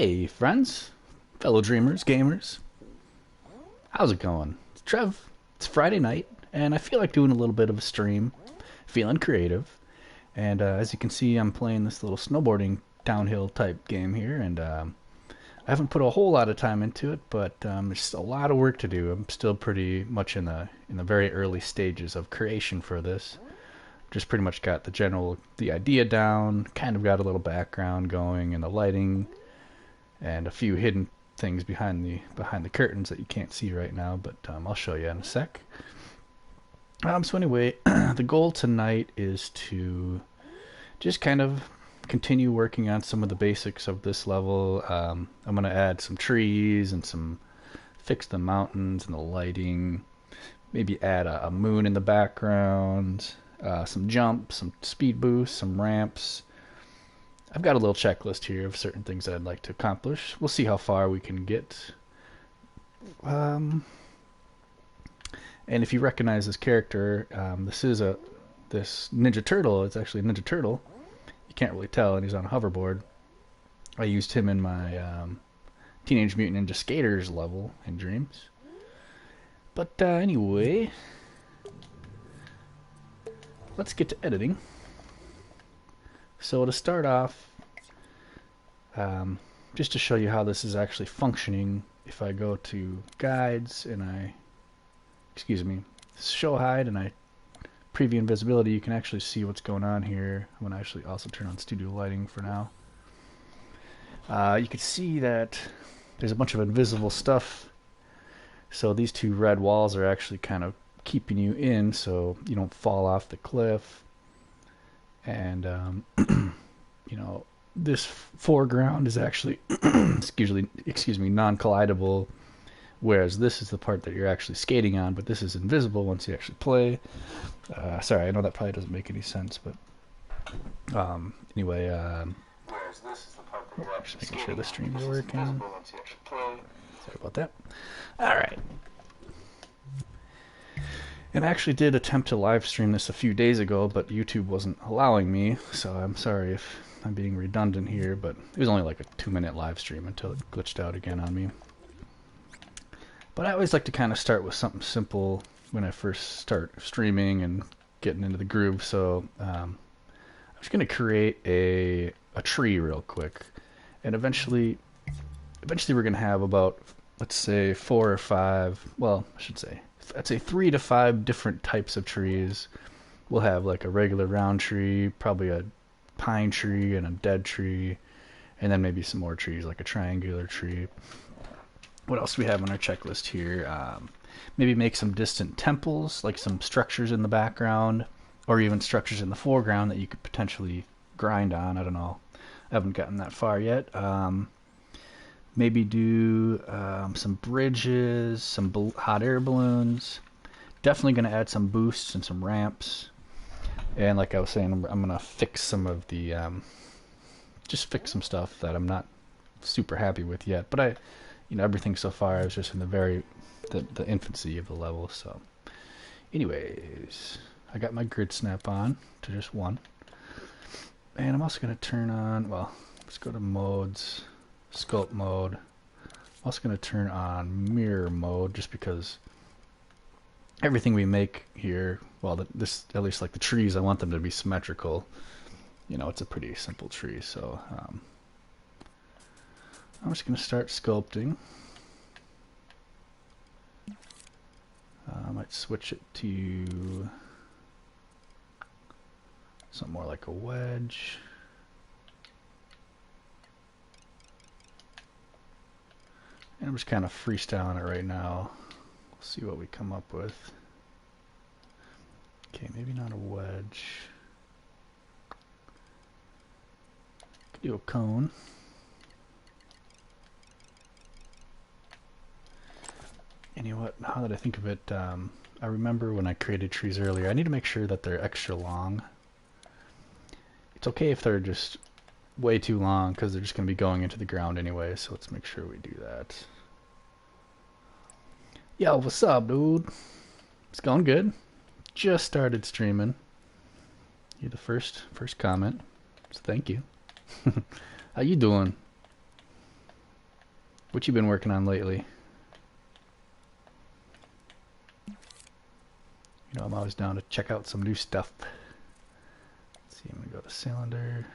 Hey, friends, fellow dreamers, gamers. How's it going? It's Trev. It's Friday night, and I feel like doing a little bit of a stream. Feeling creative. And as you can see, I'm playing this little snowboarding downhill type game here, and I haven't put a whole lot of time into it, but there's a lot of work to do. I'm still pretty much in the very early stages of creation for this. Just pretty much got the idea down, kind of got a little background going, and the lighting, and a few hidden things behind the curtains that you can't see right now, but I'll show you in a sec. So anyway, the goal tonight is to just kind of continue working on some of the basics of this level. I'm going to add some trees and fix the mountains and the lighting, maybe add a moon in the background, some jumps, some speed boosts, some ramps. I've got a little checklist here of certain things that I'd like to accomplish. We'll see how far we can get. And if you recognize this character, this Ninja Turtle. It's actually a Ninja Turtle. You can't really tell, and he's on a hoverboard. I used him in my Teenage Mutant Ninja Skaters level in Dreams. But anyway, let's get to editing. So to start off, just to show you how this is actually functioning, if I go to guides and show hide, and I preview invisibility, you can actually see what's going on here. I'm going to actually also turn on studio lighting for now. You can see that there's a bunch of invisible stuff. So these two red walls are actually kind of keeping you in so you don't fall off the cliff. And this foreground is actually non-collidable, whereas this is the part that you're actually skating on, but this is invisible once you actually play. Sorry, I know that probably doesn't make any sense, but anyway, whereas this is the part that you're actually just making sure the stream is working. Sorry about that. All right. And I actually did attempt to live stream this a few days ago, but YouTube wasn't allowing me, so I'm sorry if I'm being redundant here, but it was only like a 2-minute live stream until it glitched out again on me. But I always like to kind of start with something simple when I first start streaming and getting into the groove, so I'm just going to create a tree real quick, and eventually we're going to have about, let's say, 4 or 5, well, I'd say 3 to 5 different types of trees. We'll have like a regular round tree, probably a pine tree and a dead tree, and then maybe some more trees like a triangular tree. What else do we have on our checklist here? Maybe make some distant temples, like some structures in the background, or even structures in the foreground that you could potentially grind on. I don't know. I haven't gotten that far yet. Maybe do some bridges, some hot air balloons. Definitely going to add some boosts and some ramps. And like I was saying, I'm going to fix some of the, just fix some stuff that I'm not super happy with yet. But everything so far, I was just in the infancy of the level. So anyways, I got my grid snap on to just 1. And I'm also going to turn on, well, let's go to modes. Sculpt mode. I'm also going to turn on mirror mode just because everything we make here, well, this, at least like the trees, I want them to be symmetrical. It's a pretty simple tree, so I'm just going to start sculpting. I might switch it to something more like a wedge. And I'm just kind of freestyling it right now. We'll see what we come up with. Okay, maybe not a wedge. Could do a cone. And you know what? Now that I think of it, I remember when I created trees earlier, I need to make sure that they're extra long. It's okay if they're just way too long because they're just going to be going into the ground anyway, so let's make sure we do that. Yo, what's up, dude? It's going good. Just started streaming. You're the first comment, so thank you. How you doing? What you been working on lately? You know, I'm always down to check out some new stuff. Let's see, I'm gonna go to cylinder.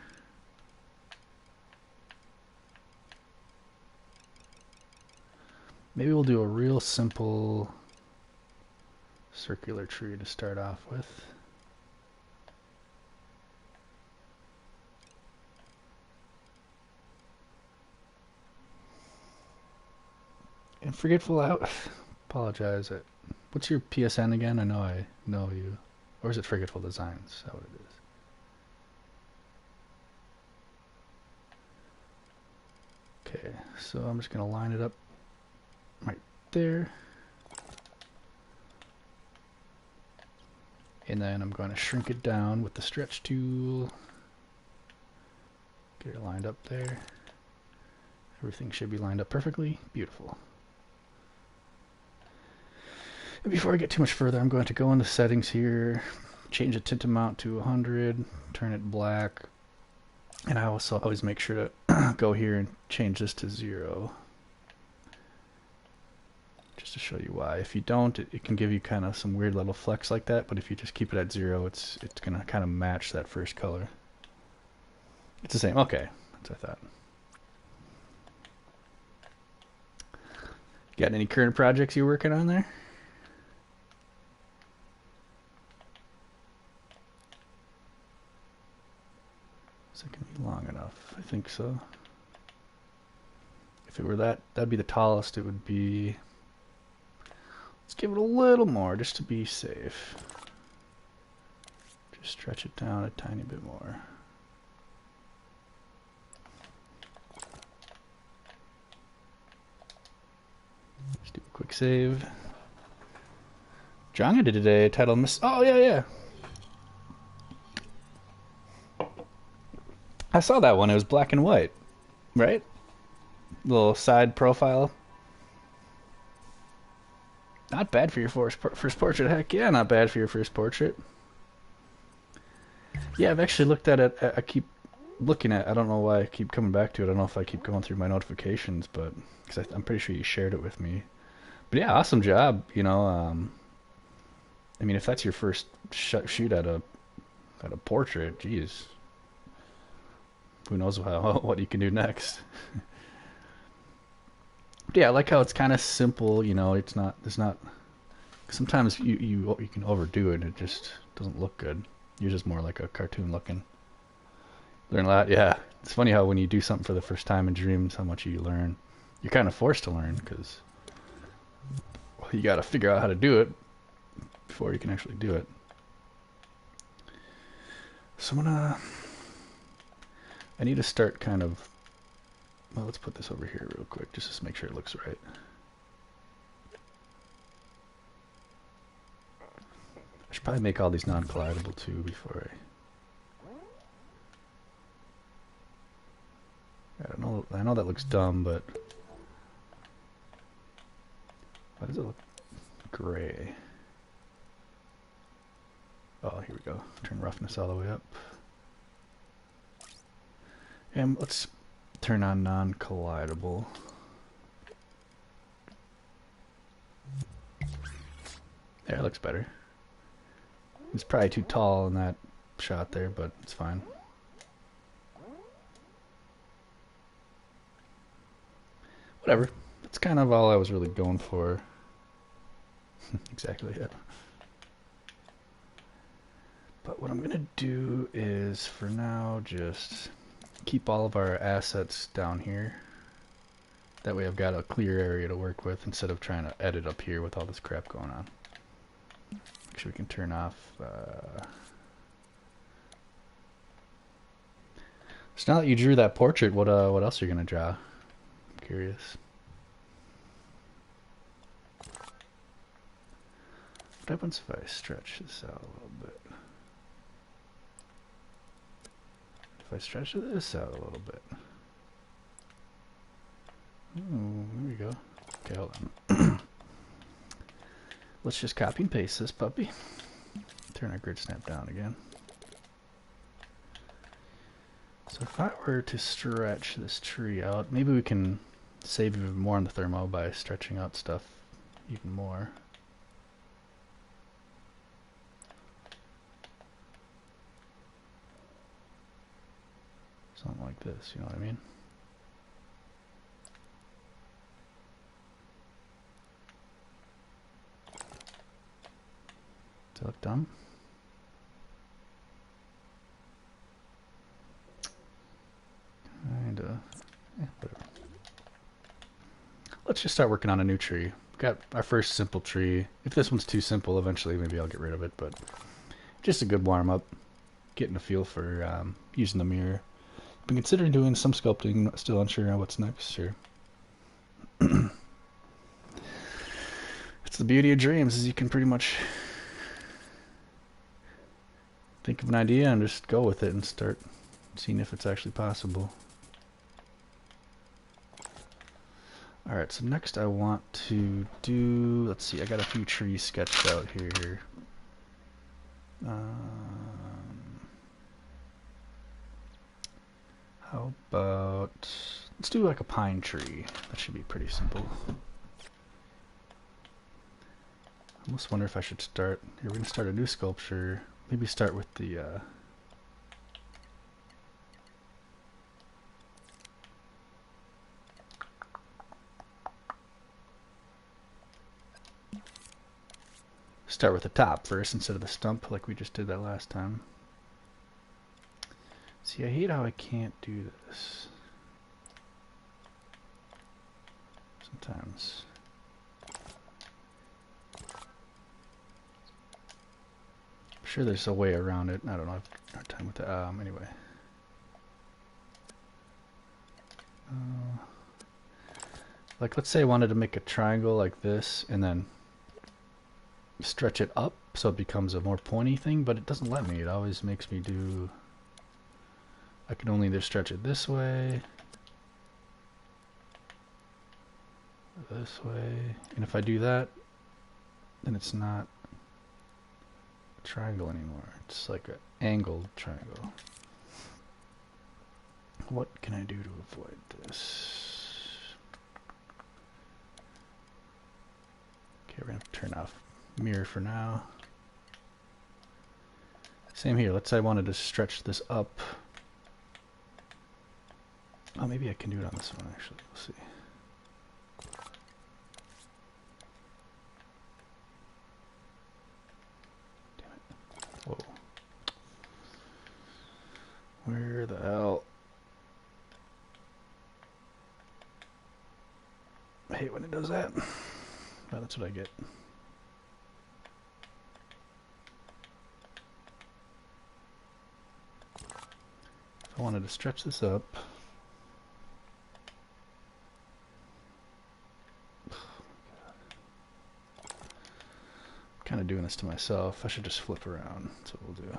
Maybe we'll do a real simple circular tree to start off with. And forgetful out. Apologize. What's your PSN again? I know you. Or is it Forgetful Designs? Is that what it is? Okay, so I'm just going to line it up right there. And then I'm going to shrink it down with the stretch tool. Get it lined up there. Everything should be lined up perfectly. Beautiful. And before I get too much further, I'm going to go into settings here, change the tint amount to 100, turn it black, and I also always make sure to go here and change this to 0. Just to show you why. If you don't, it can give you kind of some weird little flex like that, but if you just keep it at 0, it's going to kind of match that first color. It's the same. Okay, that's what I thought. Got any current projects you're working on there? Is it going to be long enough? I think so. If it were that'd be the tallest. It would be... Let's give it a little more just to be safe. Just stretch it down a tiny bit more. Just do a quick save. Jonga did today, title miss. Oh, yeah. I saw that one. It was black and white, right? Little side profile. Not bad for your first portrait. Heck yeah, not bad for your first portrait. Yeah, I've actually looked at it. I keep looking at it. I don't know why I keep coming back to it. I don't know if I keep going through my notifications, but because I'm pretty sure you shared it with me. But yeah, awesome job. You know, I mean, if that's your first shoot at a portrait, geez. Who knows what you can do next. But yeah, I like how it's kind of simple, you know, it's not sometimes you can overdo it and it just doesn't look good. You're just more like a cartoon looking. Learn a lot, yeah. It's funny how when you do something for the first time in Dreams, how much you learn. You're kind of forced to learn because you got to figure out how to do it before you can actually do it. So I need to start kind of, well, let's put this over here real quick just to make sure it looks right. I should probably make all these non-collidable too before I don't know, I know that looks dumb, but why does it look gray? Oh, here we go. Turn roughness all the way up. And let's turn on non-collidable. There, it looks better. It's probably too tall in that shot there, but it's fine. Whatever. That's kind of all I was really going for. Exactly, yeah. But what I'm going to do is, for now, just keep all of our assets down here. That way I've got a clear area to work with instead of trying to edit up here with all this crap going on. Make sure we can turn off. So now that you drew that portrait, what else are you going to draw? I'm curious. What happens if I stretch this out a little bit? If I stretch this out a little bit. Ooh, there we go. Okay, hold on. Let's just copy and paste this puppy. Turn our grid snap down again. So if I were to stretch this tree out, maybe we can save even more on the thermo by stretching out stuff even more. Something like this, you know what I mean? Does that look dumb? Kinda. Yeah, whatever. Let's just start working on a new tree. Got our first simple tree. If this one's too simple, eventually maybe I'll get rid of it, but just a good warm-up. Getting a feel for using the mirror. Been considering doing some sculpting, still unsure on what's next. Sure. It's the beauty of dreams, is you can pretty much think of an idea and just go with it and start seeing if it's actually possible. Alright, so next I want to do, let's see, I got a few trees sketched out here. How about, let's do like a pine tree. That should be pretty simple. I almost wonder if I should start, here we're going to start a new sculpture. Maybe start with the start with the top first instead of the stump like we just did that last time. See, I hate how I can't do this. Sometimes. I'm sure there's a way around it. I don't know. I have a hard time with it. Anyway. Like, let's say I wanted to make a triangle like this and then stretch it up so it becomes a more pointy thing, but it doesn't let me. It always makes me do... I can only either stretch it this way, and if I do that, then it's not a triangle anymore. It's like an angled triangle. What can I do to avoid this? Okay, we're gonna turn off mirror for now. Same here. Let's say I wanted to stretch this up. Oh, maybe I can do it on this one, actually. We'll see. Damn it. Whoa. Where the hell? I hate when it does that. But that's what I get. If I wanted to stretch this up, kind of doing this to myself. I should just flip around. That's what we'll do.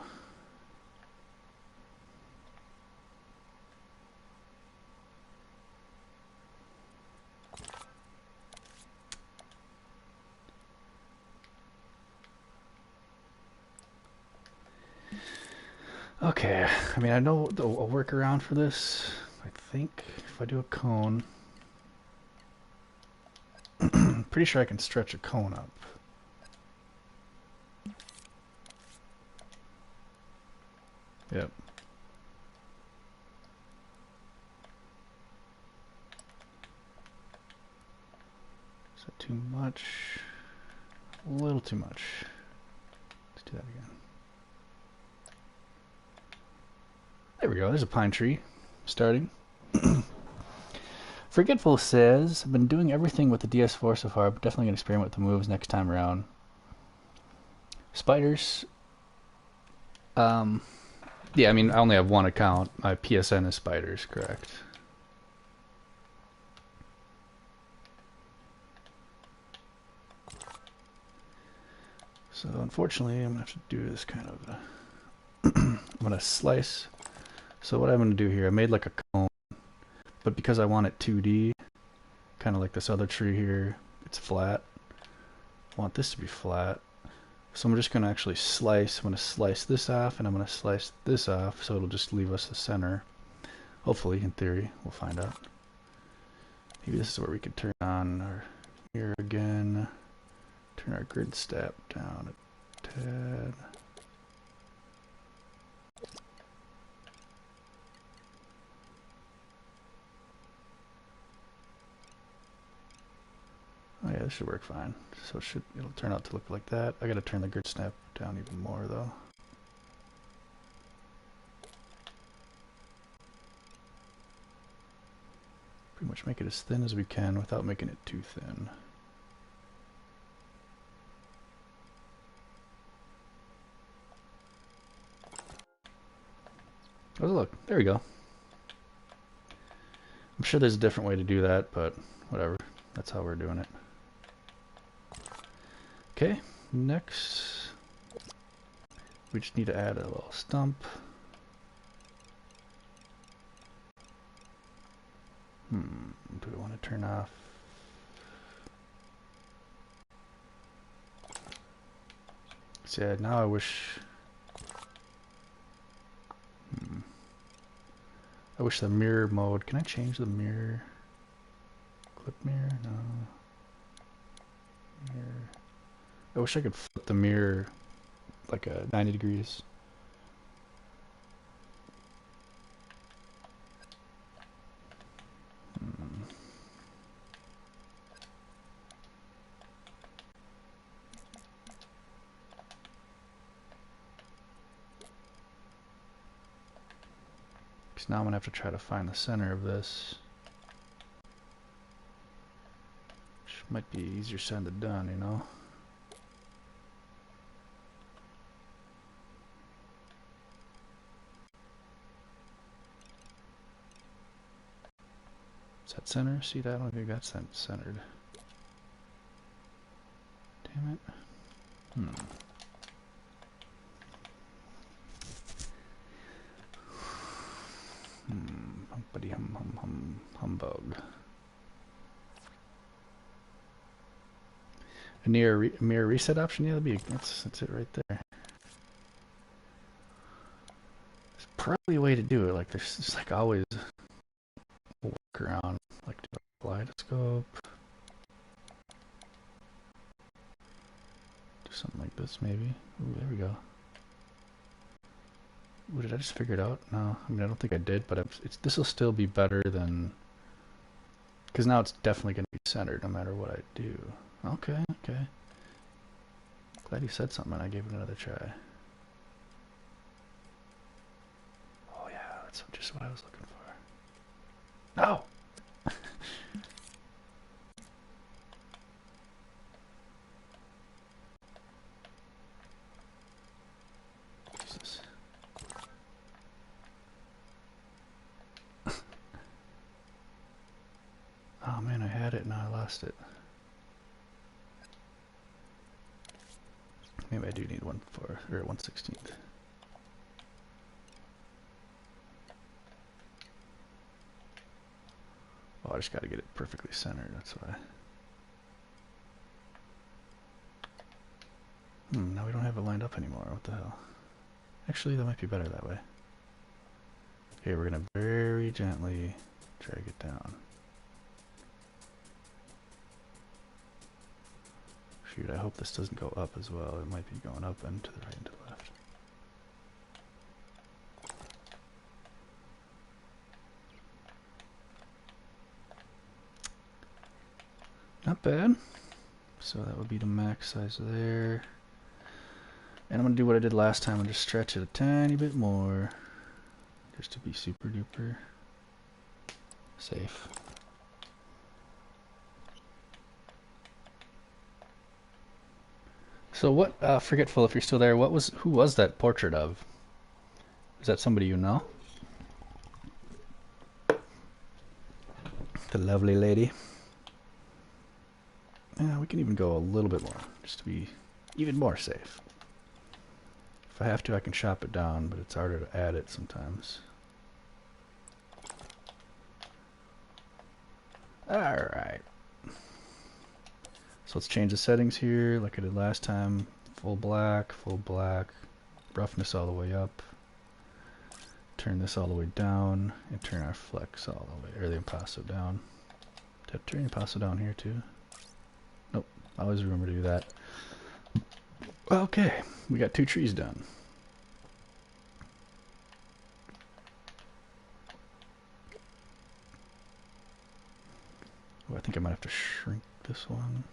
Okay, I mean, I know a workaround for this. I think if I do a cone, I'm pretty sure I can stretch a cone up. Yep. Is that too much? A little too much. Let's do that again. There we go, there's a pine tree starting. Forgetful says, I've been doing everything with the DS4 so far, but definitely going to experiment with the moves next time around. Spiders. Yeah, I mean, I only have one account. My PSN is spiders, correct. So unfortunately, I'm going to have to do this kind of... I'm going to slice... So what I'm going to do here, I made like a cone, but because I want it 2D, kind of like this other tree here, it's flat. I want this to be flat. So I'm just going to actually slice. I'm going to slice this off, and I'm going to slice this off, so it'll just leave us the center. Hopefully, in theory, we'll find out. Maybe this is where we could turn on our mirror again. Turn our grid step down a tad. Oh yeah, this should work fine. So it'll turn out to look like that. I gotta turn the grid snap down even more though. Pretty much make it as thin as we can without making it too thin. Oh look, there we go. I'm sure there's a different way to do that, but whatever. That's how we're doing it. Okay, next we just need to add a little stump. Do we want to turn off? See, now I wish. I wish the mirror mode. Can I change the mirror? Clip mirror? No. Mirror. I wish I could flip the mirror like a 90 degrees. Because now I'm going to have to try to find the center of this. Which might be easier said than done, you know? Is that center? See that? I don't think that's centered. Damn it. Humpity humbug. A mirror reset option? Yeah, that's it right there. There's probably a way to do it. Like there's just like always a workaround. Like to apply the scope. Do something like this maybe. Ooh, there we go. Ooh, did I just figure it out? No, I mean I don't think I did, but this will still be better than, because now it's definitely going to be centered no matter what I do. Okay, okay. Glad you said something and I gave it another try. Oh yeah, that's just what I was looking for. No! Jesus. Oh man, I had it and I lost it. Maybe I do need 1/16. Oh, I just got to get it perfectly centered. That's why. Now we don't have it lined up anymore. What the hell? Actually, that might be better that way. Okay, we're gonna very gently drag it down. Shoot, I hope this doesn't go up as well. It might be going up and to the right and to the left. Not bad. So that would be the max size there. And I'm going to do what I did last time and just stretch it a tiny bit more. Just to be super duper safe. So what, Forgetful, if you're still there, who was that portrait of? Is that somebody you know? The lovely lady. Yeah, we can even go a little bit more, just to be even more safe. If I have to, I can chop it down, but it's harder to add it sometimes. Alright. So let's change the settings here, like I did last time. Full black, roughness all the way up. Turn this all the way down, and turn our flex all the way, or the impasto down. Did I turn passo down here too? Nope. I always remember to do that. Okay, we got 2 trees done. Oh, I think I might have to shrink this one.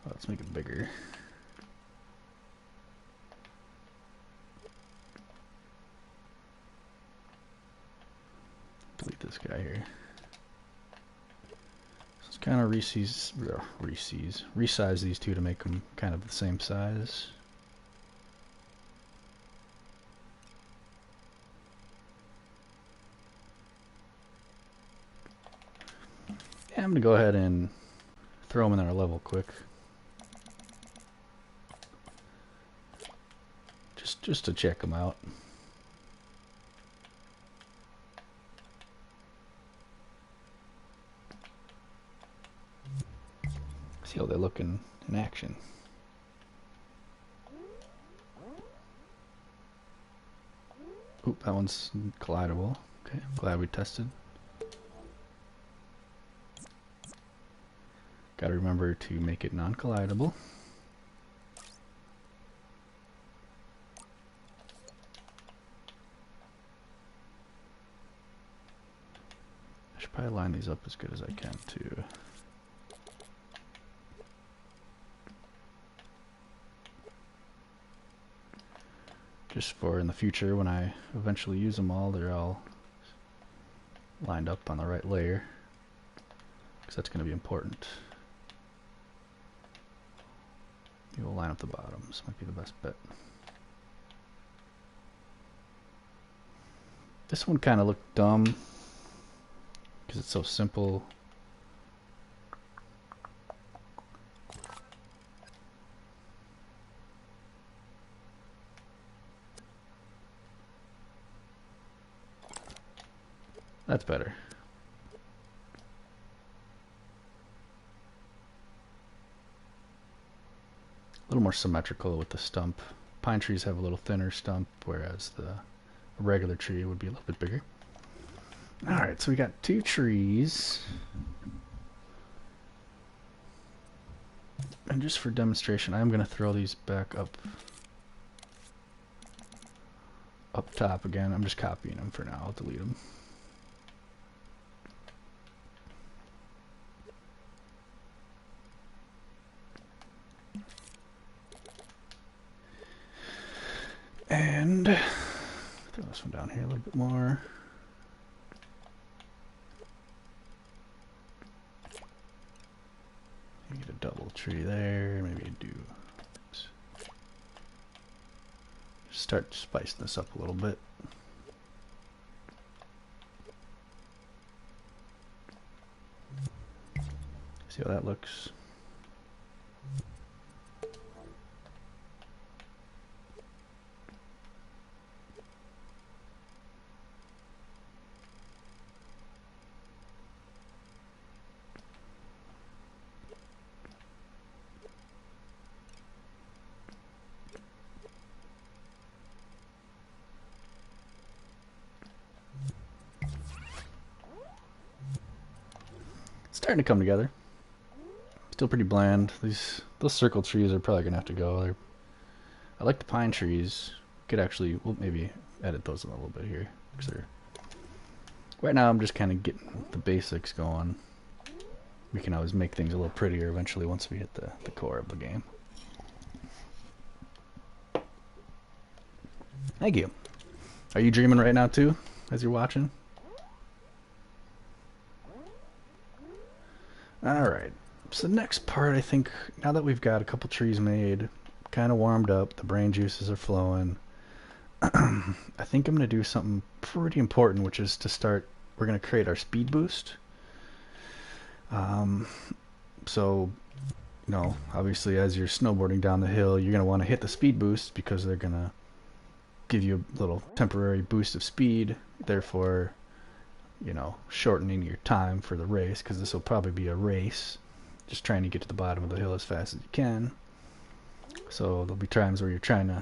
Oh, let's make it bigger. Delete this guy here. Let's kind of resize these two to make them kind of the same size. Yeah, I'm gonna go ahead and throw them in our level quick. Just to check them out. See how they look in action. Oop, that one's collidable. Okay, I'm glad we tested. Gotta remember to make it non-collidable. I should probably line these up as good as I can too. Just for in the future when I eventually use them all, they're all lined up on the right layer, because that's going to be important. You will line up the bottoms, might be the best bet. This one kind of looked dumb because it's so simple. That's better. A little more symmetrical with the stump. Pine trees have a little thinner stump, whereas the regular tree would be a little bit bigger. Alright, so we got 2 trees. And just for demonstration, I'm going to throw these back up top again. I'm just copying them for now. I'll delete them. And throw this one down here a little bit more. Get a double tree there. Maybe do. Oops. Start spicing this up a little bit. See how that looks. Starting to come together. Still pretty bland. Those circle trees are probably gonna have to go. I like the pine trees. Could actually, we'll maybe edit those a little bit here. Right now I'm just kind of getting the basics going. We can always make things a little prettier eventually once we hit the core of the game. Thank you. Are you dreaming right now too, as you're watching? Alright, so the next part, I think, now that we've got a couple trees made, kind of warmed up, the brain juices are flowing, I think I'm going to do something pretty important, which is to start, we're going to create our speed boost. So, you know, obviously as you're snowboarding down the hill, you're going to want to hit the speed boost because they're going to give you a little temporary boost of speed, therefore, you know, shortening your time for the race, because this will probably be a race, just trying to get to the bottom of the hill as fast as you can. So there'll be times where you're trying to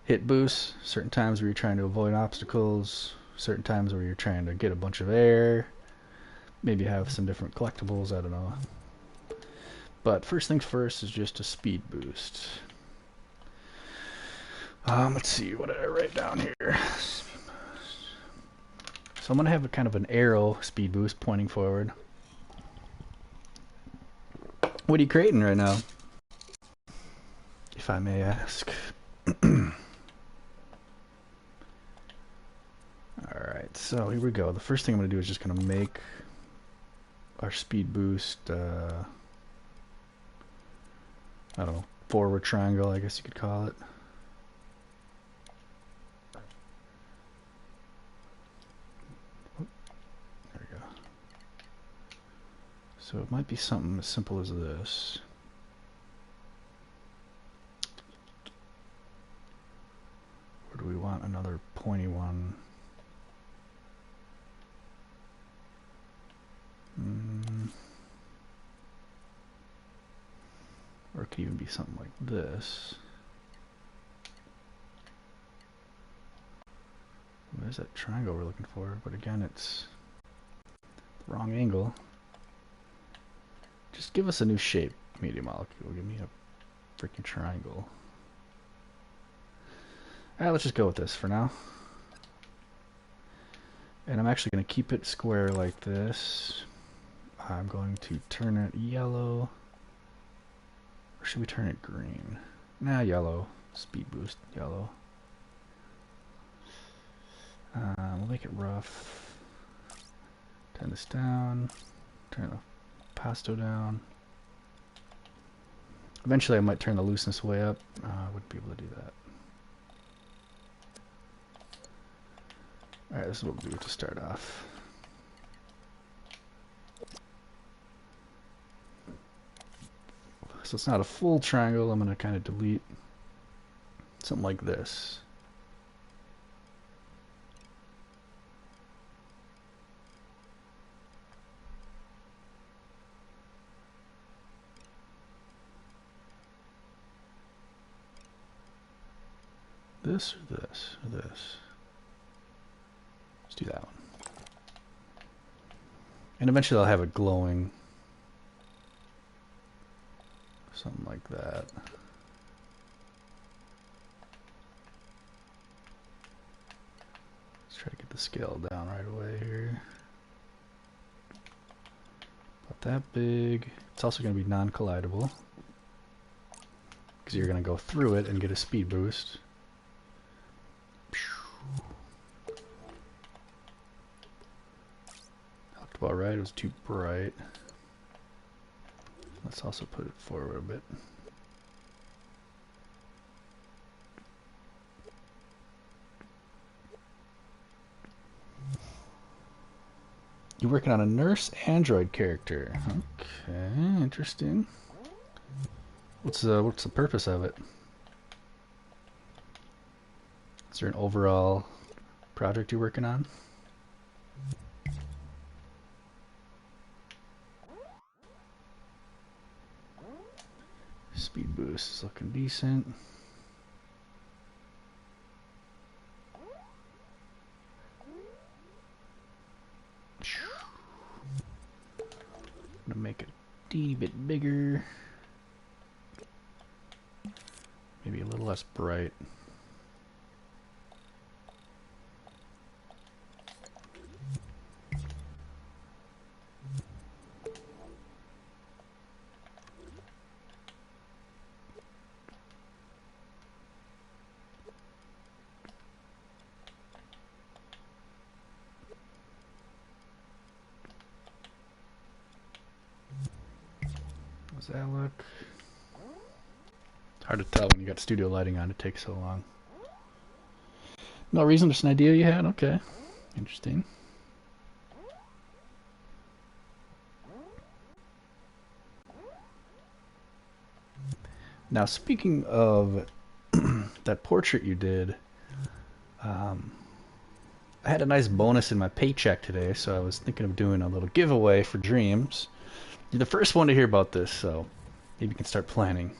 hit boosts, certain times where you're trying to avoid obstacles, certain times where you're trying to get a bunch of air, maybe have some different collectibles, I don't know. But first things first is just a speed boost. Let's see, what did I write down here? So I'm going to have a kind of an arrow speed boost pointing forward. What are you creating right now, if I may ask? Alright, so here we go. The first thing I'm going to do is just going to make our speed boost, I don't know, forward triangle, I guess you could call it. There we go. So it might be something as simple as this. Or do we want another pointy one? Or it could even be something like this. There's that triangle we're looking for, but again, it's the wrong angle. Just give us a new shape, media molecule. Give me a freaking triangle. Alright, let's just go with this for now. And I'm actually going to keep it square like this. I'm going to turn it yellow. Or should we turn it green? Nah, yellow. Speed boost, yellow. We'll make it rough. Turn this down. Turn the pasto down. Eventually I might turn the looseness way up. I wouldn't be able to do that. Alright, this is what we'll do to start off. So it's not a full triangle. I'm going to kind of delete something like this. This or this or this. Let's do that one. And eventually I'll have it glowing. Something like that. Let's try to get the scale down right away here. About that big. It's also going to be non-collidable, because you're going to go through it and get a speed boost. Looked about right. It was too bright. Let's also put it forward a bit. You're working on a nurse android character. Okay, interesting. What's the purpose of it? Is there an overall project you're working on? Speed boost is looking decent. I'm gonna make it a teeny bit bigger. Maybe a little less bright. How's that look? It's hard to tell when you got studio lighting on. It takes so long. No reason, just an idea you had? Okay. Interesting. Now, speaking of that portrait you did, I had a nice bonus in my paycheck today, so I was thinking of doing a little giveaway for Dreams. You're the first one to hear about this, so maybe you can start planning.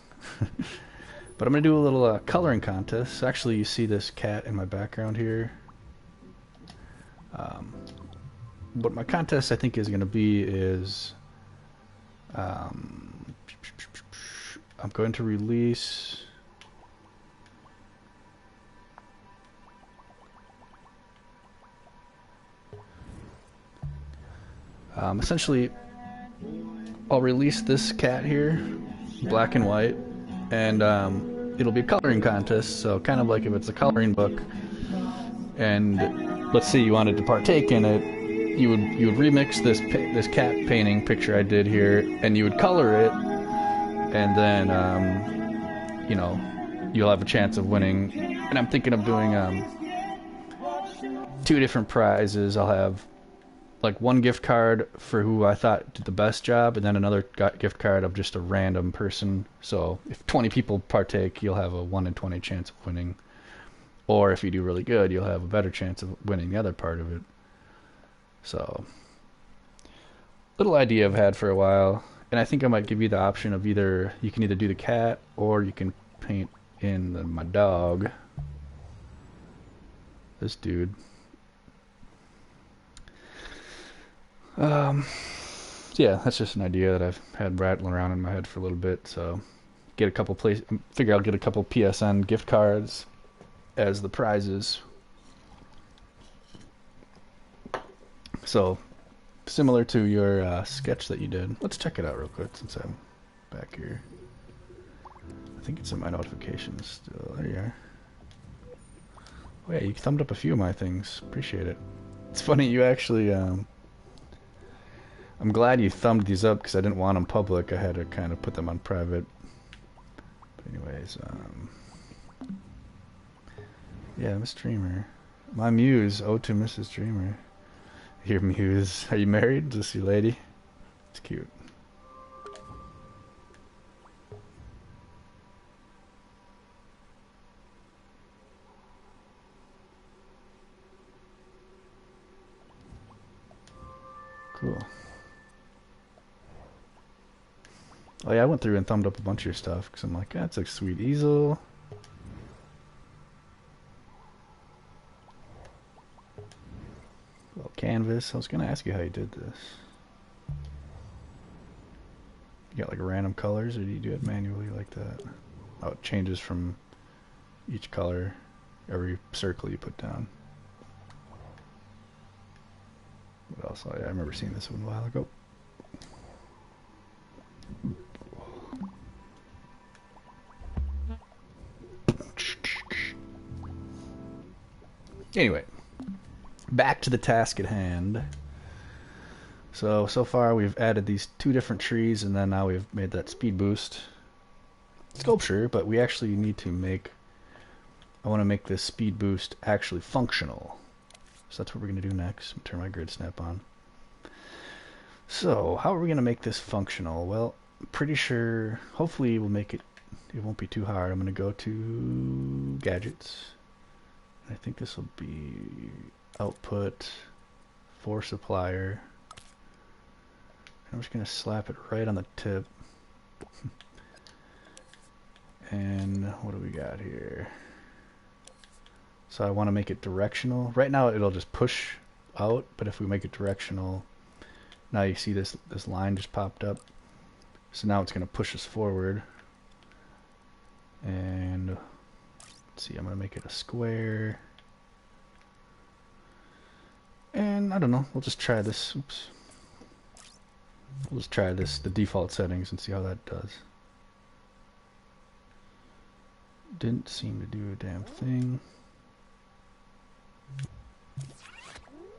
But I'm going to do a little coloring contest. Actually, you see this cat in my background here. What my contest I think is going to be is I'm going to release essentially I'll release this cat here, black and white, and it'll be a coloring contest, so kind of like if it's a coloring book, and let's say you wanted to partake in it, you would remix this cat painting picture I did here, and you would color it, and then you know, you'll have a chance of winning. And I'm thinking of doing 2 different prizes. I'll have like 1 gift card for who I thought did the best job, and then another gift card of just a random person. So if 20 people partake, you'll have a 1 in 20 chance of winning. Or if you do really good, you'll have a better chance of winning the other part of it. So, little idea I've had for a while, and I think I might give you the option of either you can either do the cat or you can paint in my dog. This dude. Yeah, that's just an idea that I've had rattling around in my head for a little bit. So, figure I'll get a couple PSN gift cards as the prizes. So, similar to your sketch that you did. Let's check it out real quick since I'm back here. I think it's in my notifications still. There you are. Oh yeah, you thumbed up a few of my things. Appreciate it. It's funny, you actually, I'm glad you thumbed these up because I didn't want them public. I had to kind of put them on private. But anyways, yeah, I'm a streamer. My muse, oh to Mrs. Dreamer. Your muse. Are you married? Is this your lady? It's cute. Cool. Oh yeah, I went through and thumbed up a bunch of your stuff because I'm like, that's a sweet easel. Little canvas. I was gonna ask you how you did this. You got like random colors, or do you do it manually like that? Oh, it changes from each color every circle you put down. What else? Oh yeah, I remember seeing this one a while ago. Anyway, back to the task at hand. So far we've added these 2 different trees, and then now we've made that speed boost sculpture, but we actually need to I want to make this speed boost actually functional. So that's what we're going to do next. Turn my grid snap on. So how are we going to make this functional? Well, I'm pretty sure, hopefully we'll make it won't be too hard. I'm going to go to gadgets. I think this will be output force applier. I'm just going to slap it right on the tip. And what do we got here? So I want to make it directional. Right now it'll just push out, but if we make it directional, now you see this line just popped up. So now it's going to push us forward. And let's see, I'm going to make it a square. And I don't know, we'll just try this. Oops. We'll just try this, the default settings, and see how that does. Didn't seem to do a damn thing. I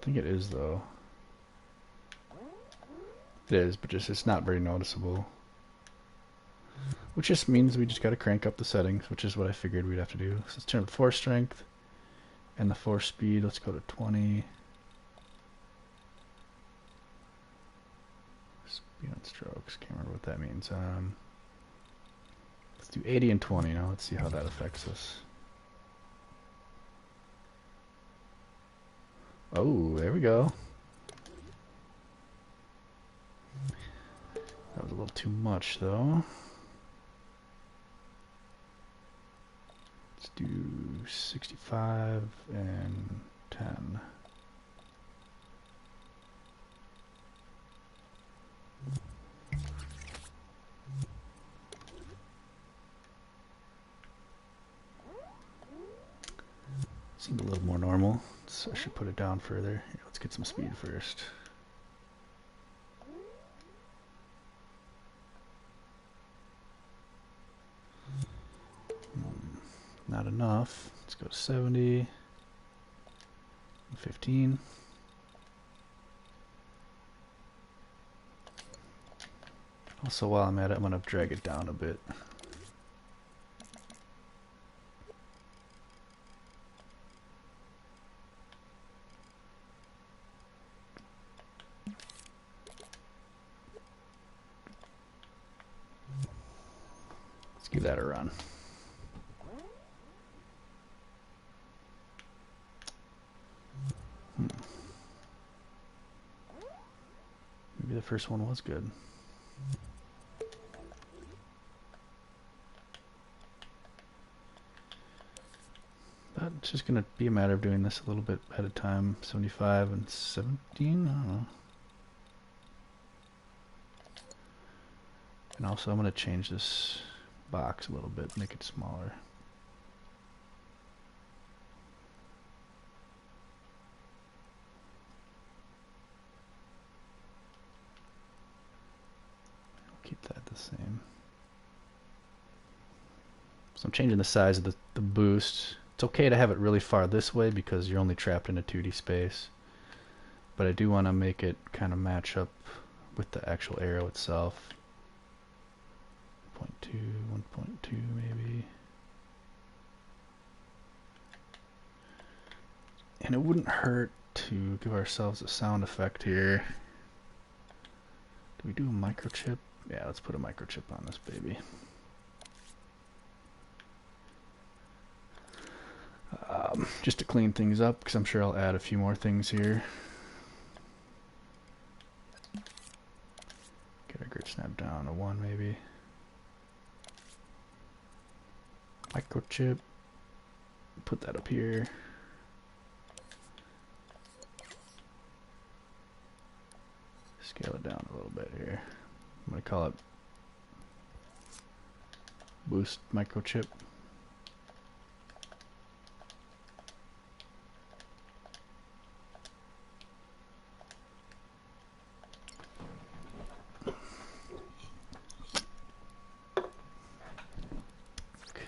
think it is though. It is, but it's not very noticeable. Which just means we just gotta crank up the settings, which is what I figured we'd have to do. So let's turn up the force strength and the force speed. Let's go to 20. Speed on strokes. Can't remember what that means. Let's do 80 and 20 now. Let's see how that affects us. Oh, there we go. That was a little too much though. Let's do 65 and 10. Seemed a little more normal, so I should put it down further. Here, let's get some speed first. Not enough. Let's go to 70. 15. Also, while I'm at it, I'm going to drag it down a bit. Let's give that a run. Maybe the first one was good. But it's just going to be a matter of doing this a little bit at a time. 75 and 17? I don't know. And also I'm going to change this box a little bit, make it smaller. Keep that the same. So I'm changing the size of the boost. It's okay to have it really far this way because you're only trapped in a 2D space. But I do want to make it kind of match up with the actual arrow itself. 0.2, 1.2 maybe. And it wouldn't hurt to give ourselves a sound effect here. Do we do a microchip? Yeah, let's put a microchip on this baby. Just to clean things up, because I'm sure I'll add a few more things here. Get our grid snap down to 1 maybe. Microchip. Put that up here. Scale it down a little bit here. I'm going to call it Boost Microchip.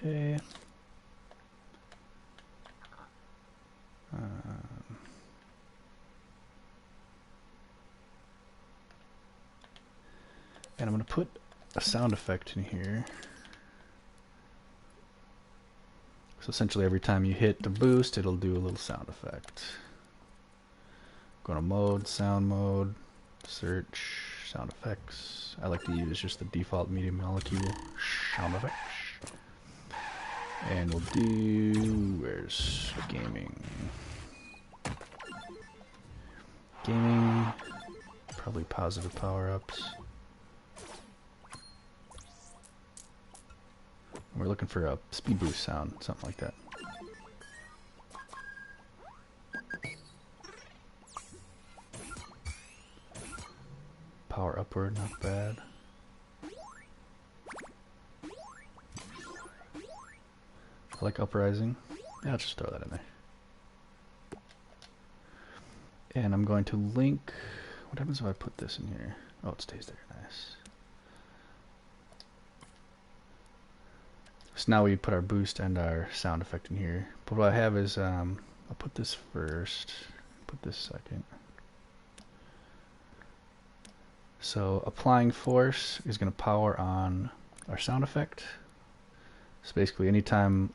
Okay. And I'm going to put a sound effect in here. So essentially every time you hit the boost, it'll do a little sound effect. Go to mode, sound mode, search, sound effects. I like to use just the default media molecule sound effects. And we'll do, where's gaming? Gaming, probably positive power-ups. We're looking for a speed boost sound, something like that. Power upward, not bad. I like uprising. Yeah, I'll just throw that in there. And I'm going to link. What happens if I put this in here? Oh, it stays there. Nice. So now we put our boost and our sound effect in here. But what I have is, I'll put this first, put this second. So applying force is going to power on our sound effect. So basically anytime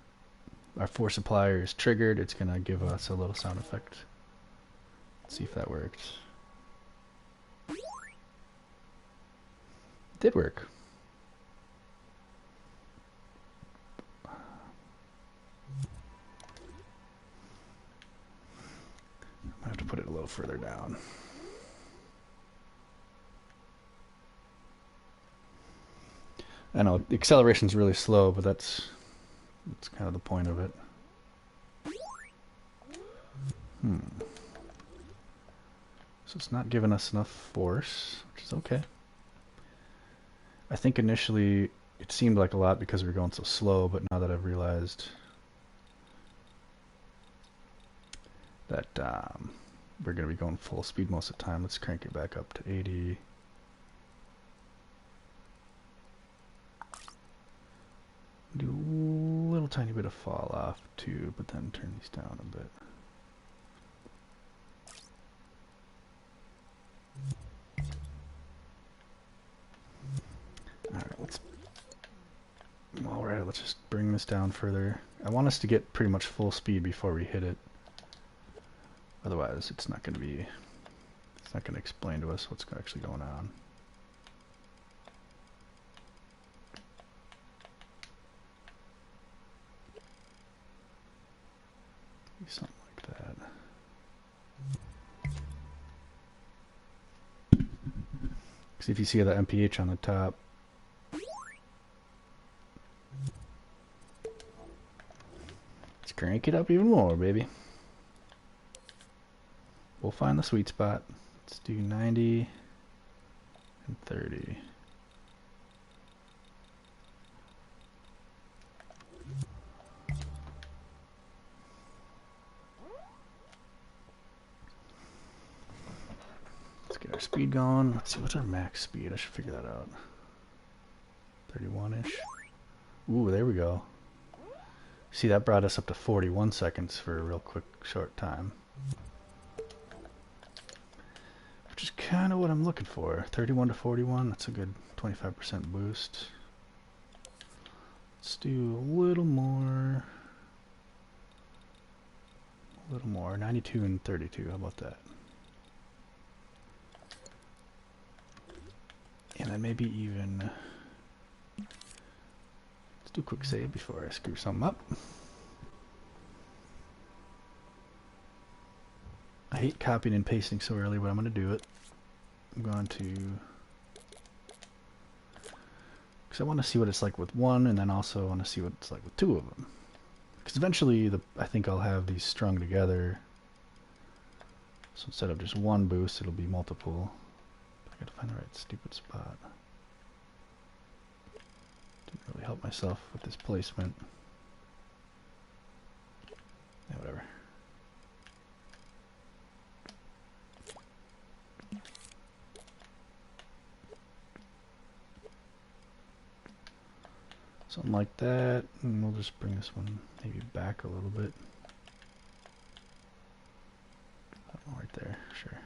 our force applier is triggered, it's going to give us a little sound effect. Let's see if that works. It did work. I have to put it a little further down. I know the acceleration is really slow, but that's kind of the point of it. So it's not giving us enough force, which is okay. I think initially it seemed like a lot because we were going so slow, but now that I've realized that we're going to be going full speed most of the time. Let's crank it back up to 80. Do a little tiny bit of fall off too, but then turn these down a bit. Alright, let's just bring this down further. I want us to get pretty much full speed before we hit it. Otherwise, it's not going to explain to us what's actually going on. Something like that. See if you see the MPH on the top. Let's crank it up even more, baby. We'll find the sweet spot. Let's do 90 and 30. Let's get our speed going. Let's see, what's our max speed? I should figure that out. 31-ish. Ooh, there we go. See, that brought us up to 41 seconds for a real quick, short time. Which is kind of what I'm looking for. 31 to 41, that's a good 25% boost. Let's do a little more. 92 and 32, how about that? And then maybe even... Let's do a quick save before I screw something up. I hate copying and pasting so early, but I'm going to do it. I'm going to... Because I want to see what it's like with one, and then also want to see what it's like with two of them. Because eventually, I think I'll have these strung together. So instead of just one boost, it'll be multiple. I gotta find the right stupid spot. Didn't really help myself with this placement. Yeah, whatever. Something like that, and we'll just bring this one maybe back a little bit. Oh, right there, sure.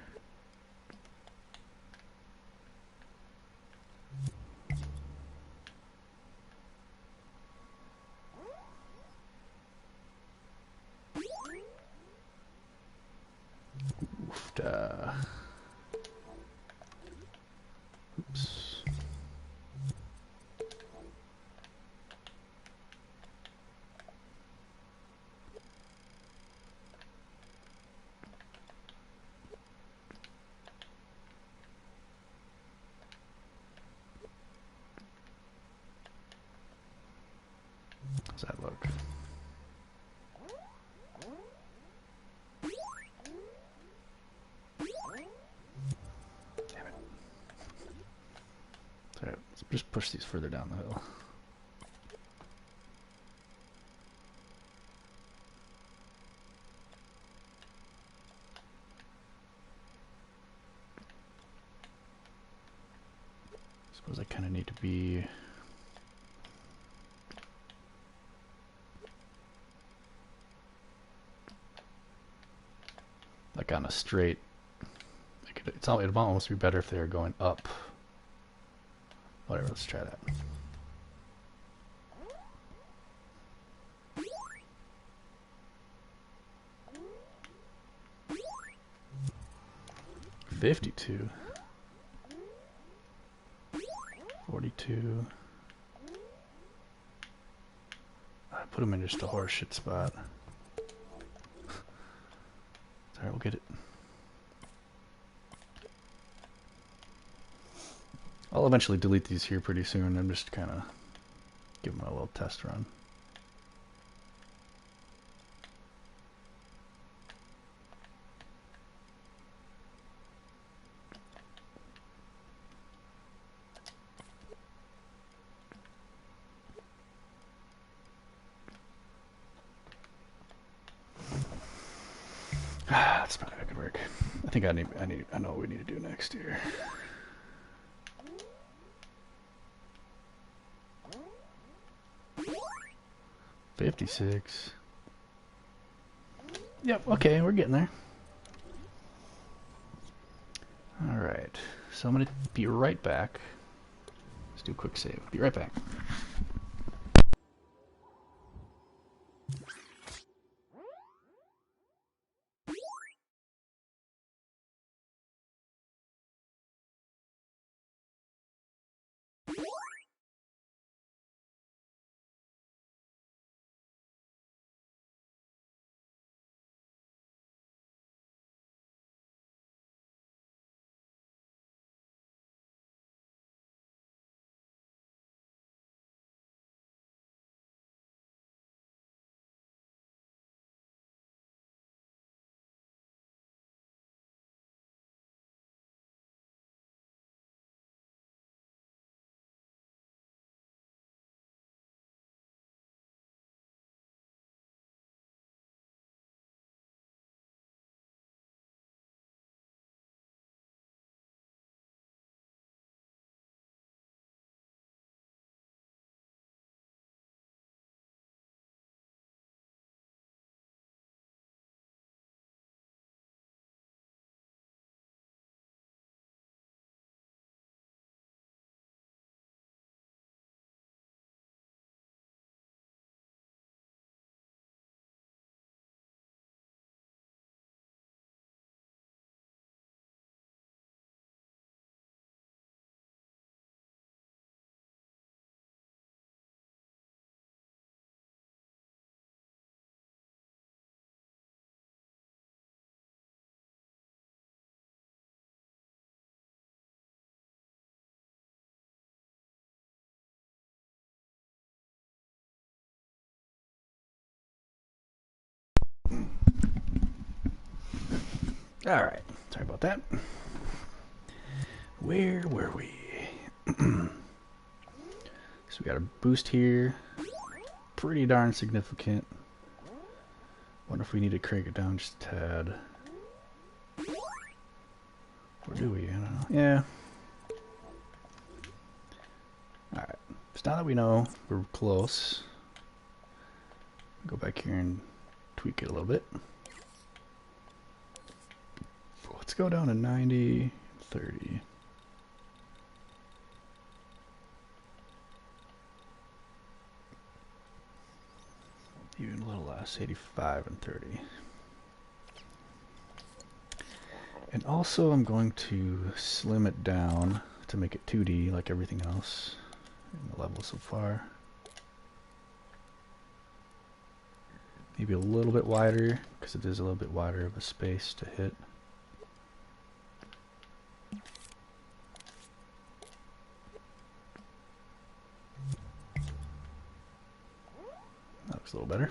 Oof-da. Oops. How's that look? Damn it. Alright, let's just push these further down the hill. Suppose I kind of need to be... like on a straight, like it'd almost be better if they were going up. Whatever, let's try that. $52, $42. I put them in just a horseshit spot. Alright, we'll get it. I'll eventually delete these here pretty soon. I'm just kind of giving them a little test run. I think I know what we need to do next here. $56. Yep, okay, we're getting there. Alright, so I'm going to be right back. Let's do a quick save. Be right back. Alright, sorry about that. Where were we? So we got a boost here. Pretty darn significant. Wonder if we need to crank it down just a tad. Or do we? I don't know. Yeah. Alright. So now that we know we're close, go back here and tweak it a little bit. Let's go down to 90, 30. Even a little less, 85 and 30. And also I'm going to slim it down to make it 2D like everything else in the level so far. Maybe a little bit wider, because it is a little bit wider of a space to hit. That looks a little better.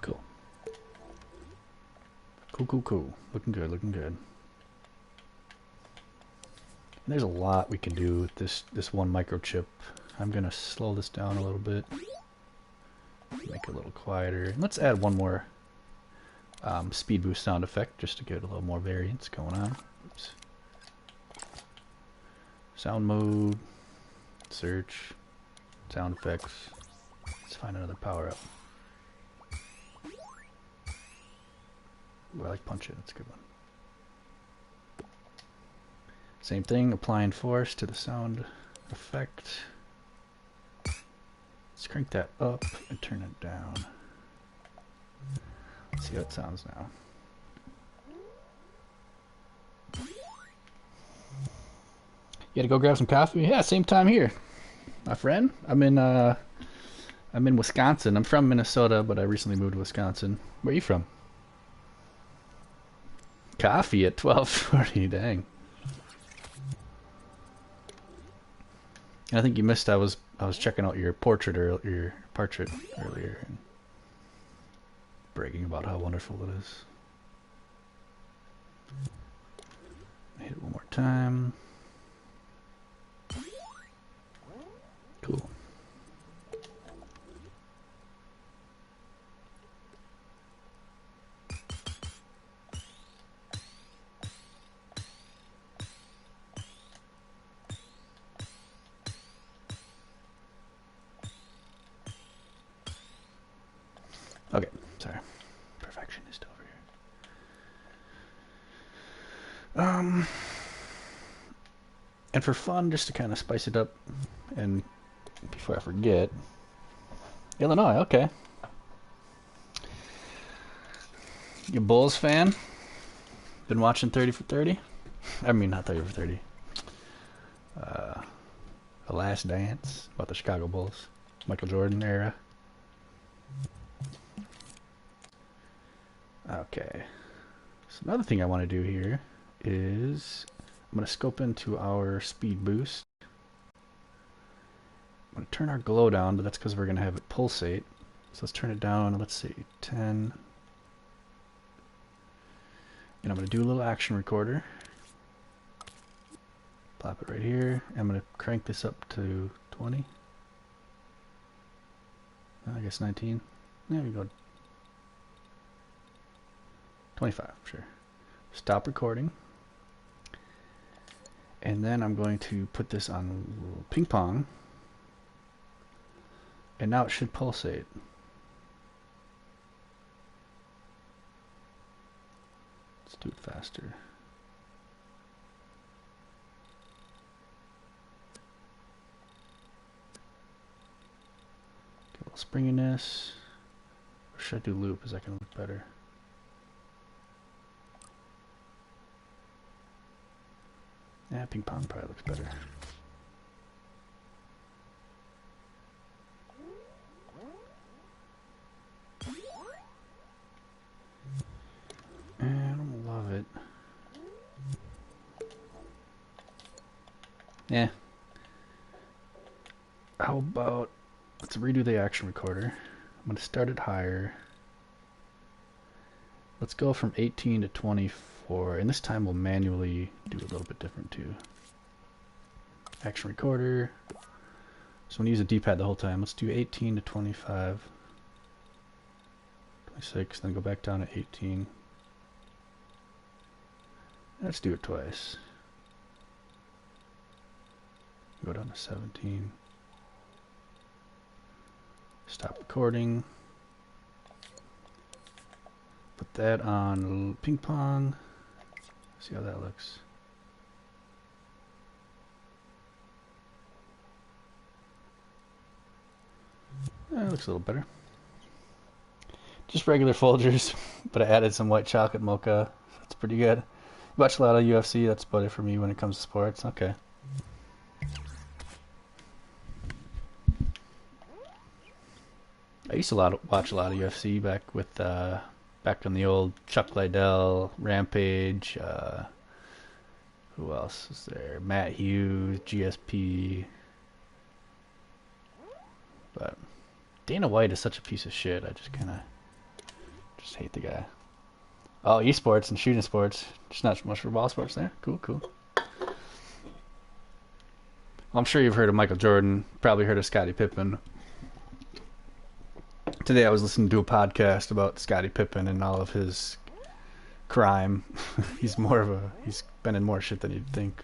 Cool. Cool. Looking good, looking good. And there's a lot we can do with this one microchip. I'm gonna slow this down a little bit. Make it a little quieter. And let's add one more speed boost sound effect just to get a little more variance going on. Oops. Sound mode, search, sound effects. Let's find another power up. Ooh, I like punch it, that's a good one. Same thing, applying force to the sound effect. Let's crank that up and turn it down. Let's see how it sounds now. You gotta go grab some coffee? Yeah, same time here, my friend. I'm in Wisconsin. I'm from Minnesota, but I recently moved to Wisconsin. Where are you from? Coffee at 12:40. Dang. And I think you missed. I was checking out your portrait earlier, and bragging about how wonderful it is. Hit it one more time. Cool. Okay, sorry. Perfectionist over here. And for fun, just to kind of spice it up, and before I forget, Illinois, okay. You Bulls fan? Been watching 30 for 30? I mean, not 30 for 30. The Last Dance, about the Chicago Bulls. Michael Jordan era. Okay. So another thing I want to do here is I'm going to scope into our speed boost. I'm going to turn our glow down, but that's because we're going to have it pulsate. So let's turn it down, let's see, 10. And I'm going to do a little action recorder. Plop it right here. I'm going to crank this up to 20. I guess 19. There we go. 25, sure. Stop recording. And then I'm going to put this on ping pong. And now it should pulsate. Let's do it faster. Get a little springiness. Or should I do loop? Is that going to look better? Yeah, ping pong probably looks better. And I don't love it. Yeah. How about, let's redo the action recorder. I'm going to start it higher. Let's go from 18 to 24, and this time we'll manually do a little bit different too. Action recorder. So I'm going to use a D-pad the whole time. Let's do 18 to 25. 26, then go back down to 18. Let's do it twice. Go down to 17. Stop recording. Put that on ping pong. See how that looks. That looks a little better. Just regular Folgers, but I added some white chocolate mocha. That's pretty good. Watch a lot of UFC. That's about it for me when it comes to sports. Okay. I used to watch a lot of UFC back with back on the old Chuck Liddell, Rampage. Who else was there? Matt Hughes, GSP. But Dana White is such a piece of shit. I just kind of hate the guy. Oh, esports and shooting sports. Just not much for ball sports there. Cool, cool. Well, I'm sure you've heard of Michael Jordan. Probably heard of Scottie Pippen. Today I was listening to a podcast about Scottie Pippen and all of his crime. He's been in more shit than you'd think.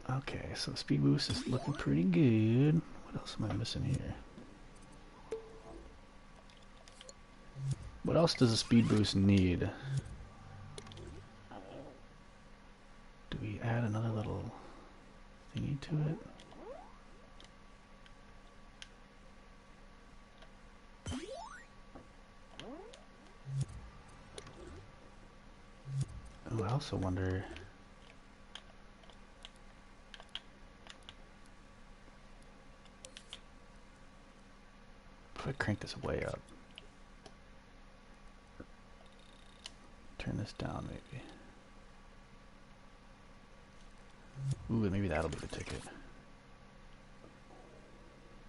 Okay, so speed boost is looking pretty good. What else am I missing here? What else does a speed boost need? Do we add another little thingy to it? Oh, I also wonder... if I crank this way up. Turn this down, maybe. Ooh, maybe that'll be the ticket.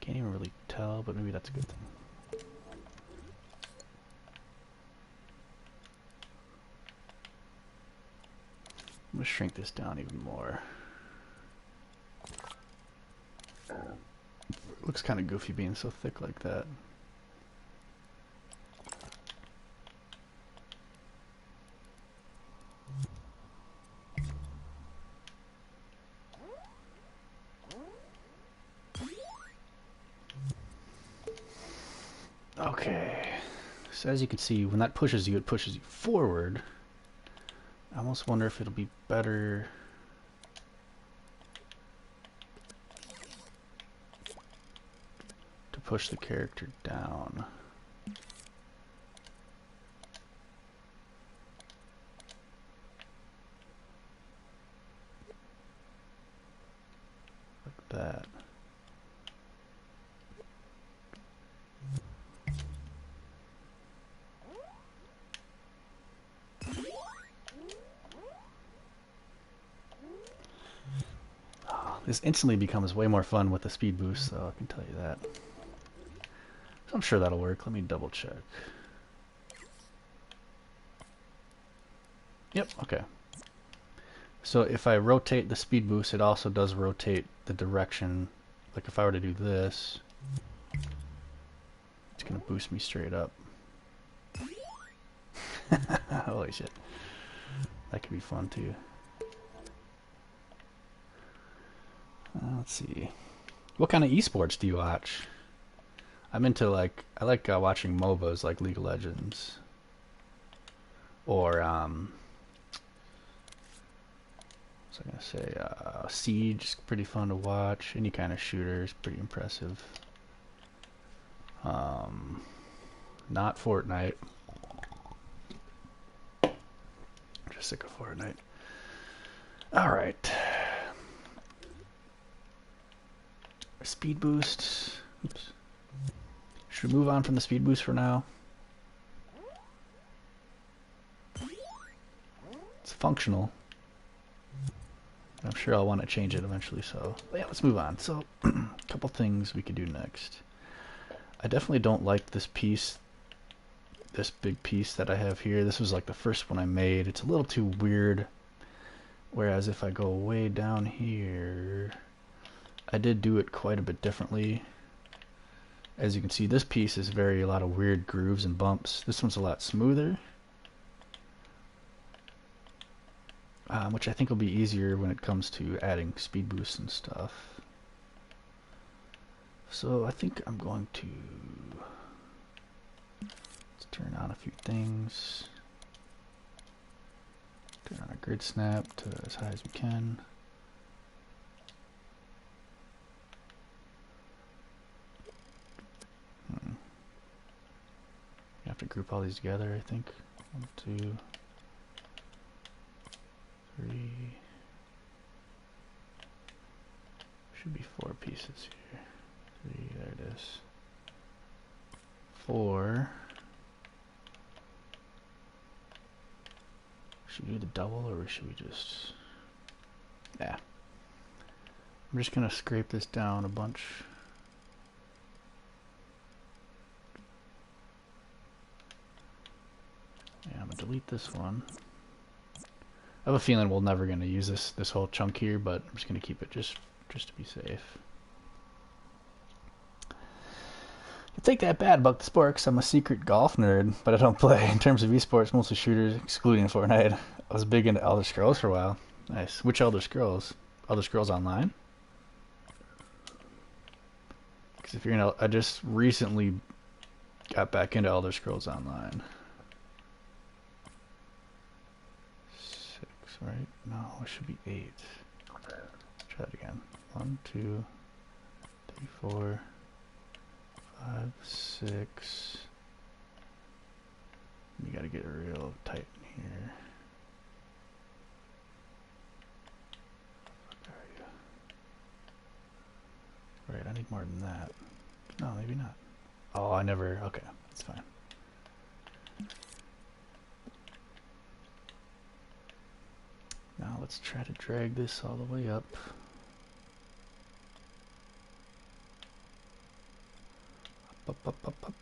Can't even really tell, but maybe that's a good thing. I'm gonna shrink this down even more. Looks kind of goofy being so thick like that. Okay, so as you can see, when that pushes you, it pushes you forward. I almost wonder if it'll be better to push the character down. Like that. This instantly becomes way more fun with the speed boost, so I can tell you that. So I'm sure that'll work. Let me double check. Yep, okay. So if I rotate the speed boost, it also does rotate the direction. Like if I were to do this, it's going to boost me straight up. Holy shit. That could be fun too. Let's see. What kind of esports do you watch? I'm into I like watching MOBAs like League of Legends. Or, what was I gonna say? Siege is pretty fun to watch. Any kind of shooter is pretty impressive. Not Fortnite. Just sick of Fortnite. Alright. Speed boost. Oops. Should we move on from the speed boost for now? It's functional. I'm sure I'll want to change it eventually, so yeah, let's move on. So, a couple things we could do next. I definitely don't like this piece, this big piece that I have here. This was like the first one I made. It's a little too weird. Whereas if I go way down here, I did do it quite a bit differently. As you can see, this piece is a lot of weird grooves and bumps. This one's a lot smoother. Which I think will be easier when it comes to adding speed boosts and stuff. So I think I'm going to let's turn on a few things. Turn on a grid snap to as high as we can. You have to group all these together, I think. 1, 2, 3. Should be 4 pieces here. 3, there it is. 4. Should we do the double or should we just... Yeah. I'm just gonna scrape this down a bunch. Yeah, I'm gonna delete this one. I have a feeling we're never gonna use this whole chunk here, but I'm just gonna keep it just to be safe. You take that bad about the sport, 'cause I'm a secret golf nerd, but I don't play. In terms of esports, mostly shooters, excluding Fortnite. I was big into Elder Scrolls for a while. Nice. Which Elder Scrolls? Elder Scrolls Online? Because if you're in, I just recently got back into Elder Scrolls Online. 6, right? No, it should be 8. Let's try that again. 1, 2, 3, 4, 5, 6. You gotta get real tight in here. There you go. Right, I need more than that. No, maybe not. Oh, I never. Okay, that's fine. Now let's try to drag this all the way up. Up, up, up, up.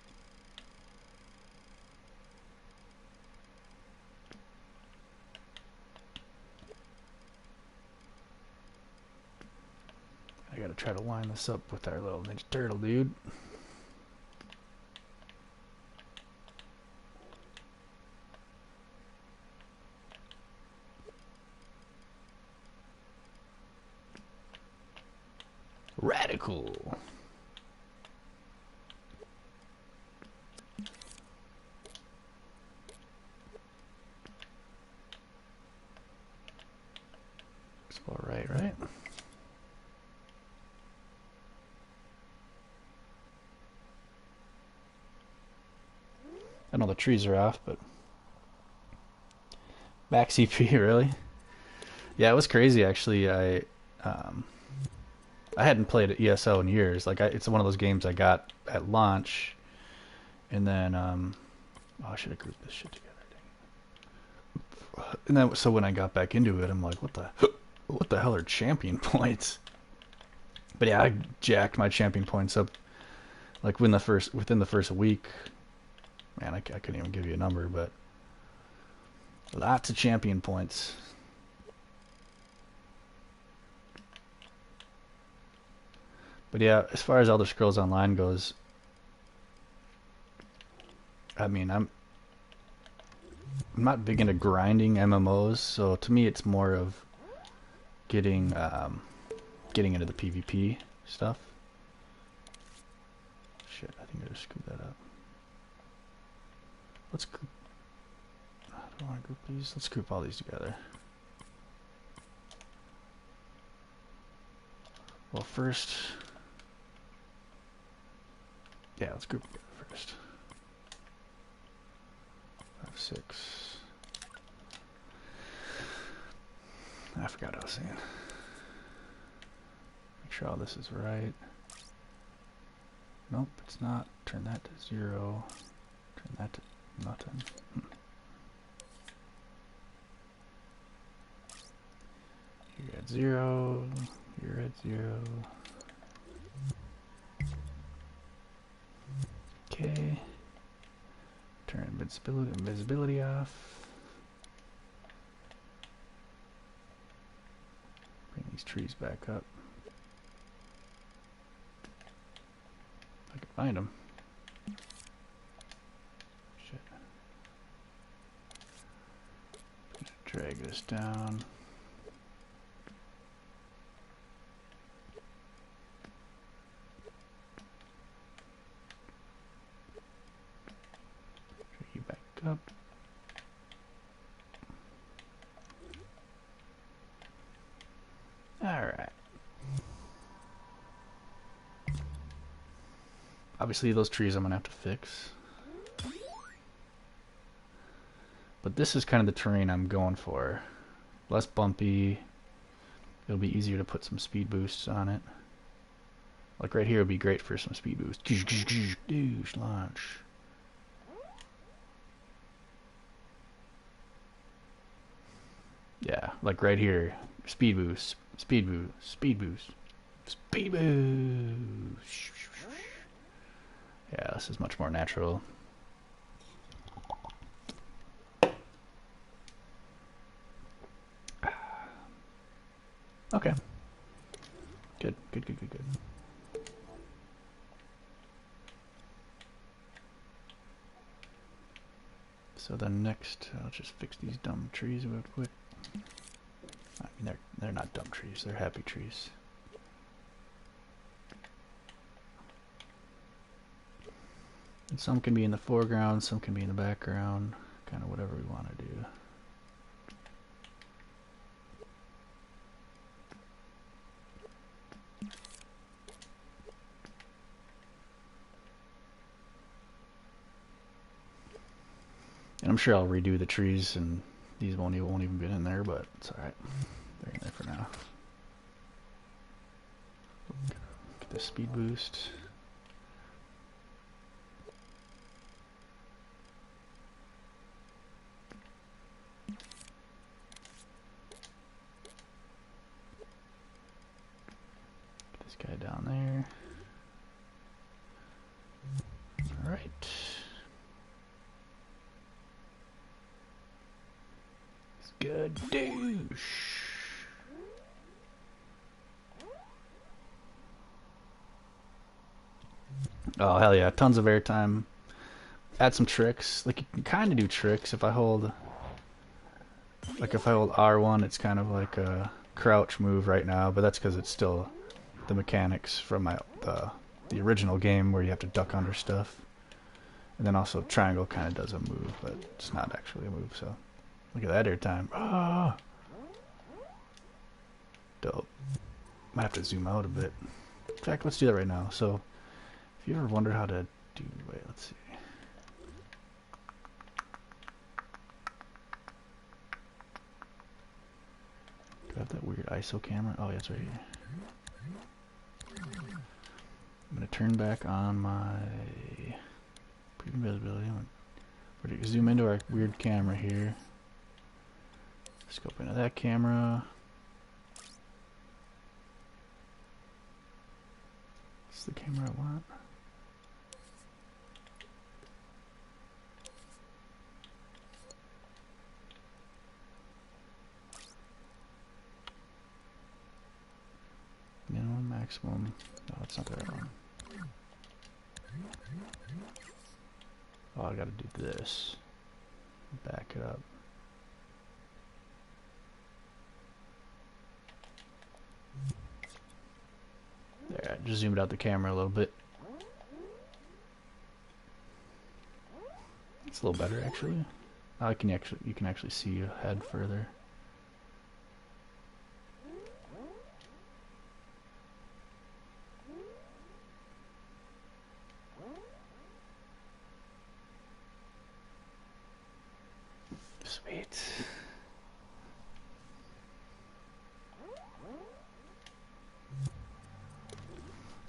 I gotta try to line this up with our little Ninja Turtle dude. Radical. It's all right, right? I know the trees are off, but max CP, really? Yeah, it was crazy actually. I hadn't played ESO in years. Like it's one of those games I got at launch, and then oh, I should have grouped this shit together. Dang it. And then so when I got back into it, I'm like, what the hell are champion points? But yeah, I jacked my champion points up like within the first week. Man, I couldn't even give you a number, but lots of champion points. But yeah, as far as Elder Scrolls Online goes, I mean, I'm not big into grinding MMOs, so to me it's more of getting into the PvP stuff. Shit, I think I just screwed that up. Let's group. I don't want to group these. Let's group all these together. Well, first, yeah, let's group together first. 5, 6. I forgot what I was saying. Make sure all this is right. Nope, it's not. Turn that to 0. Turn that to nothing. You're at 0. You're at 0. Okay. Turn invisibility off. Bring these trees back up. If I can find them. Shit. Drag this down. Drag you back up. Alright. Obviously those trees I'm gonna have to fix. But this is kind of the terrain I'm going for. Less bumpy. It'll be easier to put some speed boosts on it. Like right here would be great for some speed boosts. Douche launch. Yeah, like right here. Speed boost. Speed boost. Speed boost. Speed boost. Yeah, this is much more natural. Okay. Good. So then next, I'll just fix these dumb trees real quick. I mean, they're not dumb trees. They're happy trees. And some can be in the foreground, some can be in the background. Kind of whatever we want to do. And I'm sure I'll redo the trees, and these won't even be in there, but it's alright. They're in there for now. Get the speed boost. Get this guy down there. Alright. Good douche. Oh hell yeah, tons of airtime. Add some tricks. Like you can kind of do tricks if I hold, like if I hold R1, it's kind of like a crouch move right now, but that's because it's still the mechanics from the original game where you have to duck under stuff. And then also triangle kind of does a move, but it's not actually a move. So look at that airtime. Ah, dope. Might have to zoom out a bit. In fact, let's do that right now. So if you ever wonder how to do, wait, let's see. Do I have that weird ISO camera? Oh, yeah, it's right here. I'm going to turn back on my preview visibility. We're going to zoom into our weird camera here. Scope into that camera. This is the camera I want. Minimum, maximum. No, that's not the right one. Oh, I gotta do this. Back it up. There, I just zoomed out the camera a little bit. It's a little better actually. Oh, you can actually see ahead further. Sweet.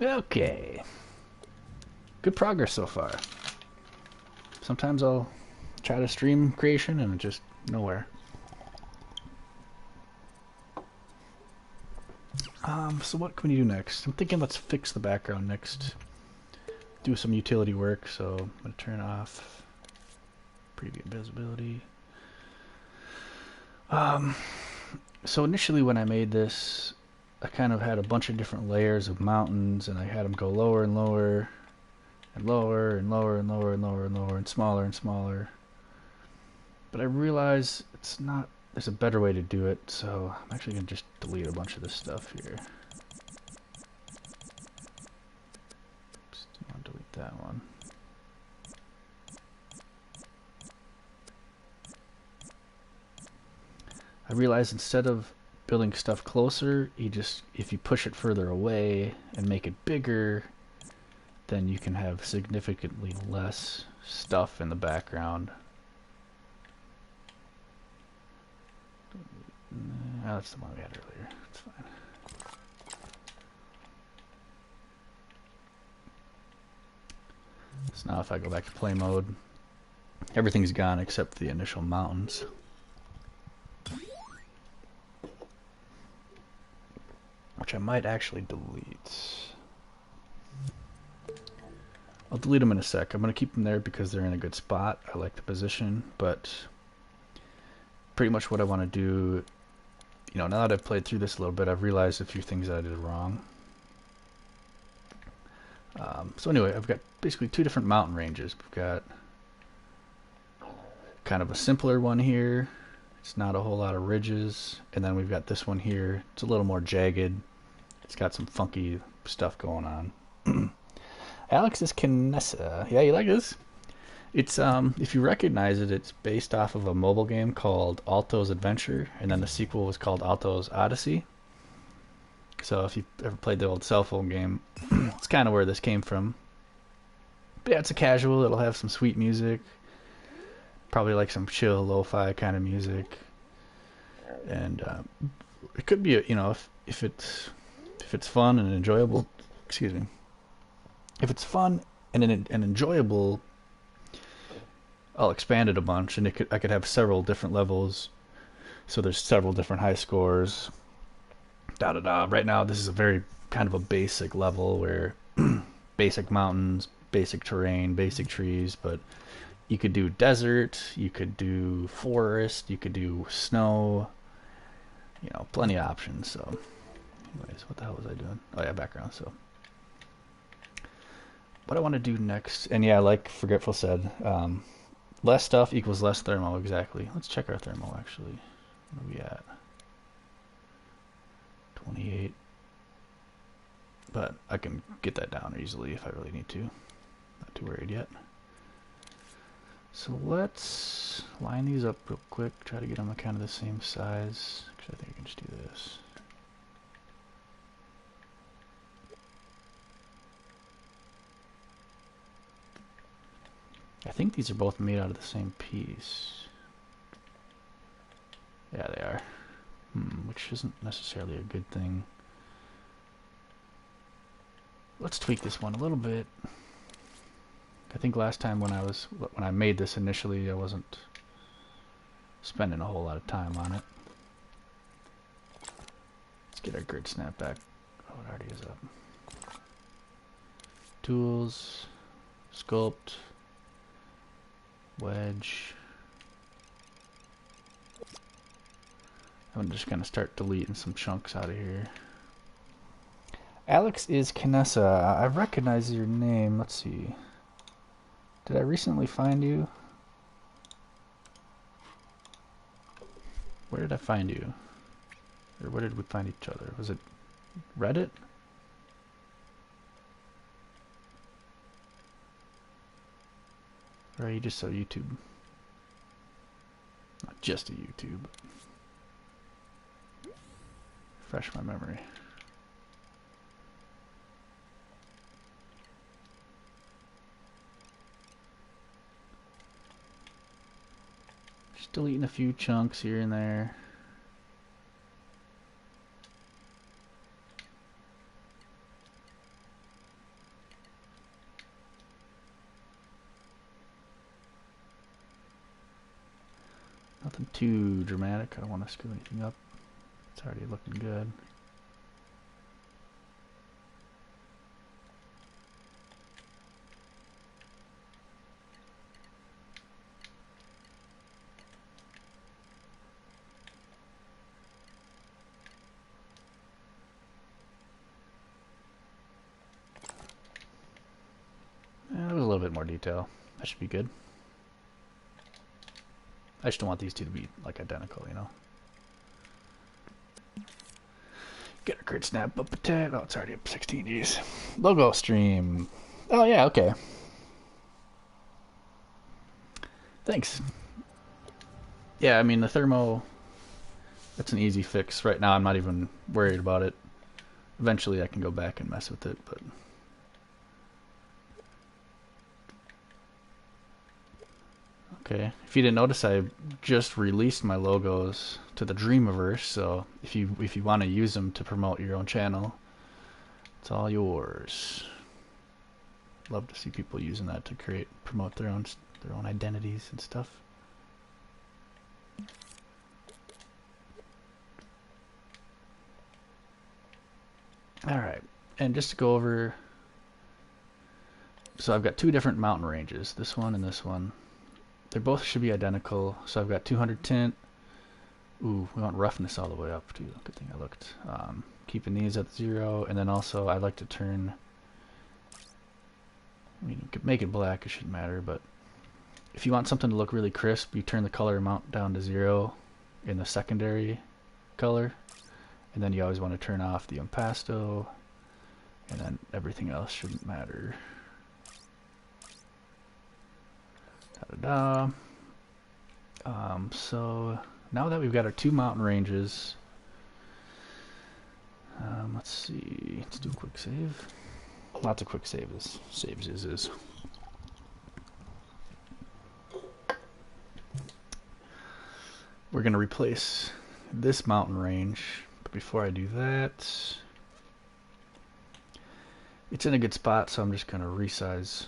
Okay. Good progress so far. Sometimes I'll try to stream creation and it just nowhere. So what can we do next? I'm thinking let's fix the background next. Do some utility work, so I'm going to turn off preview visibility. So initially when I made this, I kind of had a bunch of different layers of mountains, and I had them go lower and lower, and lower and lower and lower and lower and lower, and smaller and smaller. But I realized it's not, there's a better way to do it, so I'm actually going to just delete a bunch of this stuff here. Just want to delete that one. I realized instead of building stuff closer, if you push it further away and make it bigger, then you can have significantly less stuff in the background. That's the one we had earlier. It's fine. So now if I go back to play mode, everything's gone except the initial mountains. Which I might actually delete. I'll delete them in a sec. I'm going to keep them there because they're in a good spot. I like the position, but pretty much what I want to do, you know, now that I've played through this a little bit, I've realized a few things that I did wrong. So anyway, I've got basically two different mountain ranges. We've got kind of a simpler one here. It's not a whole lot of ridges. And then we've got this one here. It's a little more jagged. It's got some funky stuff going on. Alex's Kinessa. Yeah, you like this? It's if you recognize it, it's based off of a mobile game called Alto's Adventure, and then the sequel was called Alto's Odyssey. So if you've ever played the old cell phone game, it's kind of where this came from. But yeah, it's a casual. It'll have some sweet music, probably like some chill lo-fi kind of music, and it could be you know, if it's fun and enjoyable. Excuse me. If it's fun and enjoyable, I'll expand it a bunch, and I could have several different levels. So there's several different high scores. Right now, this is a very kind of a basic level where basic mountains, basic terrain, basic trees, but you could do desert, you could do forest, you could do snow, you know, plenty of options. So anyways, what the hell was I doing? Oh yeah, background. So what I want to do next, and yeah, like Forgetful said, less stuff equals less thermo, exactly. Let's check our thermo, actually. Where are we at? 28. But I can get that down easily if I really need to. Not too worried yet. So let's line these up real quick, try to get them kind of the same size. Actually, I think I can just do this. I think these are both made out of the same piece. Yeah, they are. Which isn't necessarily a good thing. Let's tweak this one a little bit. I think last time when I made this initially, I wasn't spending a whole lot of time on it. Let's get our grid snap back. Oh, it already is up. Tools, sculpt, wedge. I'm just gonna start deleting some chunks out of here. Alex is Kinessa. I recognize your name. Let's see. Did I recently find you? Where did I find you? Or where did we find each other? Was it Reddit? Or are you just a YouTube? Not just a YouTube. Refresh my memory. Still eating a few chunks here and there. Nothing too dramatic. I don't want to screw anything up. It's already looking good. There's a little bit more detail. That should be good. I just don't want these two to be like identical, you know. Get a grid snap up a tad. Oh, it's already up 16 Gs. Logo stream. Oh yeah, okay. Thanks. Yeah, I mean the thermo. That's an easy fix. Right now, I'm not even worried about it. Eventually, I can go back and mess with it, but. Okay, if you didn't notice, I just released my logos to the Dreamiverse, so if you want to use them to promote your own channel, it's all yours. Love to see people using that to promote their own identities and stuff. All right, and just to go over, so I've got two different mountain ranges, this one and this one. They both should be identical. So I've got 200 tint. Ooh, we want roughness all the way up too. Good thing I looked. Keeping these at 0, and then also I like to turn. I mean, you could make it black. It shouldn't matter, but if you want something to look really crisp, you turn the color amount down to 0 in the secondary color, and then you always want to turn off the impasto, and then everything else shouldn't matter. So now that we've got our two mountain ranges, let's see. Let's do a quick save. Lots of quick saves. Saves is. We're gonna replace this mountain range, but before I do that, it's in a good spot, so I'm just gonna resize.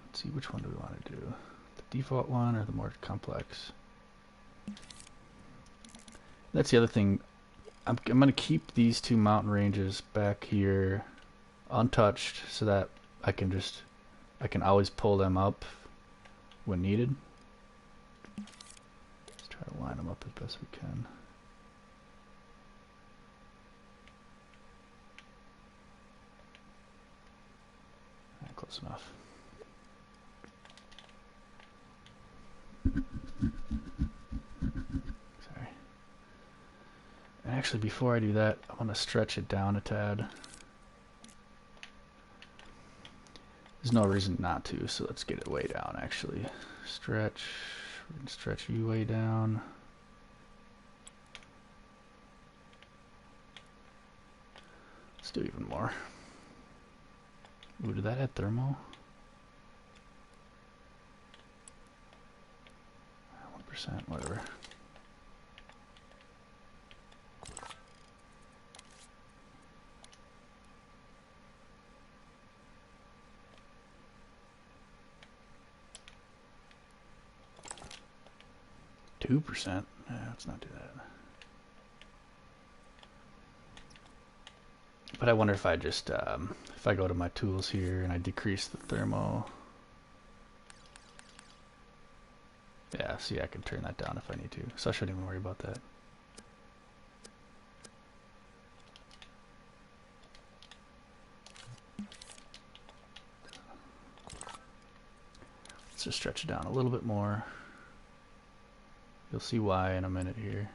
Let's see, which one do we want to do? Default one or the more complex? That's the other thing. I'm going to keep these two mountain ranges back here untouched so that I can always pull them up when needed. Let's try to line them up as best we can. close enough. Sorry. And actually, before I do that, I want to stretch it down a tad. There's no reason not to, so let's get it way down, actually. Stretch. We can stretch you way down. Let's do even more. Ooh, did that add thermal? 1%, whatever. %? Let's not do that. But I wonder if I just, if I go to my tools here and I decrease the thermo. Yeah, see, I can turn that down if I need to. So I shouldn't even worry about that. Let's just stretch it down a little bit more. You'll see why in a minute here.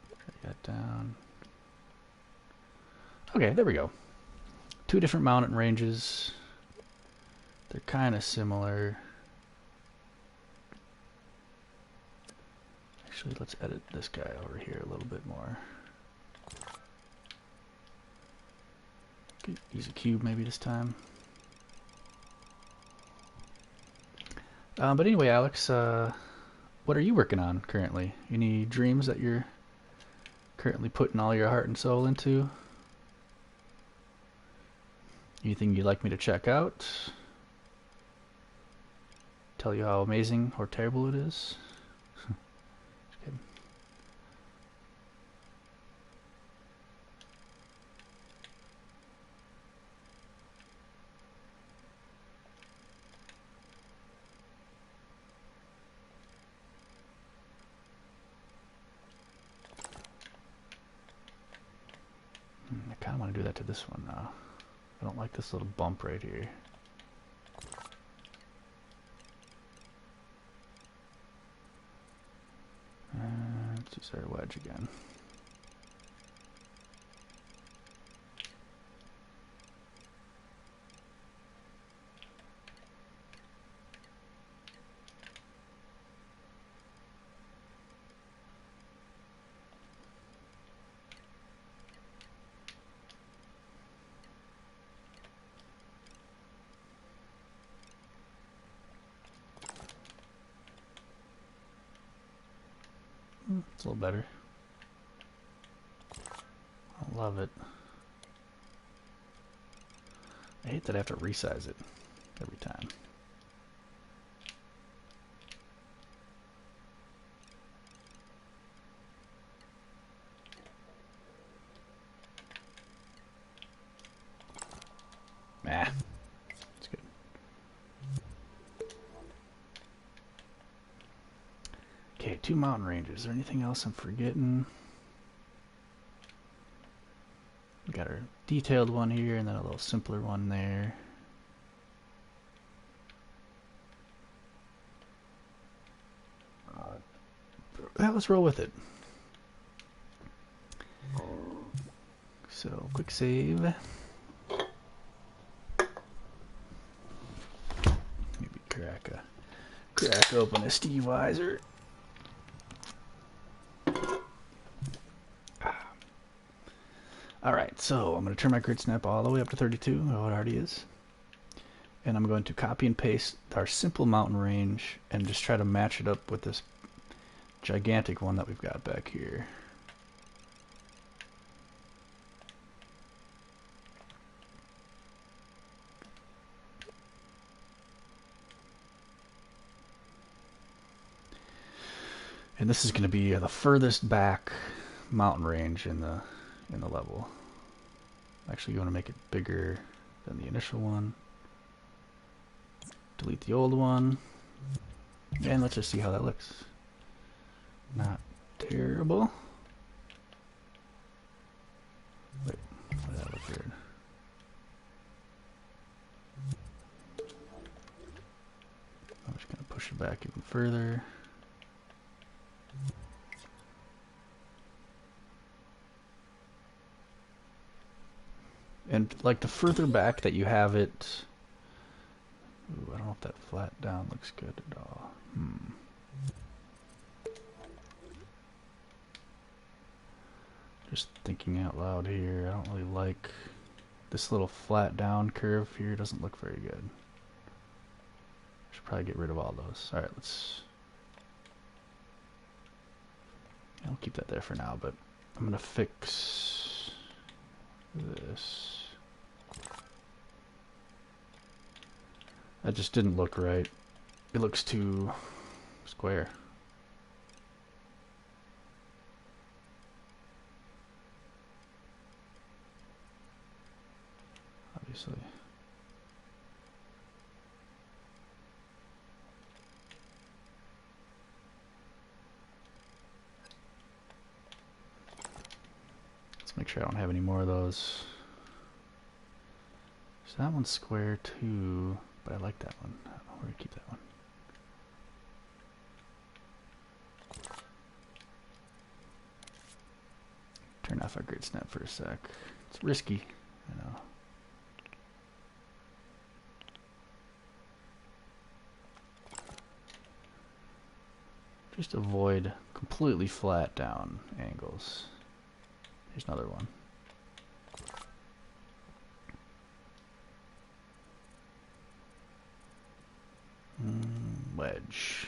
Drag that down. Okay, there we go. Two different mountain ranges. They're kind of similar. Actually, let's edit this guy over here a little bit more. Use a cube maybe this time. But anyway, Alex, what are you working on currently? Any dreams that you're currently putting all your heart and soul into? Anything you'd like me to check out? Tell you how amazing or terrible it is? Just kidding. I kind of want to do that to this one now. I don't like this little bump right here. Let's use our wedge again. It's a little better. I love it. I hate that I have to resize it every time. Nah, it's good. Okay, 2 mountain ranges. Is there anything else I'm forgetting? We got our detailed one here and then a little simpler one there. Well, let's roll with it. So, quick save. Maybe crack open a Steve Weiser. Alright, so I'm going to turn my grid snap all the way up to 32, how it already is. And I'm going to copy and paste our simple mountain range and just try to match it up with this gigantic one that we've got back here. And this is going to be the furthest back mountain range in the level. Actually, you want to make it bigger than the initial one. Delete the old one. And let's just see how that looks. Not terrible. Wait, why did that look weird? it back even further. And like the further back that you have it, ooh, I don't know if that flat down looks good at all. Just thinking out loud here, I don't really like this little flat down curve here. Doesn't look very good. Should probably get rid of all those. All right, I'll keep that there for now, but I'm gonna fix this. That just didn't look right. It looks too square. Obviously. Let's make sure I don't have any more of those. So that one's square too, but I like that one. I don't know where to keep that one. Turn off our grid snap for a sec. It's risky, I know. Just avoid completely flat down angles. Here's another one. Wedge.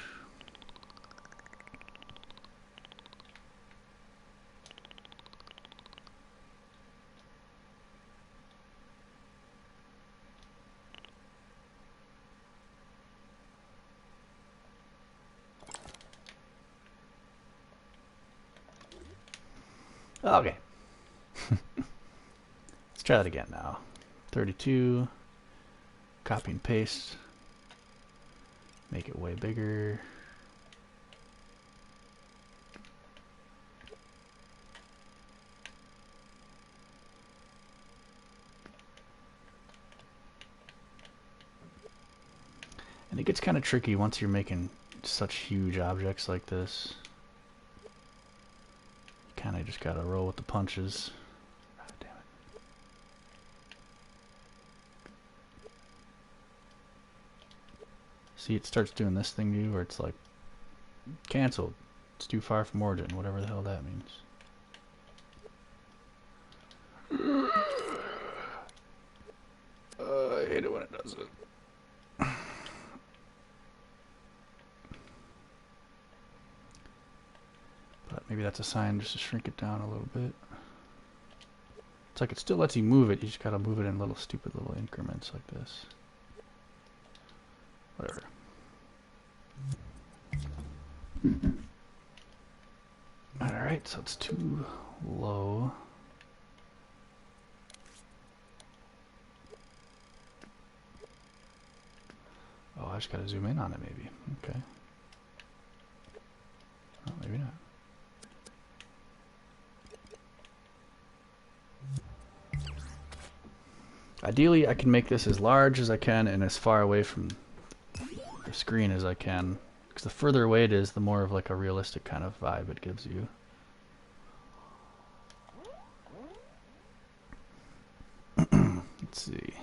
Okay. Let's try that again now. 32. Copy and paste. Make it way bigger. And it gets kind of tricky once you're making such huge objects like this. You kind of just gotta roll with the punches. God damn it. See, it starts doing this thing to you where it's like, canceled. It's too far from origin, whatever the hell that means. I hate it when it does it. But maybe that's a sign just to shrink it down a little bit. It's like it still lets you move it, you just gotta move it in little stupid little increments like this. Whatever. Alright, so it's too low. Oh, I just gotta zoom in on it maybe. Okay. Oh, maybe not. Ideally, I can make this as large as I can and as far away from the screen as I can. Because the further away it is, the more of like a realistic kind of vibe it gives you. Let's see.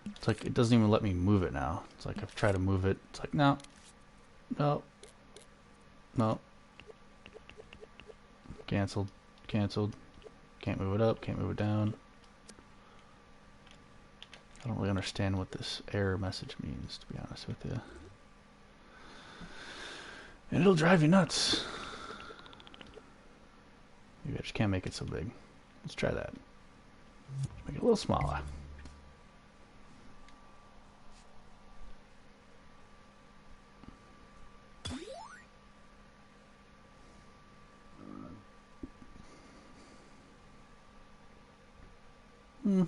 It's like it doesn't even let me move it now. It's like I've tried to move it. It's like, no. No. No. Cancelled. Cancelled. Can't move it up. Can't move it down. I don't really understand what this error message means, to be honest with you. And it'll drive you nuts. Maybe I just can't make it so big. Let's try that. Make it a little smaller. I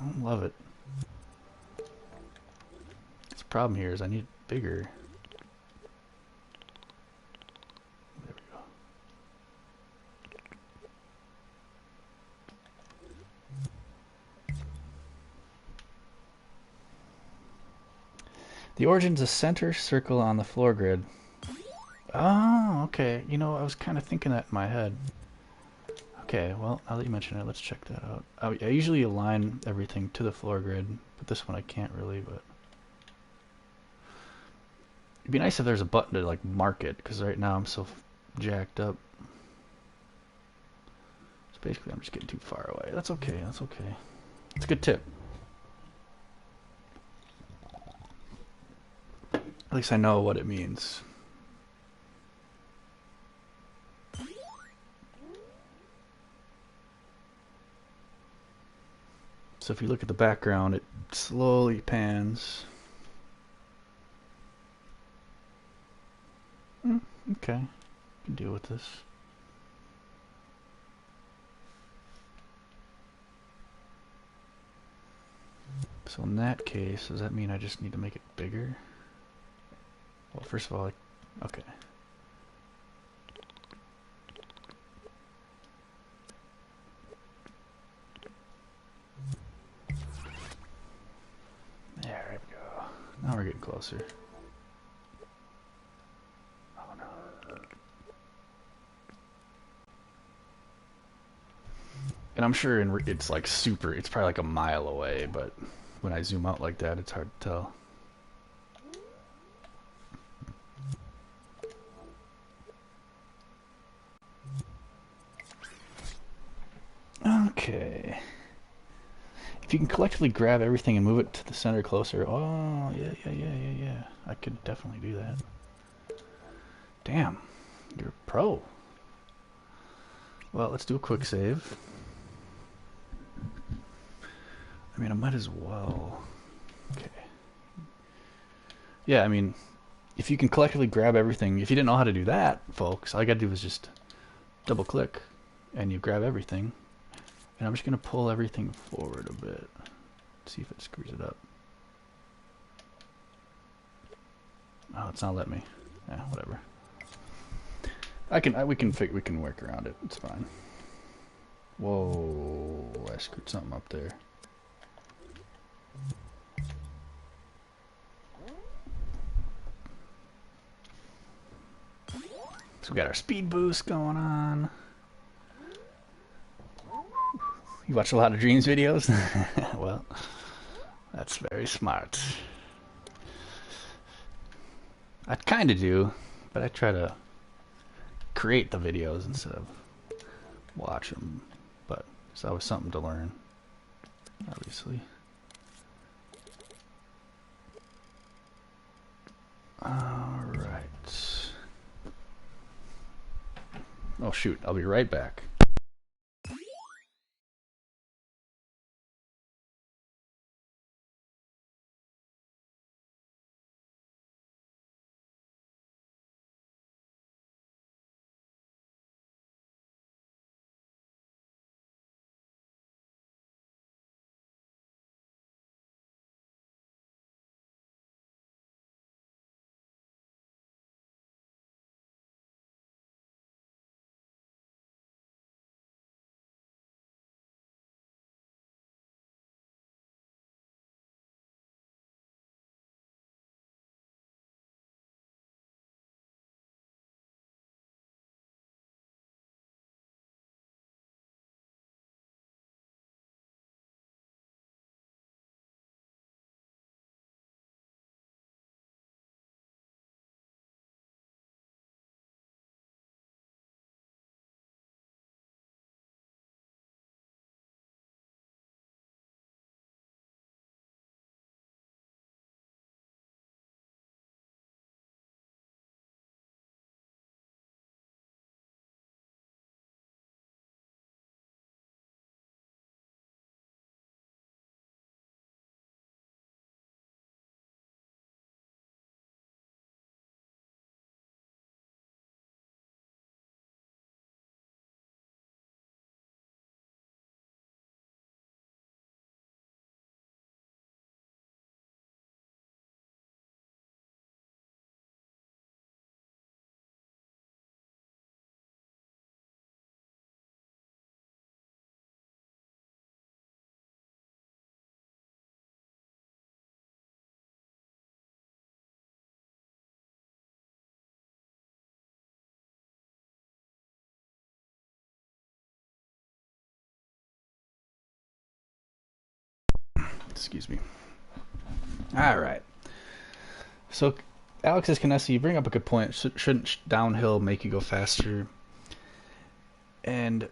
don't love it. The problem here is I need it bigger. There we go. The origin's a center circle on the floor grid. Oh, okay. You know, I was kind of thinking that in my head. Okay, well, now that you mention it, let's check that out. I usually align everything to the floor grid, but this one I can't really, but... It'd be nice if there's a button to, like, mark it, because right now I'm so jacked up. So basically I'm just getting too far away. That's okay, that's okay. It's a good tip. At least I know what it means. So if you look at the background, it slowly pans. Okay, can deal with this. So in that case, does that mean I just need to make it bigger? Well, first of all, okay. There we go. Now we're getting closer. Oh no. And I'm sure it's like super, it's probably like a mile away, but when I zoom out like that, it's hard to tell. Okay. If you can collectively grab everything and move it to the center closer, oh, yeah. I could definitely do that. Damn, you're a pro. Well, let's do a quick save. I mean, I might as well. Okay. Yeah, I mean, if you can collectively grab everything, if you didn't know how to do that, folks, all you gotta do is just double click and you grab everything. And I'm just gonna pull everything forward a bit. See if it screws it up. Oh, it's not letting me. Yeah, whatever. We can work around it. It's fine. Whoa, I screwed something up there. So we got our speed boost going on. You watch a lot of Dreams videos? Well, that's very smart. I kind of do, but I try to create the videos instead of watch them. But it's always something to learn, obviously. Alright. Oh shoot, I'll be right back. Excuse me. All right. So, Alex's Canessa, you bring up a good point. Shouldn't downhill make you go faster? And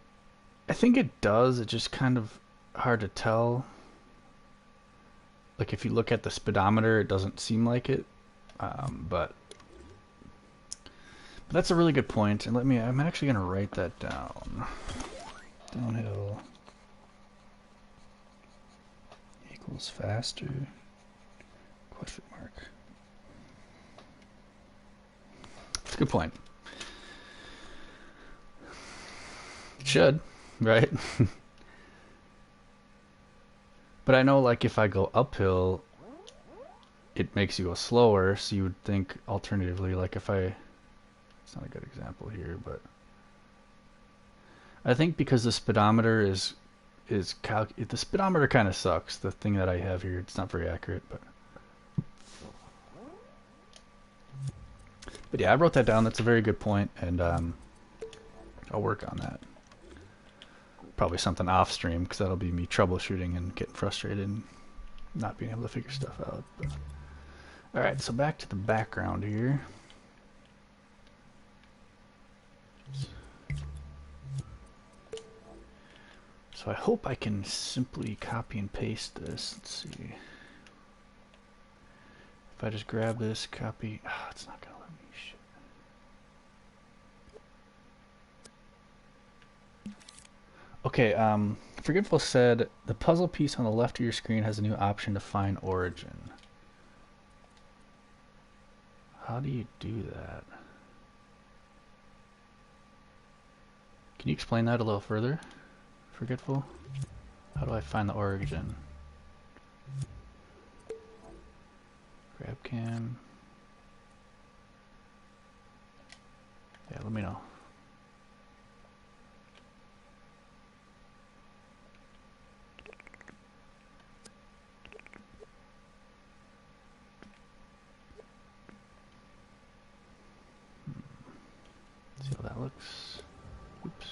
I think it does. It's just kind of hard to tell. Like if you look at the speedometer, it doesn't seem like it. But that's a really good point. And I'm actually going to write that down. Downhill equals faster? Question mark. That's a good point. It should, right? But I know, like, if I go uphill, it makes you go slower, so you would think alternatively, like if I... It's not a good example here, but... I think because the speedometer the speedometer kind of sucks. The thing that I have here, it's not very accurate, but yeah, I wrote that down. That's a very good point, and I'll work on that. Probably something off stream, because that'll be me troubleshooting and getting frustrated and not being able to figure stuff out. But... all right, so back to the background here. So I hope I can simply copy and paste this. Let's see. If I just grab this, copy... Oh, it's not going to let me. Shit. Okay, Forgetful said, the puzzle piece on the left of your screen has a new option to find origin. How do you do that? Can you explain that a little further? Forgetful? How do I find the origin? Grab cam. Yeah, let me know. See how that looks. Oops.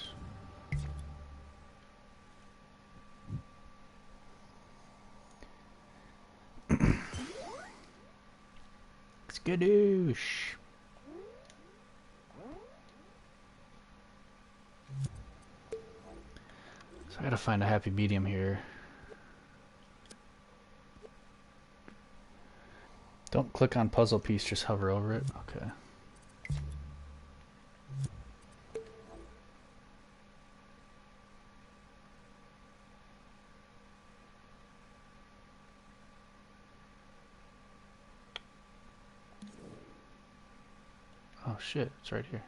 Skadoosh. So I gotta find a happy medium here. Don't click on puzzle piece, just hover over it. Okay. Oh shit, it's right here.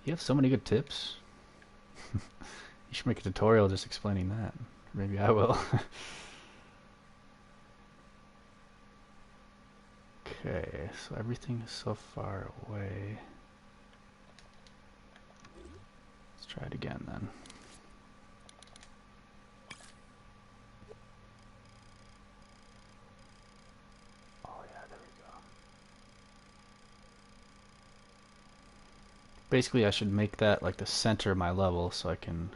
You have so many good tips. You should make a tutorial just explaining that. Maybe I will. Okay, so everything is so far away. Let's try it again then. Basically, I should make that like the center of my level so I can...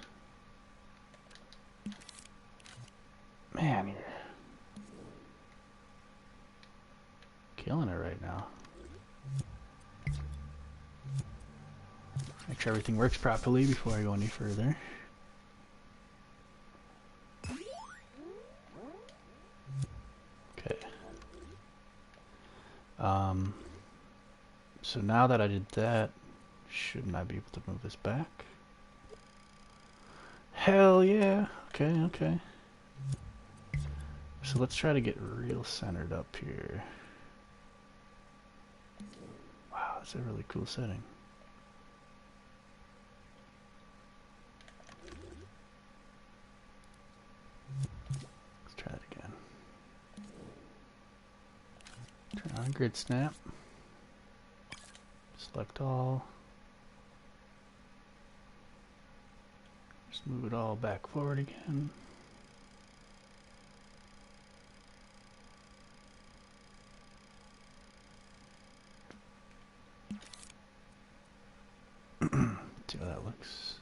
Man, you're killing it right now. Make sure everything works properly before I go any further. Okay. So now that I did that, shouldn't I be able to move this back? Hell yeah! Okay, okay. So let's try to get real centered up here. Wow, that's a really cool setting. Let's try it again. Turn on grid snap. Select all. Just move it all back forward again. See how that looks.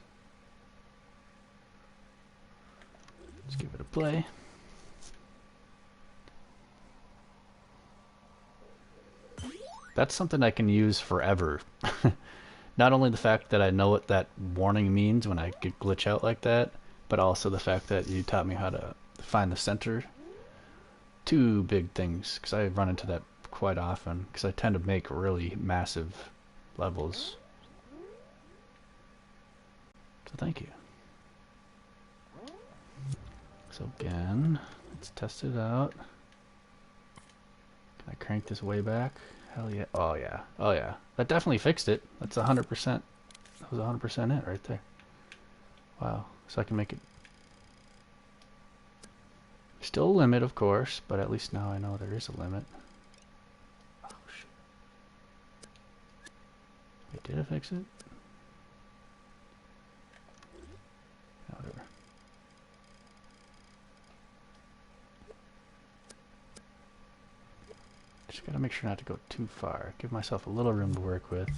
Let's give it a play. That's something I can use forever. Not only the fact that I know what that warning means when I get glitch out like that, but also the fact that you taught me how to find the center. Two big things, because I run into that quite often, because I tend to make really massive levels. So thank you. So again, let's test it out. Can I crank this way back? Hell yeah. Oh yeah. Oh yeah. That definitely fixed it. That's 100%. That was 100% it right there. Wow. So I can make it. Still a limit, of course, but at least now I know there is a limit. Oh shit. Wait, did I fix it? Yeah, whatever. Just gotta make sure not to go too far. Give myself a little room to work with.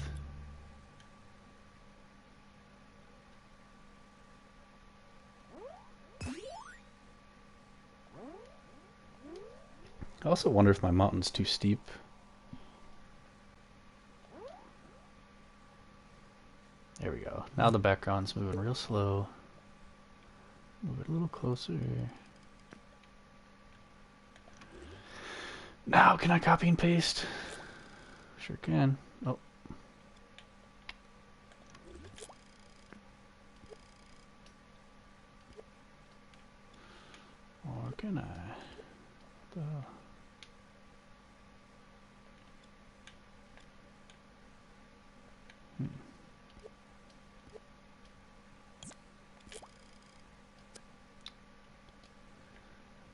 I also wonder if my mountain's too steep. There we go. Now the background's moving real slow. Move it a little closer. Now can I copy and paste? Sure can. Oh. Or can I?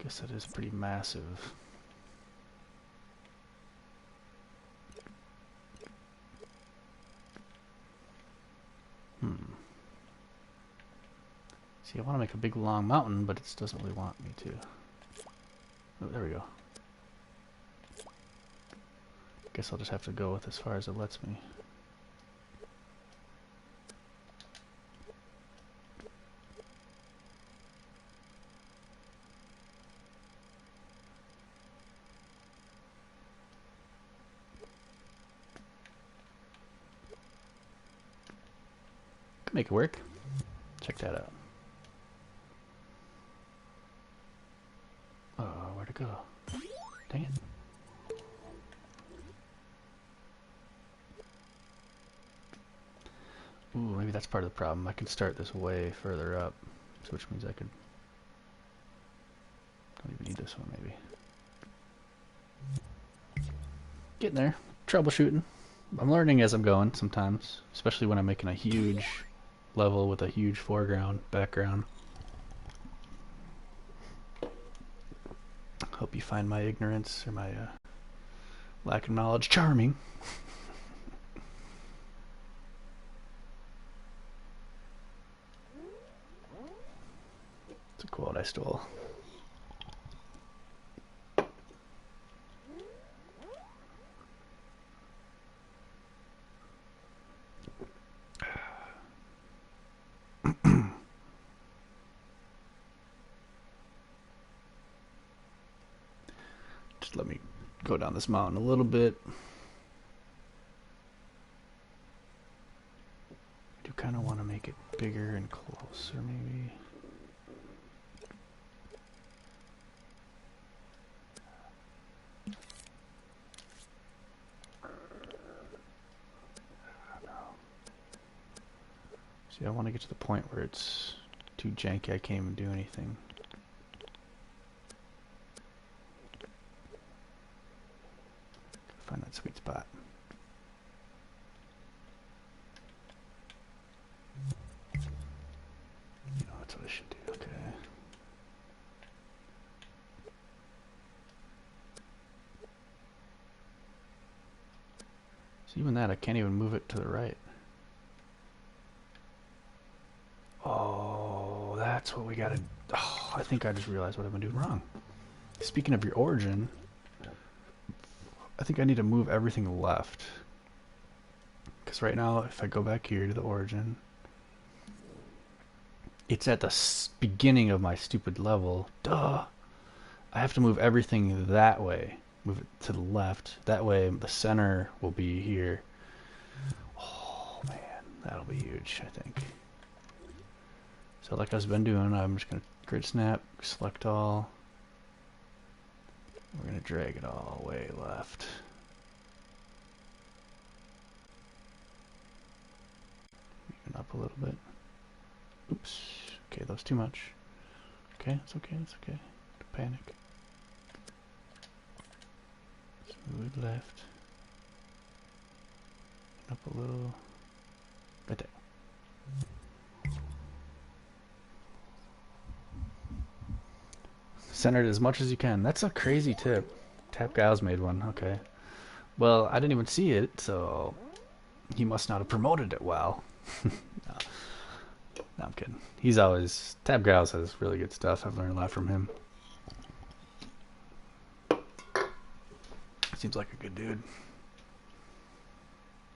Guess that is pretty massive. See, I want to make a big long mountain, but it doesn't really want me to. Oh, there we go. Guess I'll just have to go with as far as it lets me. Make it work. Check that out. Oh, where'd it go? Dang it. Ooh, maybe that's part of the problem. I can start this way further up, so which means I could... Don't even need this one, maybe. Getting there. Troubleshooting. I'm learning as I'm going sometimes, especially when I'm making a huge level with a huge foreground, background. Hope you find my ignorance or my lack of knowledge charming. It's a quote I stole. Just let me go down this mountain a little bit. I do kind of want to make it bigger and closer, maybe. See, I want to get to the point where it's too janky I can't even do anything. Find that sweet spot. You know, that's what I should do. Okay. So even that, I can't even move it to the right. Oh, that's what we gotta... Oh, I think I just realized what I've been doing wrong. Speaking of your origin, I think I need to move everything left. Because right now, if I go back here to the origin, It's at the beginning of my stupid level. Duh. I have to move everything that way. Move it to the left. That way the center will be here. Oh man, that'll be huge, I think. So like I've been doing, I'm just going to grid snap, select all. We're going to drag it all way left. Even up a little bit. Oops. Okay, that was too much. Okay, it's okay, it's okay. Don't panic. Let's move it left. Up a little. Right there. Center it as much as you can. That's a crazy tip. Tap Gau's made one. Okay. Well, I didn't even see it, so he must not have promoted it well. No. No, I'm kidding. He's always... Tab Gau's has really good stuff. I've learned a lot from him. Seems like a good dude.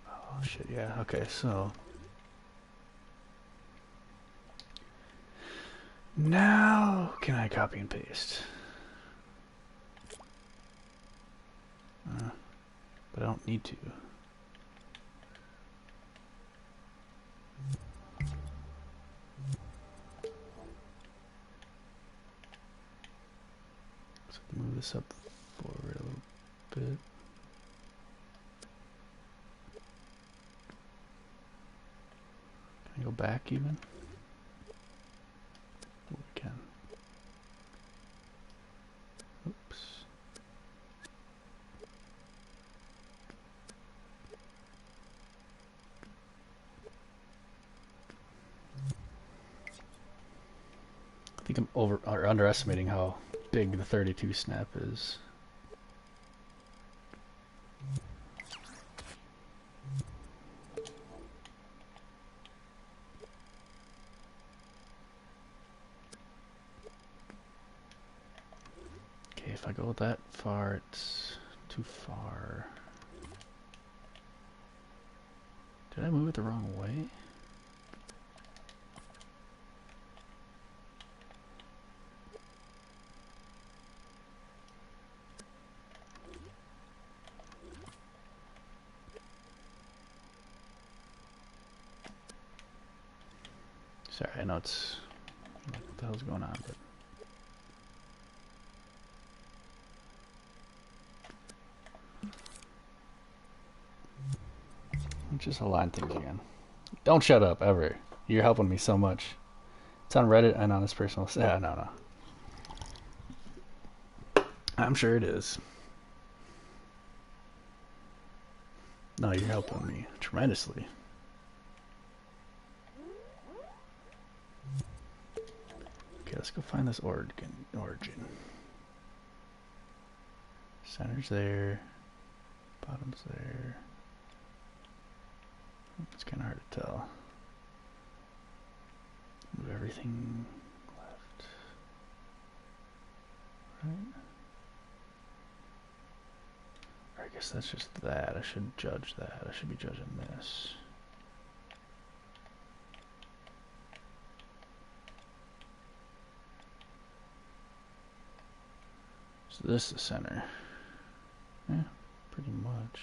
Oh, shit, yeah. Okay, so... Now, can I copy and paste? But I don't need to. So move this up forward a little bit. Can I go back even? Oh, we can. Oops. I think I'm underestimating how big the 32 snap is. Okay, if I go that far, it's too far. Did I move it the wrong way? Sorry, I know it's... What the hell's going on, but... Just align things again. Don't shut up, ever. You're helping me so much. It's on Reddit and on his personal... Yeah, no. I'm sure it is. No, you're helping me tremendously. Okay, let's go find this origin. Center's there. Bottom's there. It's kind of hard to tell. Move everything left. Right? Or I guess that's just that. I should judge that. I should be judging this. So this is the center. Yeah, pretty much.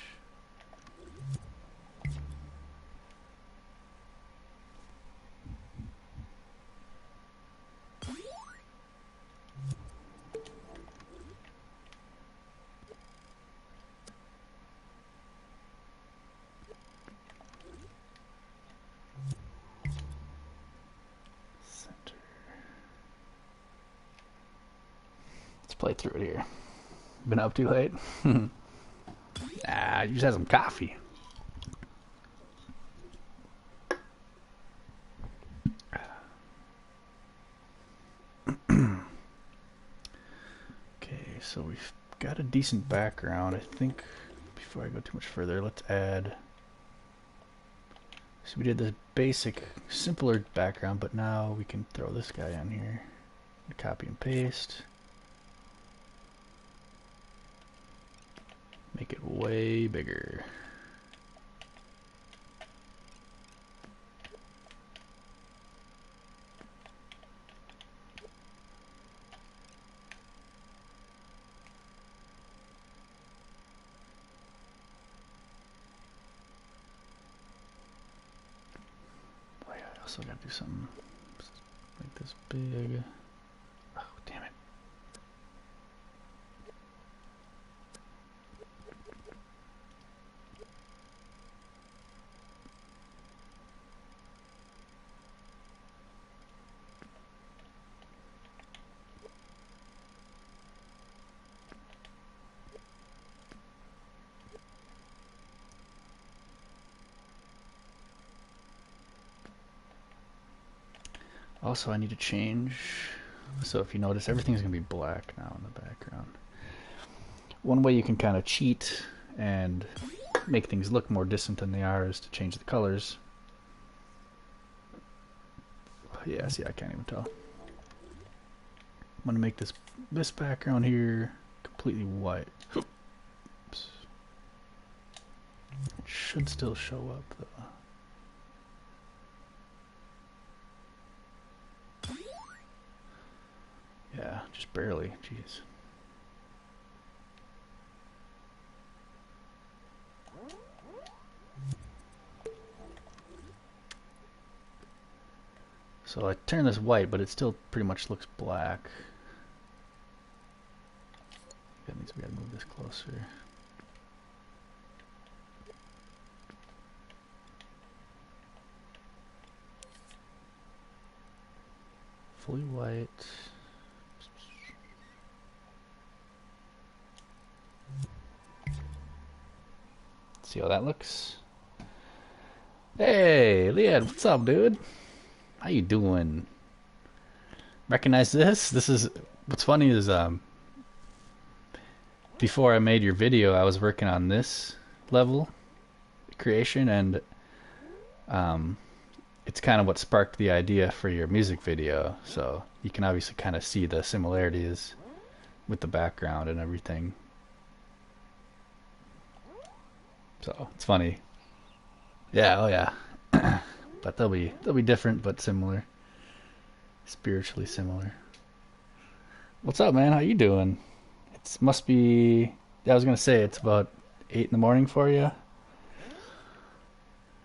Play through it here. Been up too late? You just had some coffee. Okay, so we've got a decent background. I think before I go too much further, let's add... So we did this basic, simpler background, but now we can throw this guy in here. Copy and paste. Make it way bigger. Also gotta do something like this big. Oh, damn it. Also, I need to change. So if you notice, everything's going to be black now in the background. One way you can kind of cheat and make things look more distant than they are is to change the colors. Yeah, see, I can't even tell. I'm going to make this background here completely white. Oops. It should still show up, though. Yeah, just barely. Jeez. So I turn this white, but it still pretty much looks black. That means we gotta move this closer. Fully white. See how that looks? Hey, Liad, what's up, dude? How you doing? Recognize this? This is what's funny is before I made your video, I was working on this level creation, and it's kind of what sparked the idea for your music video. So you can obviously kind of see the similarities with the background and everything. So it's funny. Yeah, oh yeah. But they'll be different but similar. Spiritually similar. What's up, man? How you doing? It must be, I was gonna say it's about 8 in the morning for you.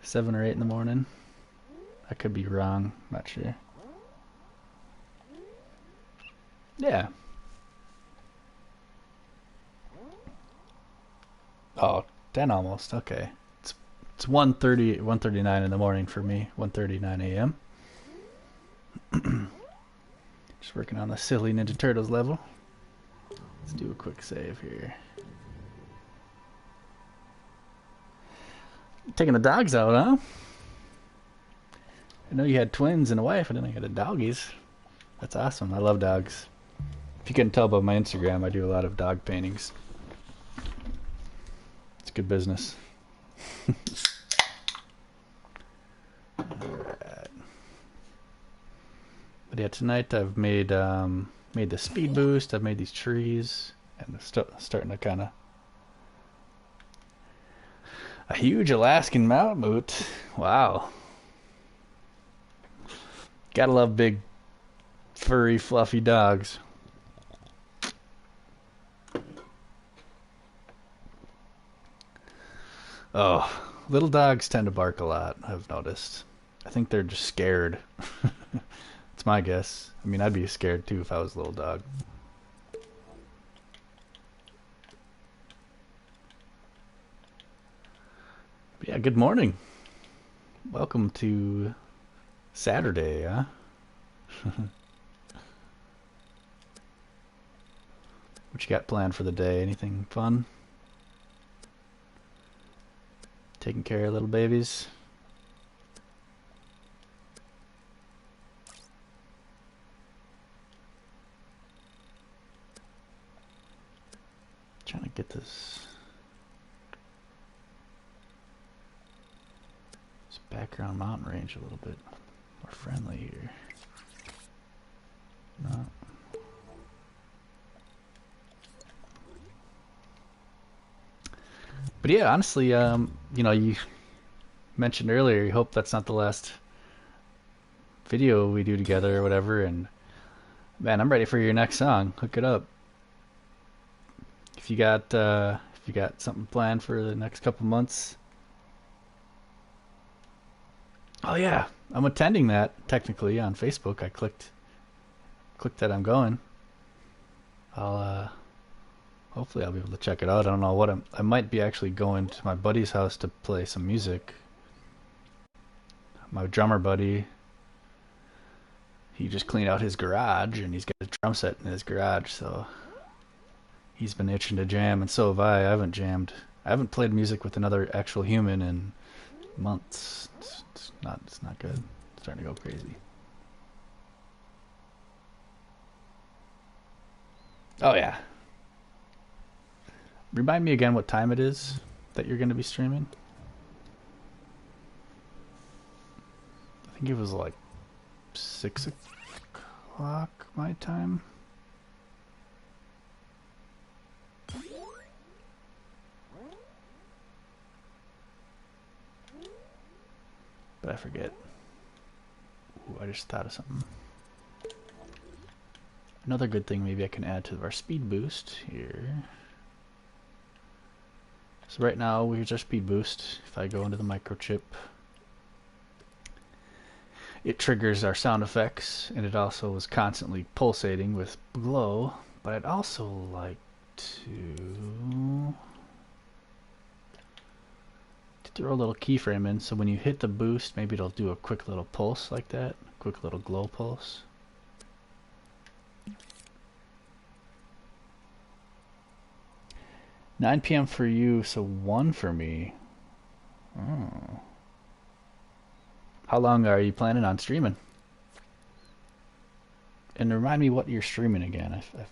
7 or 8 in the morning. I could be wrong, not sure. Yeah. Oh, 10 almost. Okay. It's 1:39 in the morning for me. 1:39 a.m. Just working on the silly Ninja Turtles level. Let's do a quick save here. Taking the dogs out, huh? I know you had twins and a wife, and then I had doggies. That's awesome. I love dogs. If you couldn't tell by my Instagram, I do a lot of dog paintings. It's good business. Alright. But yeah, tonight I've made the speed boost. I've made these trees, and starting to kind of a huge Alaskan Malamute. Wow. Gotta love big, furry, fluffy dogs. Oh, little dogs tend to bark a lot, I've noticed. I think they're just scared. It's my guess. I mean, I'd be scared too if I was a little dog. But yeah, good morning. Welcome to Saturday, huh? What you got planned for the day? Anything fun? Taking care of little babies? Trying to get this background mountain range a little bit more friendly here. No. But yeah, honestly, you know, you mentioned earlier you hope that's not the last video we do together or whatever, and man, I'm ready for your next song. Hook it up. If you got something planned for the next couple months, Oh yeah, I'm attending that technically on Facebook. I clicked that I'm going. I'll hopefully I'll be able to check it out. I don't know what I might be actually going to my buddy's house to play some music. My drummer buddy, he just cleaned out his garage and he's got a drum set in his garage, so he's been itching to jam, and so have I. I haven't jammed. I haven't played music with another actual human in months. It's not good. It's starting to go crazy. Oh yeah. Remind me again what time it is that you're going to be streaming. I think it was like 6 o'clock my time. But I forget. Ooh, I just thought of something. Another good thing maybe I can add to our speed boost here. So right now here's our speed boost. If I go into the microchip, it triggers our sound effects, and it also is constantly pulsating with glow. But I'd also like to throw a little keyframe in, so when you hit the boost, maybe it'll do a quick little pulse like that, quick little glow pulse. "9 p.m. for you, so 1 for me." Oh. How long are you planning on streaming? And remind me what you're streaming again. I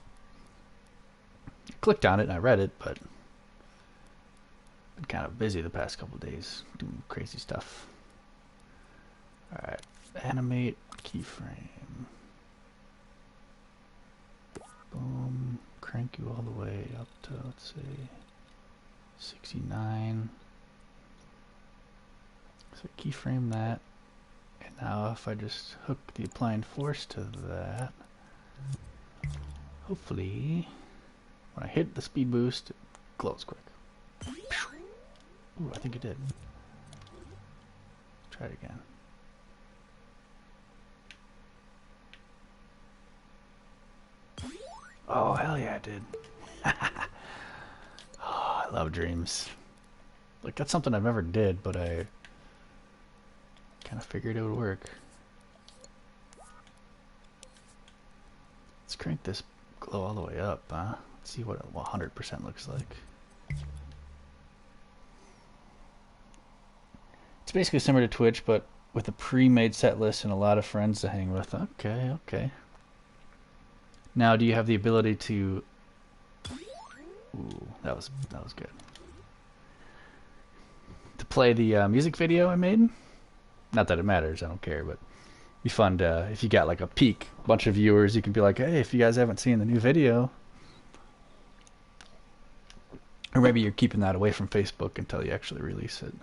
clicked on it and I read it, but been kind of busy the past couple of days doing crazy stuff. Alright, animate keyframe. Boom, crank you all the way up to, let's say, 69. So keyframe that. And now if I just hook the applying force to that, hopefully when I hit the speed boost, it glows quick. Ooh, I think it did. Try it again. Oh, hell yeah, it did. Oh, I love dreams. Like, that's something I've never did, but I kind of figured it would work. Let's crank this glow all the way up, huh? Let's see what 100% looks like. It's basically similar to Twitch, but with a pre-made set list and a lot of friends to hang with. Okay, okay. Now, do you have the ability to... Ooh, that was good. To play the music video I made? Not that it matters, I don't care, but it'd be fun to, if you got like a peak bunch of viewers, you can be like, hey, if you guys haven't seen the new video, or maybe you're keeping that away from Facebook until you actually release it.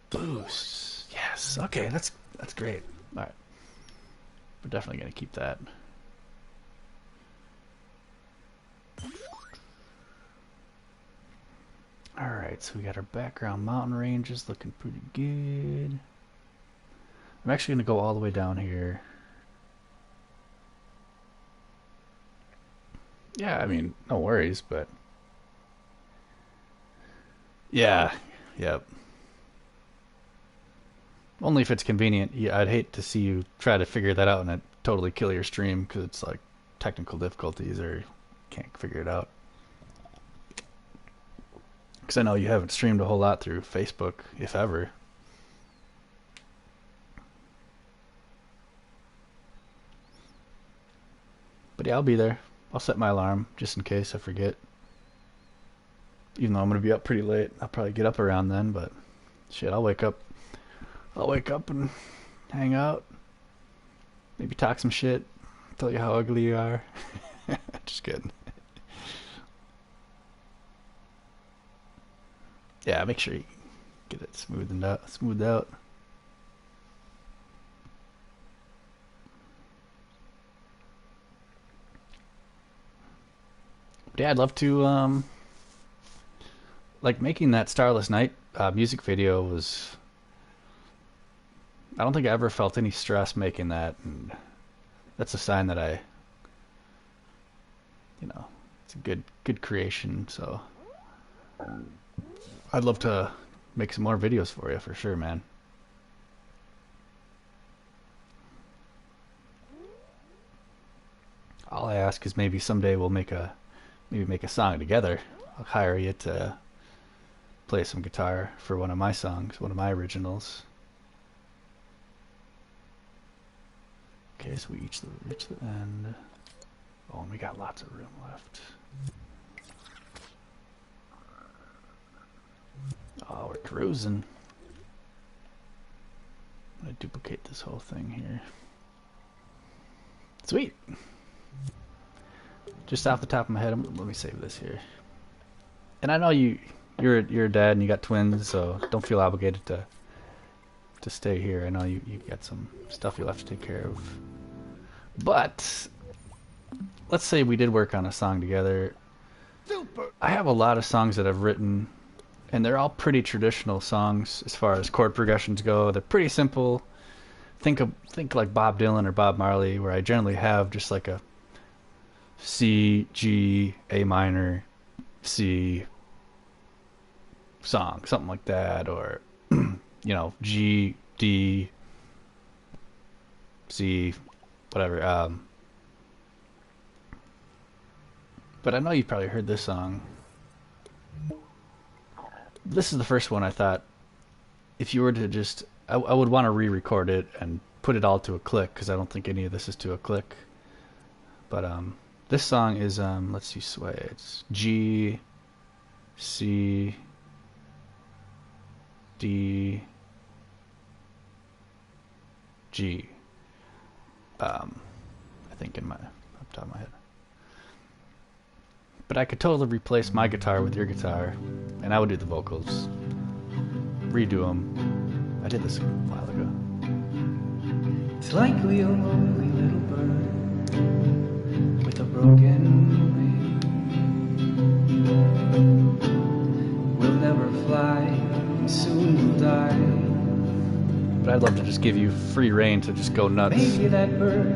Boosts, yes. Okay, that's great. All right, we're definitely gonna keep that. Alright, so we got our background mountain ranges looking pretty good. I'm actually going to go all the way down here. Yeah, I mean, no worries, but... Yeah, yep. Only if it's convenient. Yeah, I'd hate to see you try to figure that out and it totally kill your stream because it's like technical difficulties or you can't figure it out. Because I know you haven't streamed a whole lot through Facebook, if ever. But yeah, I'll be there. I'll set my alarm just in case I forget. Even though I'm going to be up pretty late. I'll probably get up around then, but shit, I'll wake up. I'll wake up and hang out. Maybe talk some shit. Tell you how ugly you are. Just kidding. Yeah, make sure you get it smoothed out. But yeah, I'd love to, like, making that Starless Night music video was... I don't think I ever felt any stress making that, and that's a sign that I, you know, it's a good creation, so I'd love to make some more videos for you, for sure, man. All I ask is maybe someday we'll make a song together. I'll hire you to play some guitar for one of my songs, one of my originals. Okay, so we reach the end. Oh, and we got lots of room left. Oh, we're cruising. I'm gonna duplicate this whole thing here. Sweet. Just off the top of my head, let me save this here. And I know you're a dad and you got twins, so don't feel obligated to stay here. I know you've got some stuff you'll have to take care of. But let's say we did work on a song together. Super. I have a lot of songs that I've written, and they're all pretty traditional songs as far as chord progressions go. They're pretty simple. Think like Bob Dylan or Bob Marley, where I generally have just like a C, G, A minor, C song, something like that, or you know, G, D, C, whatever. But I know you've probably heard this song. This is the first one I thought, if you were to just, I would want to re-record it and put it all to a click, because I don't think any of this is to a click. But this song is, let's see, sway. It's G, C, D, G. I think up top of my head. But I could totally replace my guitar with your guitar, and I would do the vocals, redo them. I did this a while ago. It's likely a lonely little bird with a broken wing. We'll never fly, soon we'll die. But I'd love to just give you free reign to just go nuts. Maybe that bird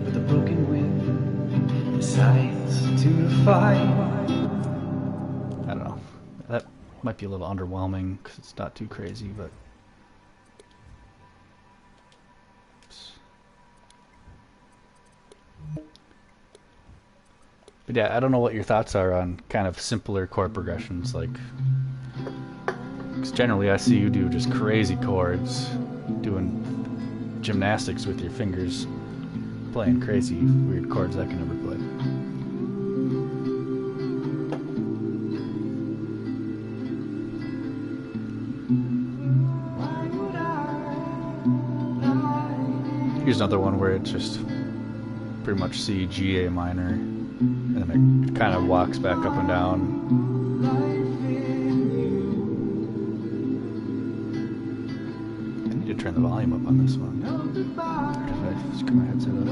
with a broken wing decides to defy. I don't know. That might be a little underwhelming because it's not too crazy, but... But yeah, I don't know what your thoughts are on kind of simpler chord progressions, like... Because generally I see you do just crazy chords, doing gymnastics with your fingers, playing crazy, weird chords I can never play. Here's another one where it's just pretty much C, G, A minor, and then it kind of walks back up and down. Turn the volume up on this one. Or did I just get my headset up?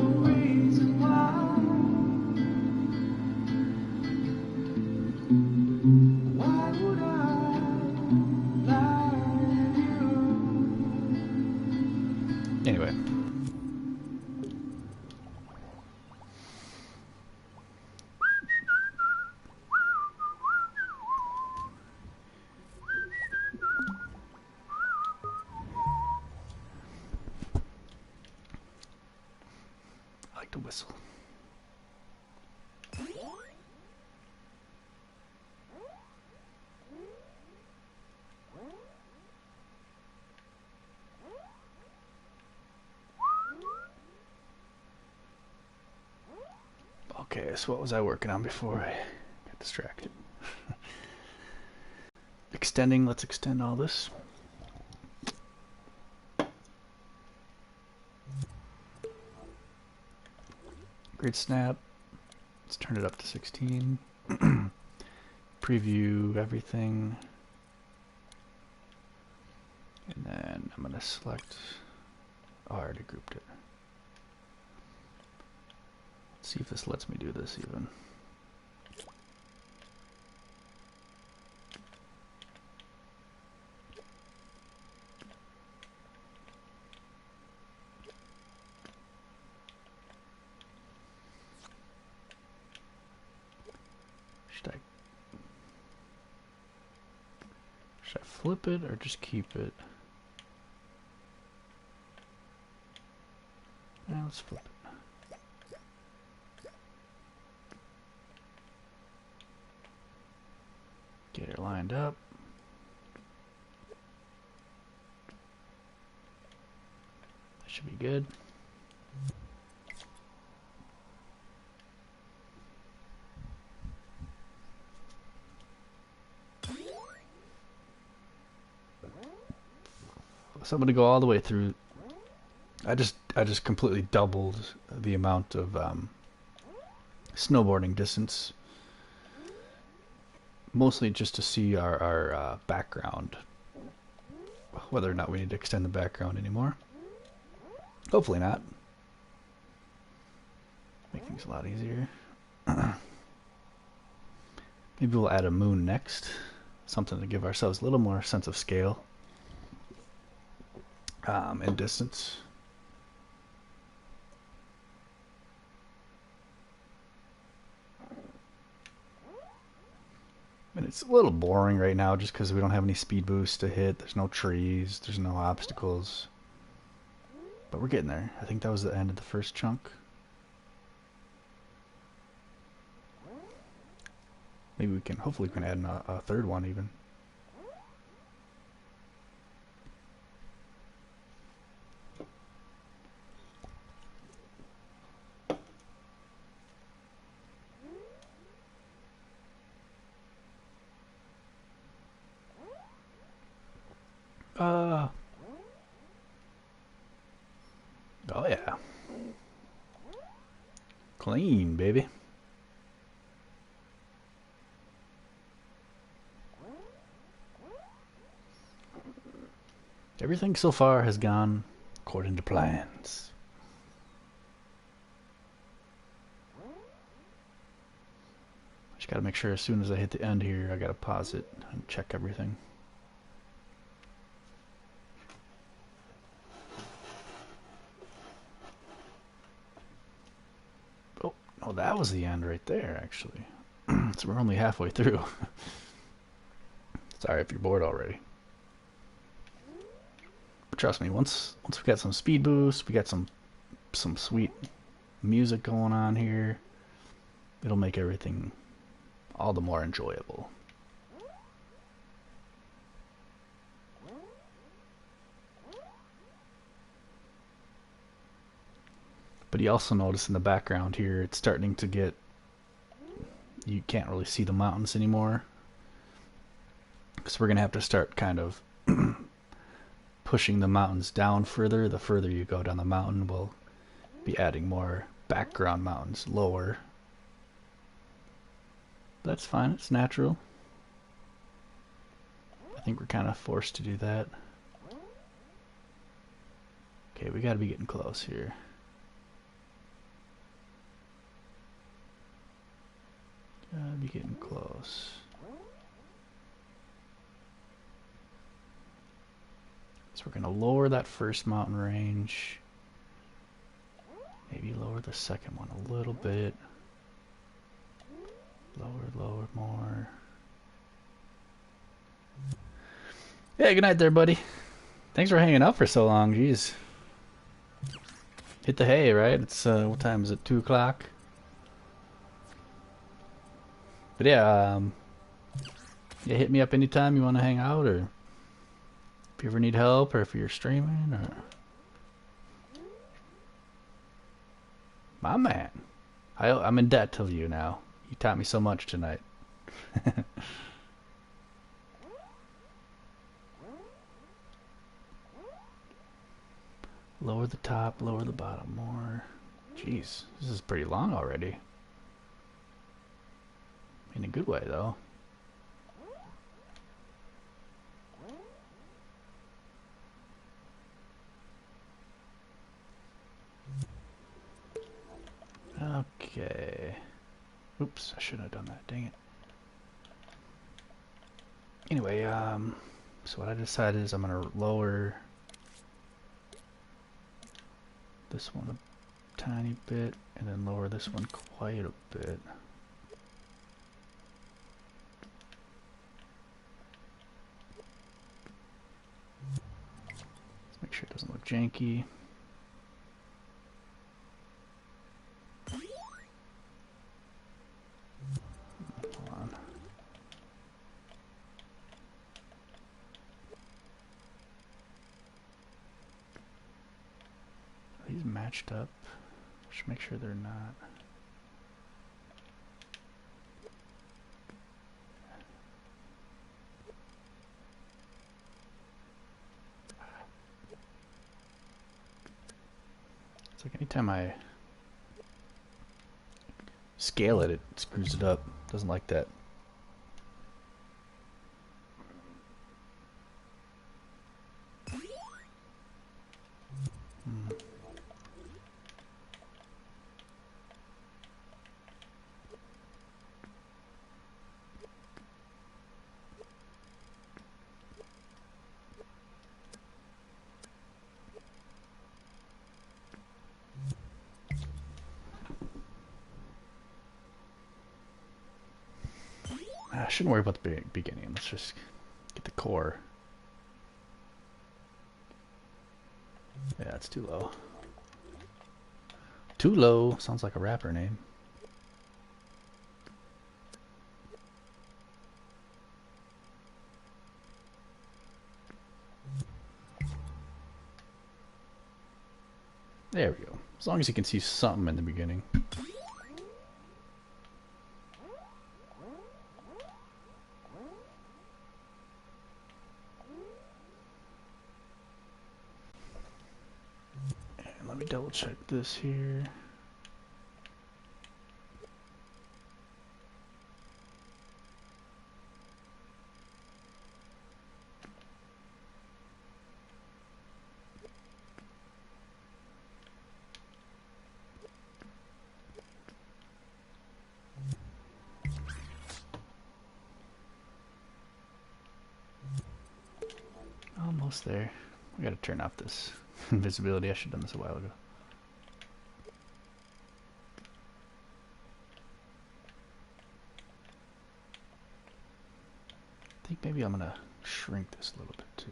Anyway. To whistle. Okay, so what was I working on before I got distracted? Extending, let's extend all this. Grid snap. Let's turn it up to 16. Preview everything. And then I'm going to select... Oh, I already grouped it. Let's see if this lets me do this even. flip it or just keep it? Yeah, let's flip it. Get her lined up. That should be good. So I'm gonna go all the way through. I just completely doubled the amount of snowboarding distance, mostly just to see our background, whether or not we need to extend the background anymore. Hopefully not. Make things a lot easier. Maybe we'll add a moon next, something to give ourselves a little more sense of scale and distance. And it's a little boring right now just because we don't have any speed boosts to hit. There's no trees, there's no obstacles. But we're getting there. I think that was the end of the first chunk. Maybe we can, hopefully we can add a third one even. Oh yeah. Clean, baby. Everything so far has gone according to plans. Just gotta make sure as soon as I hit the end here, I gotta pause it and check everything. Oh, that was the end right there, actually. So we're only halfway through. Sorry if you're bored already. But trust me, once we got some speed boosts, we got some sweet music going on here, it'll make everything all the more enjoyable. But you also notice in the background here, it's starting to get, you can't really see the mountains anymore. Because we're going to have to start kind of pushing the mountains down further. The further you go down the mountain, we'll be adding more background mountains lower. That's fine, it's natural. I think we're kind of forced to do that. Okay, we got to be getting close here. Gotta be getting close. So we're going to lower that first mountain range. Maybe lower the second one a little bit. Lower more. Yeah, good night there, buddy. Thanks for hanging out for so long, jeez. Hit the hay, right? It's, what time is it, 2 o'clock? But yeah, yeah, hit me up anytime you want to hang out, or if you ever need help, or if you're streaming, or... My man. I'm in debt to you now. You taught me so much tonight. Lower the top, lower the bottom more. Jeez, this is pretty long already. In a good way, though. Okay. Oops, I shouldn't have done that. Dang it. Anyway, so what I decided is I'm gonna lower this one a tiny bit, and then lower this one quite a bit. look janky. Hold on. Are these matched up? Should make sure they're not. It's like anytime I scale it, it screws it up. Doesn't like that. I shouldn't worry about the beginning. Let's just get the core. Yeah, it's too low. Too low. Sounds like a rapper name. There we go. As long as you can see something in the beginning. And let me double check this here. Almost there. We gotta turn off this invisibility. I should have done this a while ago. I think maybe I'm gonna shrink this a little bit too.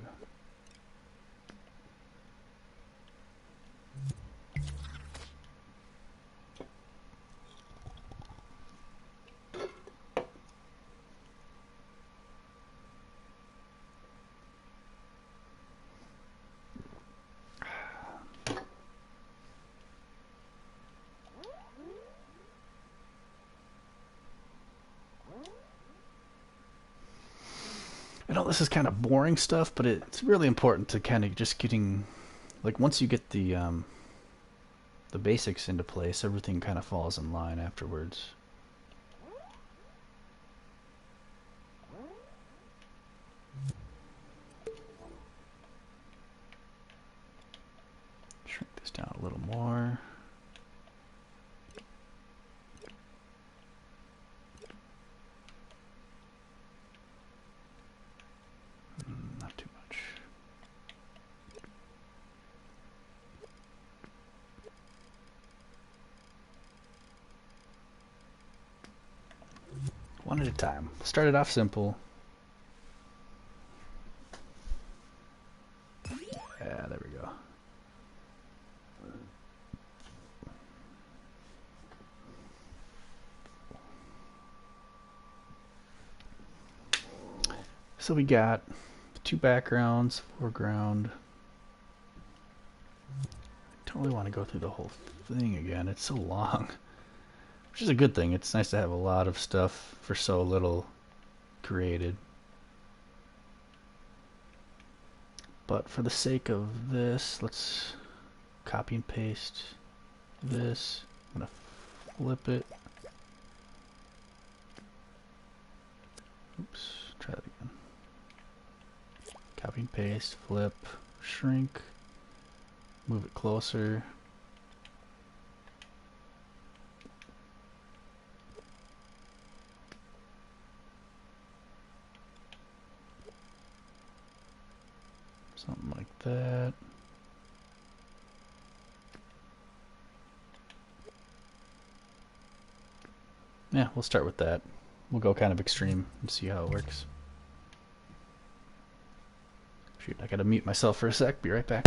I know this is kind of boring stuff, but it's really important to kind of just getting, like, once you get the basics into place, everything kind of falls in line afterwards. Shrink this down a little more. Not too much. One at a time. Started off simple. Yeah, there we go. So we got two backgrounds, foreground. I don't really want to go through the whole thing again. It's so long. Which is a good thing. It's nice to have a lot of stuff for so little created. But for the sake of this, let's copy and paste this. I'm going to flip it. Oops, try that again. Copy and paste, flip, shrink, move it closer. Something like that. Yeah, we'll start with that. We'll go kind of extreme and see how it works. Shoot, I gotta mute myself for a sec. Be right back.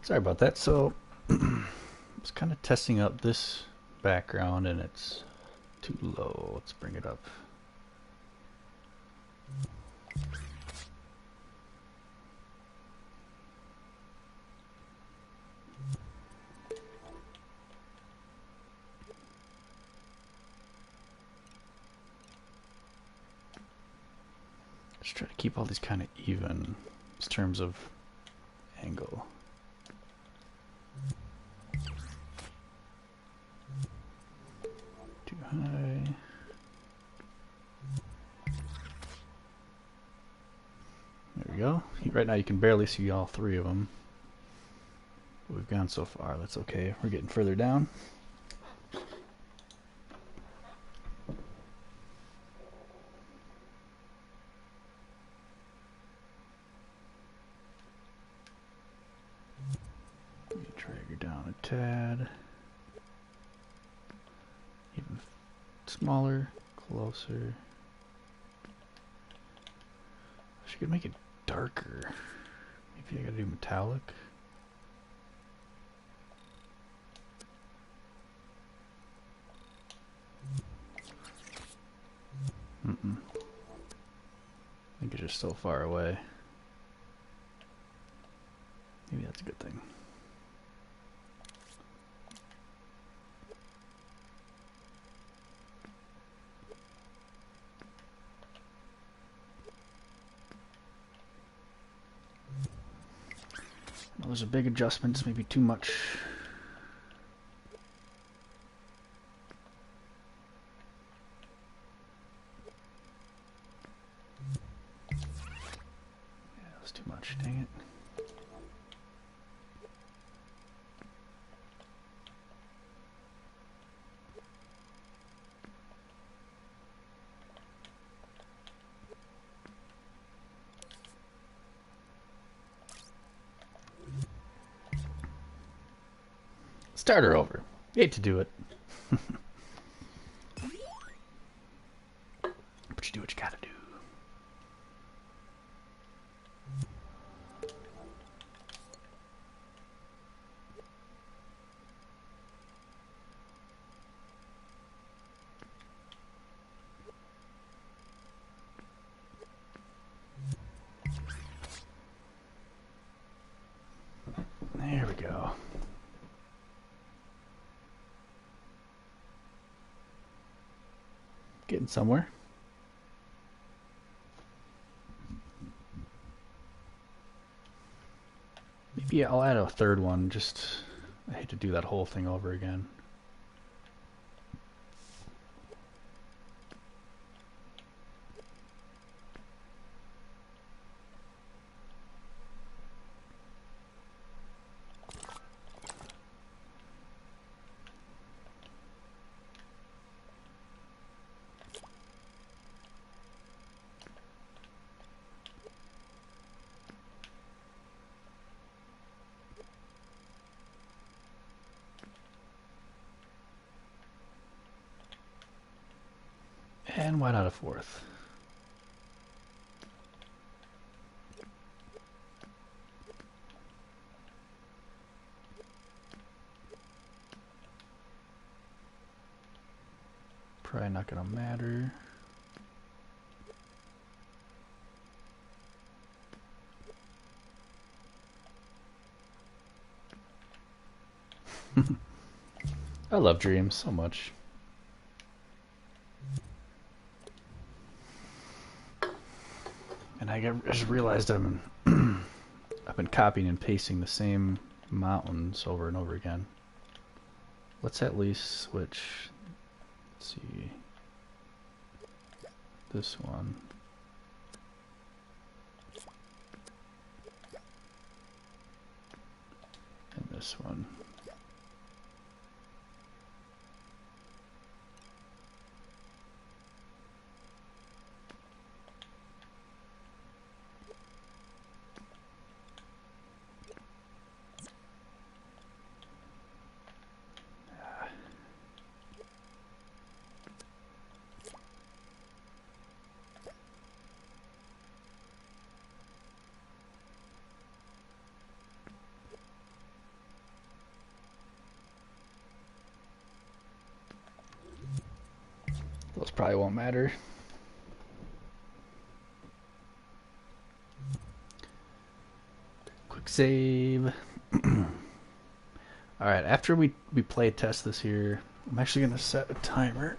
Sorry about that. So I was kind of testing out this background and it's too low. Let's bring it up. Just try to keep all these kind of even in terms of angle. Too high. There we go. Right now you can barely see all three of them. But we've gone so far, that's okay. We're getting further down. Let me drag her down a tad. Even smaller, closer. I should make it darker. Maybe I gotta do metallic. I think it's just so far away. Maybe that's a good thing. Those are big adjustments, maybe too much. Yeah, that was too much, dang it. Start her over. Hate to do it. But you do what you gotta do. There we go. Getting somewhere. Maybe I'll add a third one, just I hate to do that whole thing over again. And why not a fourth? Probably not gonna matter. I love dreams so much. And I just realized I've been copying and pasting the same mountains over and over again. Let's at least switch. Let's see. This one. And this one. Those probably won't matter. Quick save. Alright, after we play test this here, I'm actually going to set a timer.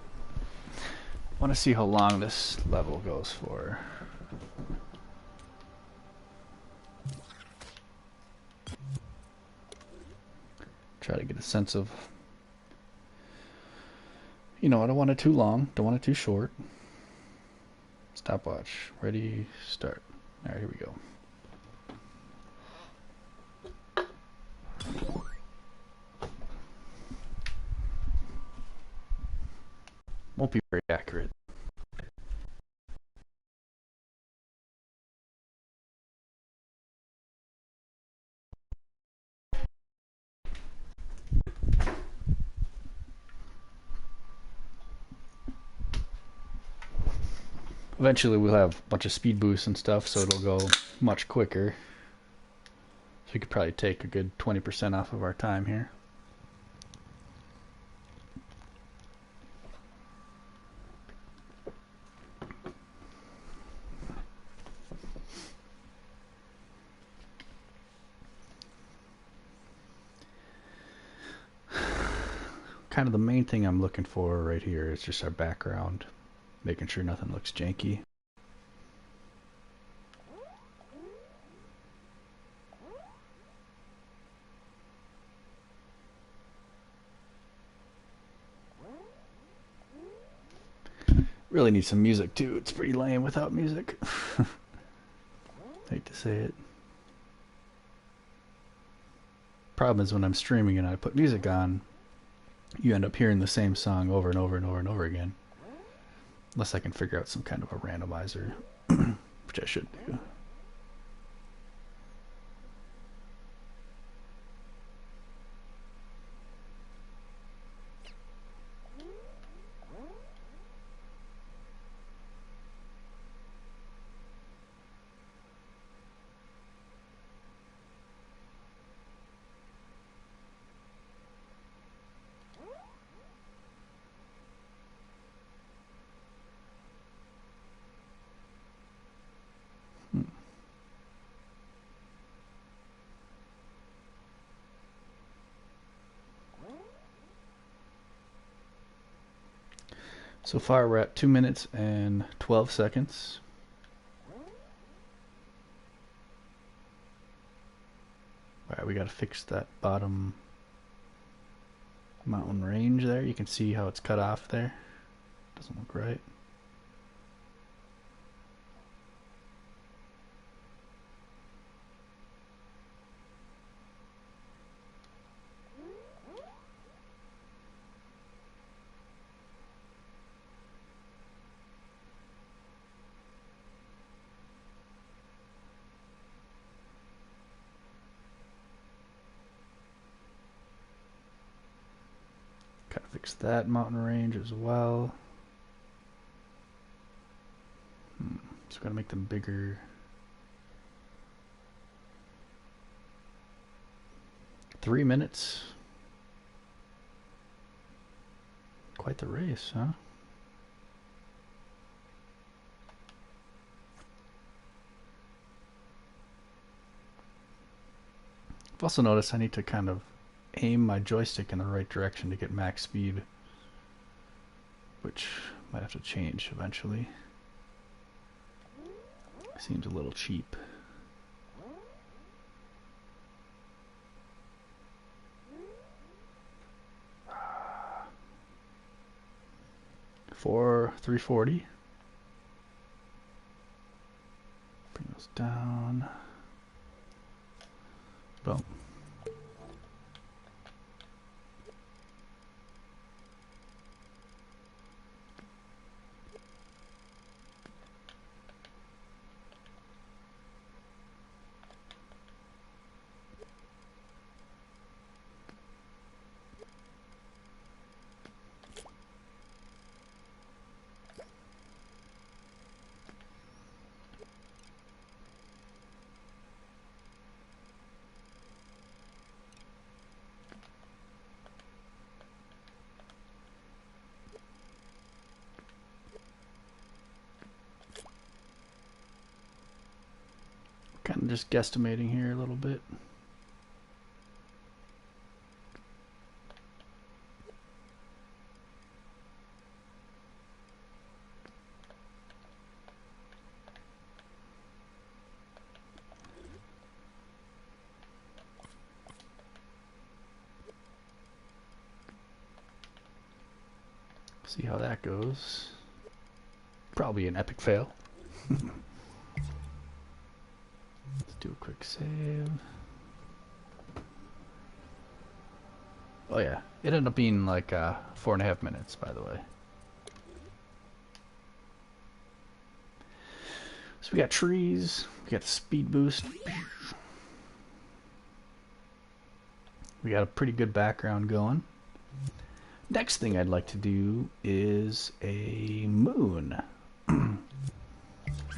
I want to see how long this level goes for. Try to get a sense of, you know, I don't want it too long, don't want it too short. Stopwatch, ready, start. Alright, here we go. Won't be very accurate. Eventually we'll have a bunch of speed boosts and stuff, so it'll go much quicker. So we could probably take a good 20% off of our time here. Kind of the main thing I'm looking for right here is just our background, making sure nothing looks janky. Really need some music too. It's pretty lame without music. Hate to say it. Problem is when I'm streaming and I put music on, you end up hearing the same song over and over and over and over again. Unless I can figure out some kind of a randomizer, which I should do. So far we're at 2 minutes and 12 seconds. Alright, we gotta fix that bottom mountain range there. You can see how it's cut off there. Doesn't look right. Gotta fix that mountain range as well. So gotta make them bigger. Three minutes. Quite the race, huh? I've also noticed I need to kind of aim my joystick in the right direction to get max speed, which might have to change eventually. Seems a little cheap. For 340. Bring those down. Boom. Kind of just guesstimating here a little bit. See how that goes. Probably an epic fail. Let's do a quick save. Oh yeah, it ended up being like 4.5 minutes, by the way. So we got trees, we got the speed boost. We got a pretty good background going. Next thing I'd like to do is a moon.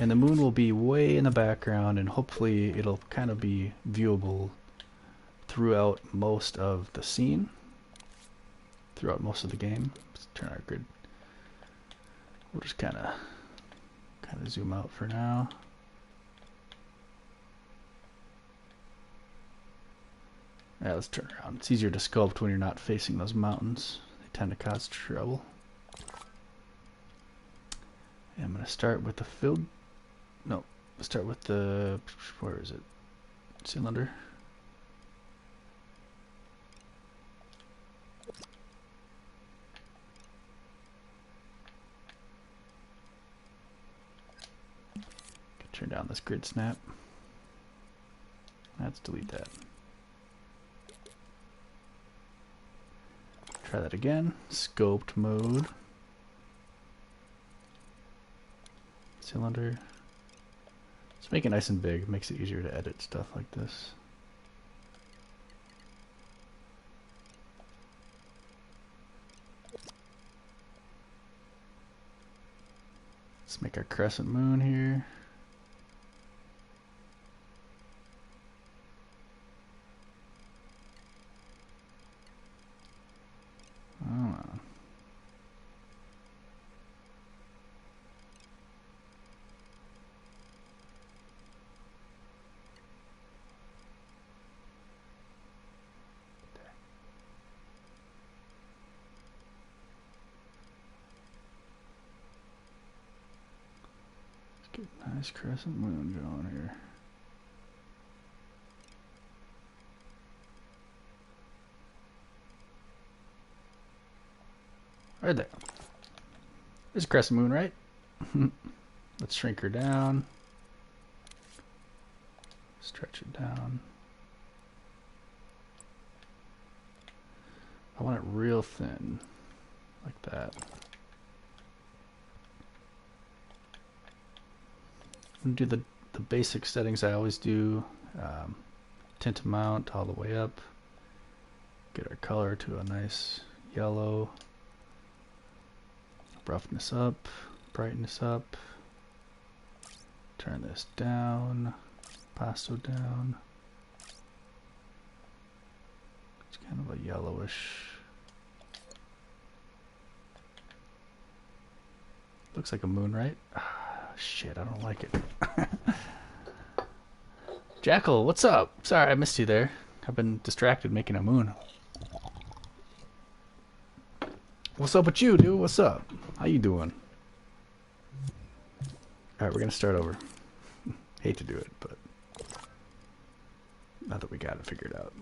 And the moon will be way in the background, and hopefully it'll kind of be viewable throughout most of the scene, throughout most of the game. Let's turn our grid. We'll just kind of zoom out for now. Yeah, let's turn around. It's easier to sculpt when you're not facing those mountains. They tend to cause trouble. And I'm going to start with the filled. No, let's start with the. Where is it? Cylinder. Turn down this grid snap. Let's delete that. Try that again. Scoped mode. Cylinder. Let's make it nice and big. It makes it easier to edit stuff like this. Let's make our crescent moon here. Get a nice crescent moon going here. Right there. There's a crescent moon, right? Let's shrink her down. Stretch it down. I want it real thin, like that. I'm gonna do the basic settings I always do. Tint amount all the way up. Get our color to a nice yellow. Roughness up, brightness up. Turn this down, passo down. It's kind of a yellowish. Looks like a moon, right? Ah, shit, I don't like it. Jackal, what's up? Sorry, I missed you there. I've been distracted making a moon. What's up with you, dude? What's up? How you doing? Alright, we're gonna start over. Hate to do it, but now that we got it figured out.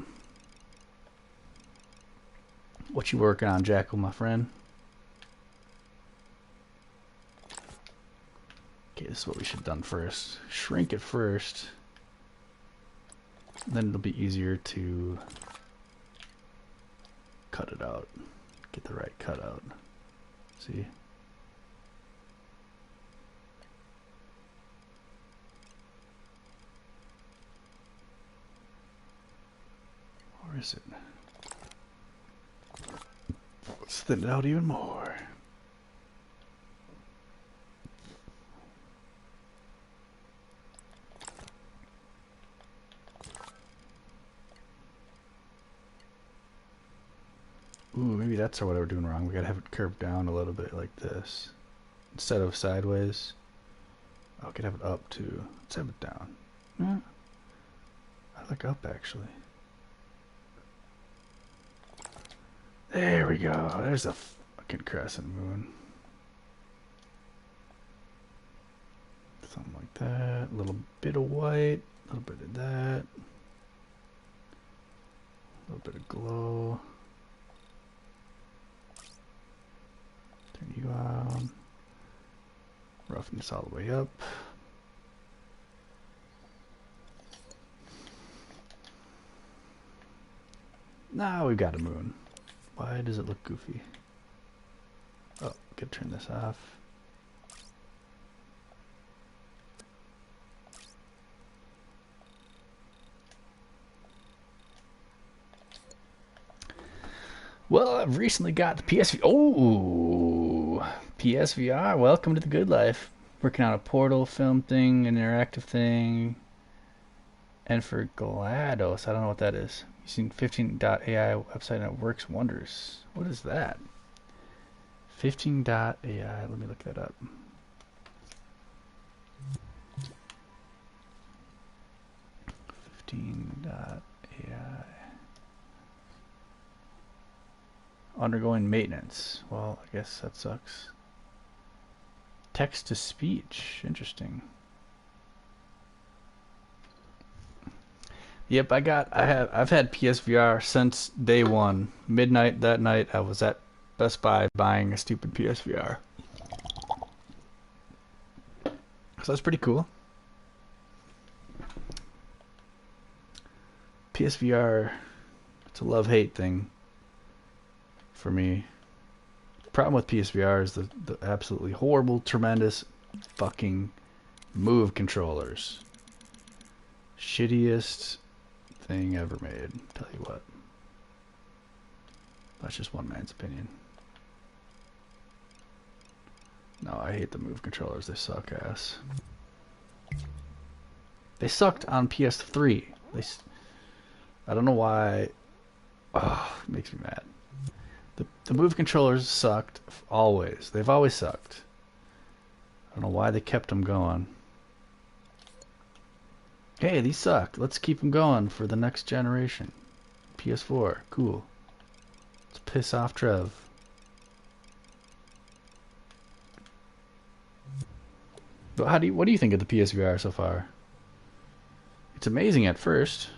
What you working on, Jackal, my friend? Okay, this is what we should have done first. Shrink it first. Then it'll be easier to cut it out. Get the right cutout. See? Or is it? Let's thin it out even more. Ooh, maybe that's what we're doing wrong. We gotta have it curved down a little bit like this. Instead of sideways. Oh, I could have it up too. Let's have it down. Yeah. I look up actually? There we go. There's a fucking crescent moon. Something like that. A little bit of white. A little bit of that. A little bit of glow. Turn you on. Roughness all the way up. Now we've got a moon. Why does it look goofy? Oh, could turn this off. Well, I've recently got the PSVR. Oh, PSVR. Welcome to the good life. Working on a Portal film thing, an interactive thing. And for GLaDOS, I don't know what that is. You've seen 15.ai website and it works wonders. What is that? 15.ai. Let me look that up. .ai. Undergoing maintenance. Well, I guess that sucks. Text to speech. Interesting. Yep, I've had PSVR since day one. Midnight that night, I was at Best Buy buying a stupid PSVR. So that's pretty cool. PSVR, it's a love-hate thing for me. The problem with PSVR is the absolutely horrible, tremendous fucking Move controllers. Shittiest thing ever made, tell you what. That's just one man's opinion. No, I hate the Move controllers. They suck ass. They sucked on PS3. I don't know why. Oh, it makes me mad. The Move controllers sucked always. They've always sucked. I don't know why they kept them going. Hey, these suck. Let's keep them going for the next generation. PS4, cool. Let's piss off Trev. But what do you think of the PSVR so far? It's amazing at first.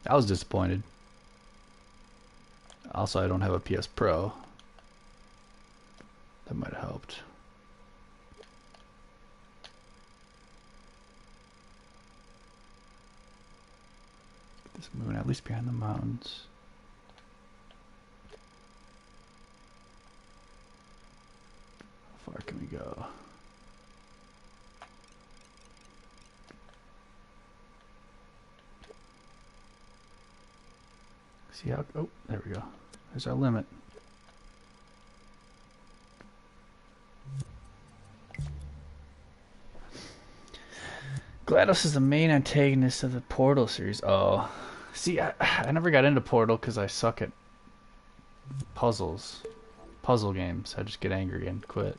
I was disappointed. Also, I don't have a PS Pro. That might have helped. Get this moon at least behind the mountains. How far can we go? See how? Oh, there we go. There's our limit. GLaDOS is the main antagonist of the Portal series. Oh, see, I never got into Portal because I suck at puzzle games. I just get angry and quit.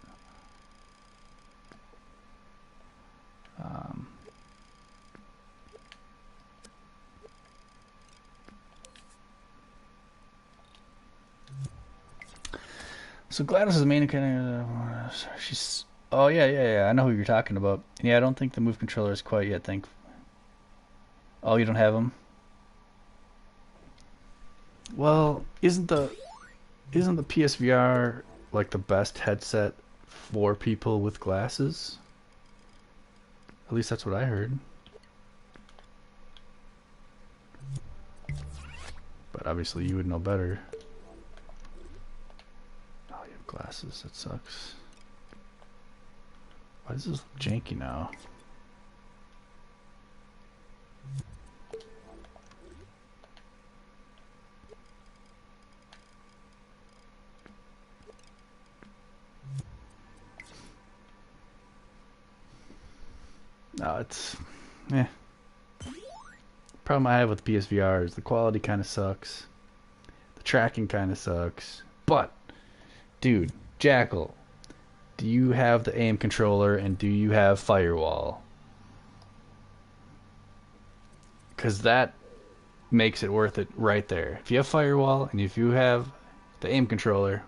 So GLaDOS is the main kind of. She's. Oh yeah. I know who you're talking about. Yeah, I don't think the Move controller is quite yet. Oh, you don't have them. Well, isn't the PSVR like the best headset for people with glasses? At least that's what I heard. But obviously you would know better. Oh, you have glasses. That sucks. Why does this look janky now? No, it's problem I have with PSVR is the quality kind of sucks. The tracking kind of sucks. But, dude, Jackal, do you have the aim controller and do you have Firewall? Because that makes it worth it right there. If you have Firewall and if you have the aim controller,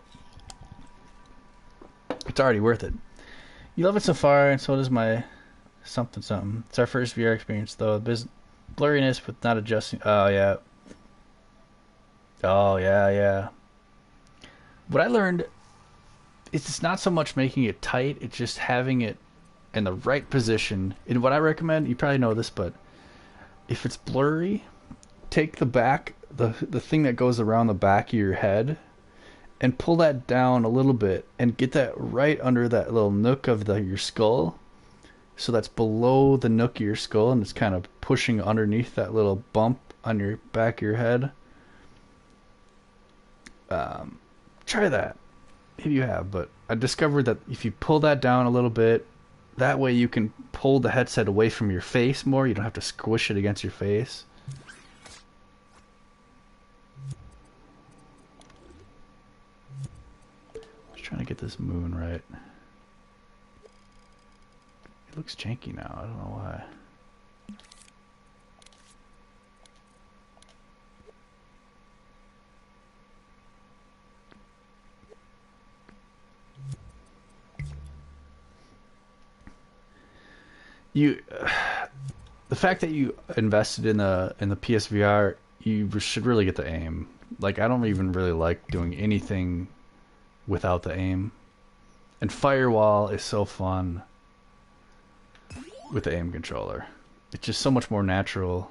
it's already worth it. You love it so far, and so does my something something. It's our first VR experience, though. Blurriness with not adjusting. Oh, yeah. Oh, yeah, yeah. What I learned is it's not so much making it tight, it's just having it in the right position. And what I recommend, you probably know this, but if it's blurry, take the back, the thing that goes around the back of your head, and pull that down a little bit and get that right under that little nook of your skull. So that's below the nook of your skull and it's kind of pushing underneath that little bump on your back of your head. Try that if you have, but I discovered that if you pull that down a little bit, that way you can pull the headset away from your face more. You don't have to squish it against your face. Trying to get this moon right. It looks janky now. I don't know why. The fact that you invested in the PSVR, you should really get the aim. Like, I don't even really like doing anything without the aim, and Firewall is so fun with the aim controller. It's just so much more natural.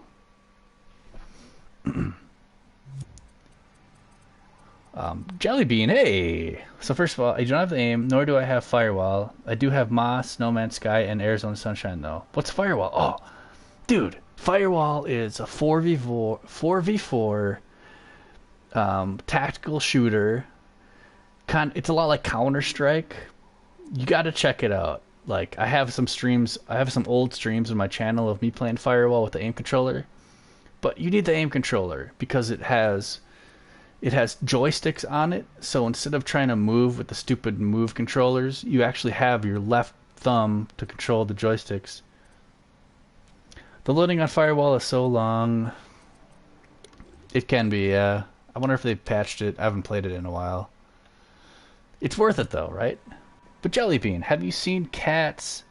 Jellybean, hey! So first of all, I don't have the aim, nor do I have Firewall. I do have Moss, Snowman Sky, and Arizona Sunshine though. What's Firewall? Oh, dude, Firewall is a 4v4 tactical shooter. It's a lot like Counter-Strike. You got to check it out. Like, I have some old streams on my channel of me playing Firewall with the aim controller. But you need the aim controller because it has joysticks on it. So instead of trying to move with the stupid move controllers, you actually have your left thumb to control the joysticks. The loading on Firewall is so long. It can be, I wonder if they've patched it. I haven't played it in a while. It's worth it though, right? But Jellybean, have you seen cats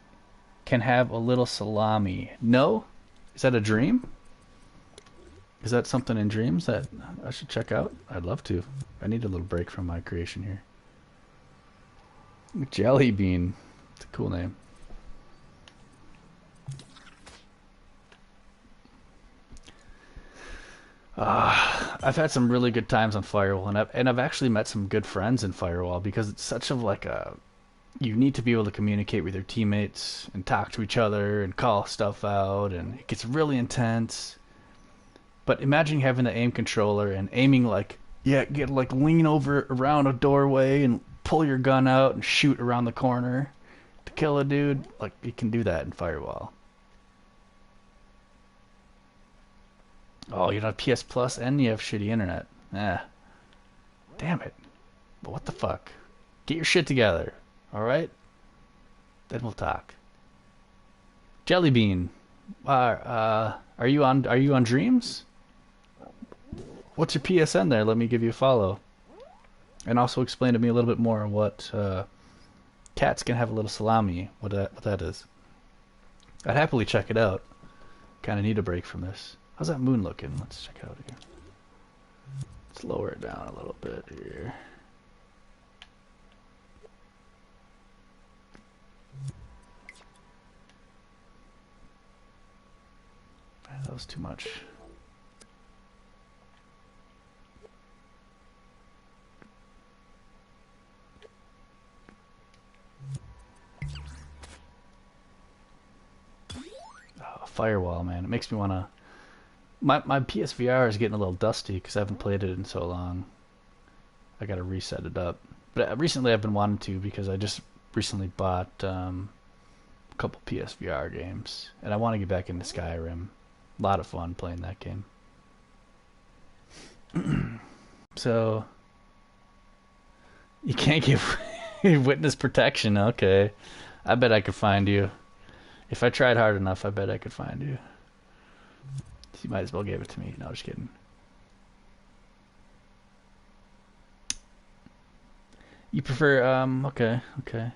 can have a little salami? No? Is that a dream? Is that something in dreams that I should check out? I'd love to. I need a little break from my creation here. Jellybean. It's a cool name. I've had some really good times on Firewall, and I've actually met some good friends in Firewall because it's such of like a, you need to be able to communicate with your teammates and talk to each other and call stuff out, and it gets really intense. But imagine having the aim controller and aiming like, yeah, get like lean over around a doorway and pull your gun out and shoot around the corner to kill a dude. Like, you can do that in Firewall. Oh, you don't have PS Plus and you have shitty internet. Damn it. But what the fuck? Get your shit together, alright? Then we'll talk. Jellybean, are you on Dreams? What's your PSN there? Let me give you a follow. And also explain to me a little bit more what cats can have a little salami, what that is. I'd happily check it out. Kind of need a break from this. How's that moon looking? Let's check it out here. Let's lower it down a little bit here. That was too much. Oh, Firewall, man. It makes me want to... My PSVR is getting a little dusty because I haven't played it in so long. I got to reset it up. But recently I've been wanting to because I just recently bought a couple PSVR games. And I want to get back into Skyrim. A lot of fun playing that game. So, you can't give Witness protection. Okay, I bet I could find you. If I tried hard enough, I bet I could find you. So you might as well give it to me. No, just kidding. You prefer, okay, okay.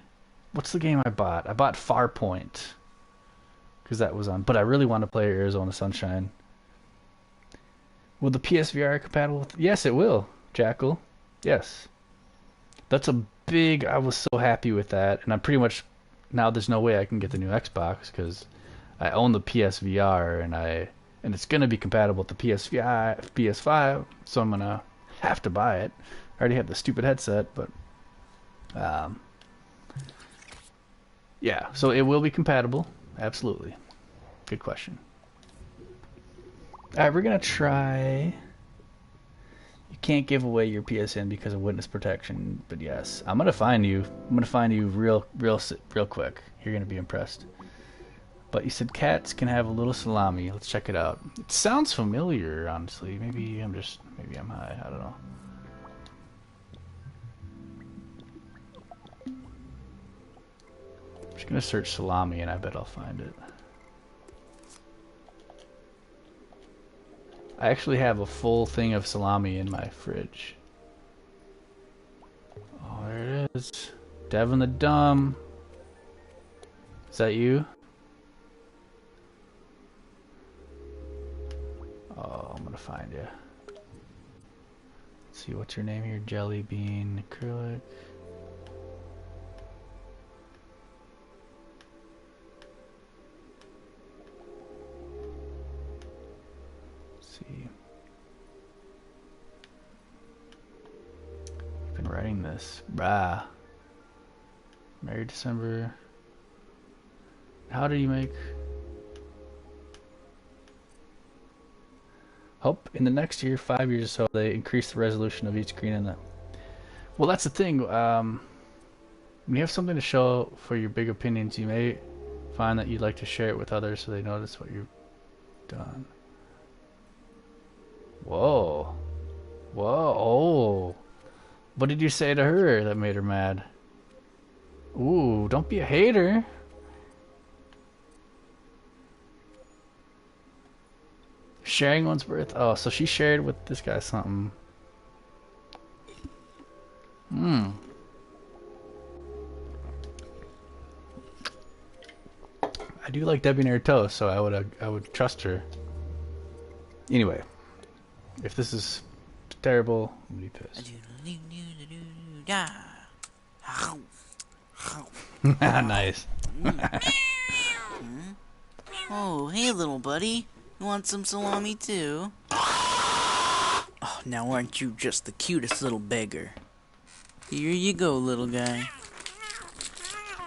What's the game I bought? I bought Farpoint. Because that was on. But I really want to play Arizona Sunshine. Will the PSVR compatible with... Yes, it will, Jackal. Yes. That's a big... I was so happy with that. And I'm pretty much... Now there's no way I can get the new Xbox because I own the PSVR and it's going to be compatible with the PS5, so I'm going to have to buy it. I already have the stupid headset, but yeah, so it will be compatible. Absolutely. Good question. All right, we're going to try. You can't give away your PSN because of witness protection, but yes, I'm going to find you. I'm going to find you real quick. You're going to be impressed. But you said cats can have a little salami. Let's check it out. It sounds familiar, honestly. Maybe I'm high. I don't know. I'm just gonna search salami, and I bet I'll find it. I actually have a full thing of salami in my fridge. Oh, there it is. Devin the Dumb. Is that you? Oh, I'm gonna find you. Let's see, what's your name here? Jelly Bean Acrylic. Let's see. I've been writing this. Brah. Married December. How do you make... Hope in the next year, 5 years or so, they increase the resolution of each screen in the... Well, that's the thing. When you have something to show for your big opinions, you may find that you'd like to share it with others so they notice what you've done. Whoa. Whoa. Oh. What did you say to her that made her mad? Ooh, don't be a hater. Sharing one's birth. Oh, so she shared with this guy something. Hmm. I do like debonair toast, so I would trust her. Anyway, if this is terrible, I'm gonna be pissed. Nice. Oh, hey, little buddy. You want some salami, too? Oh, now aren't you just the cutest little beggar? Here you go, little guy.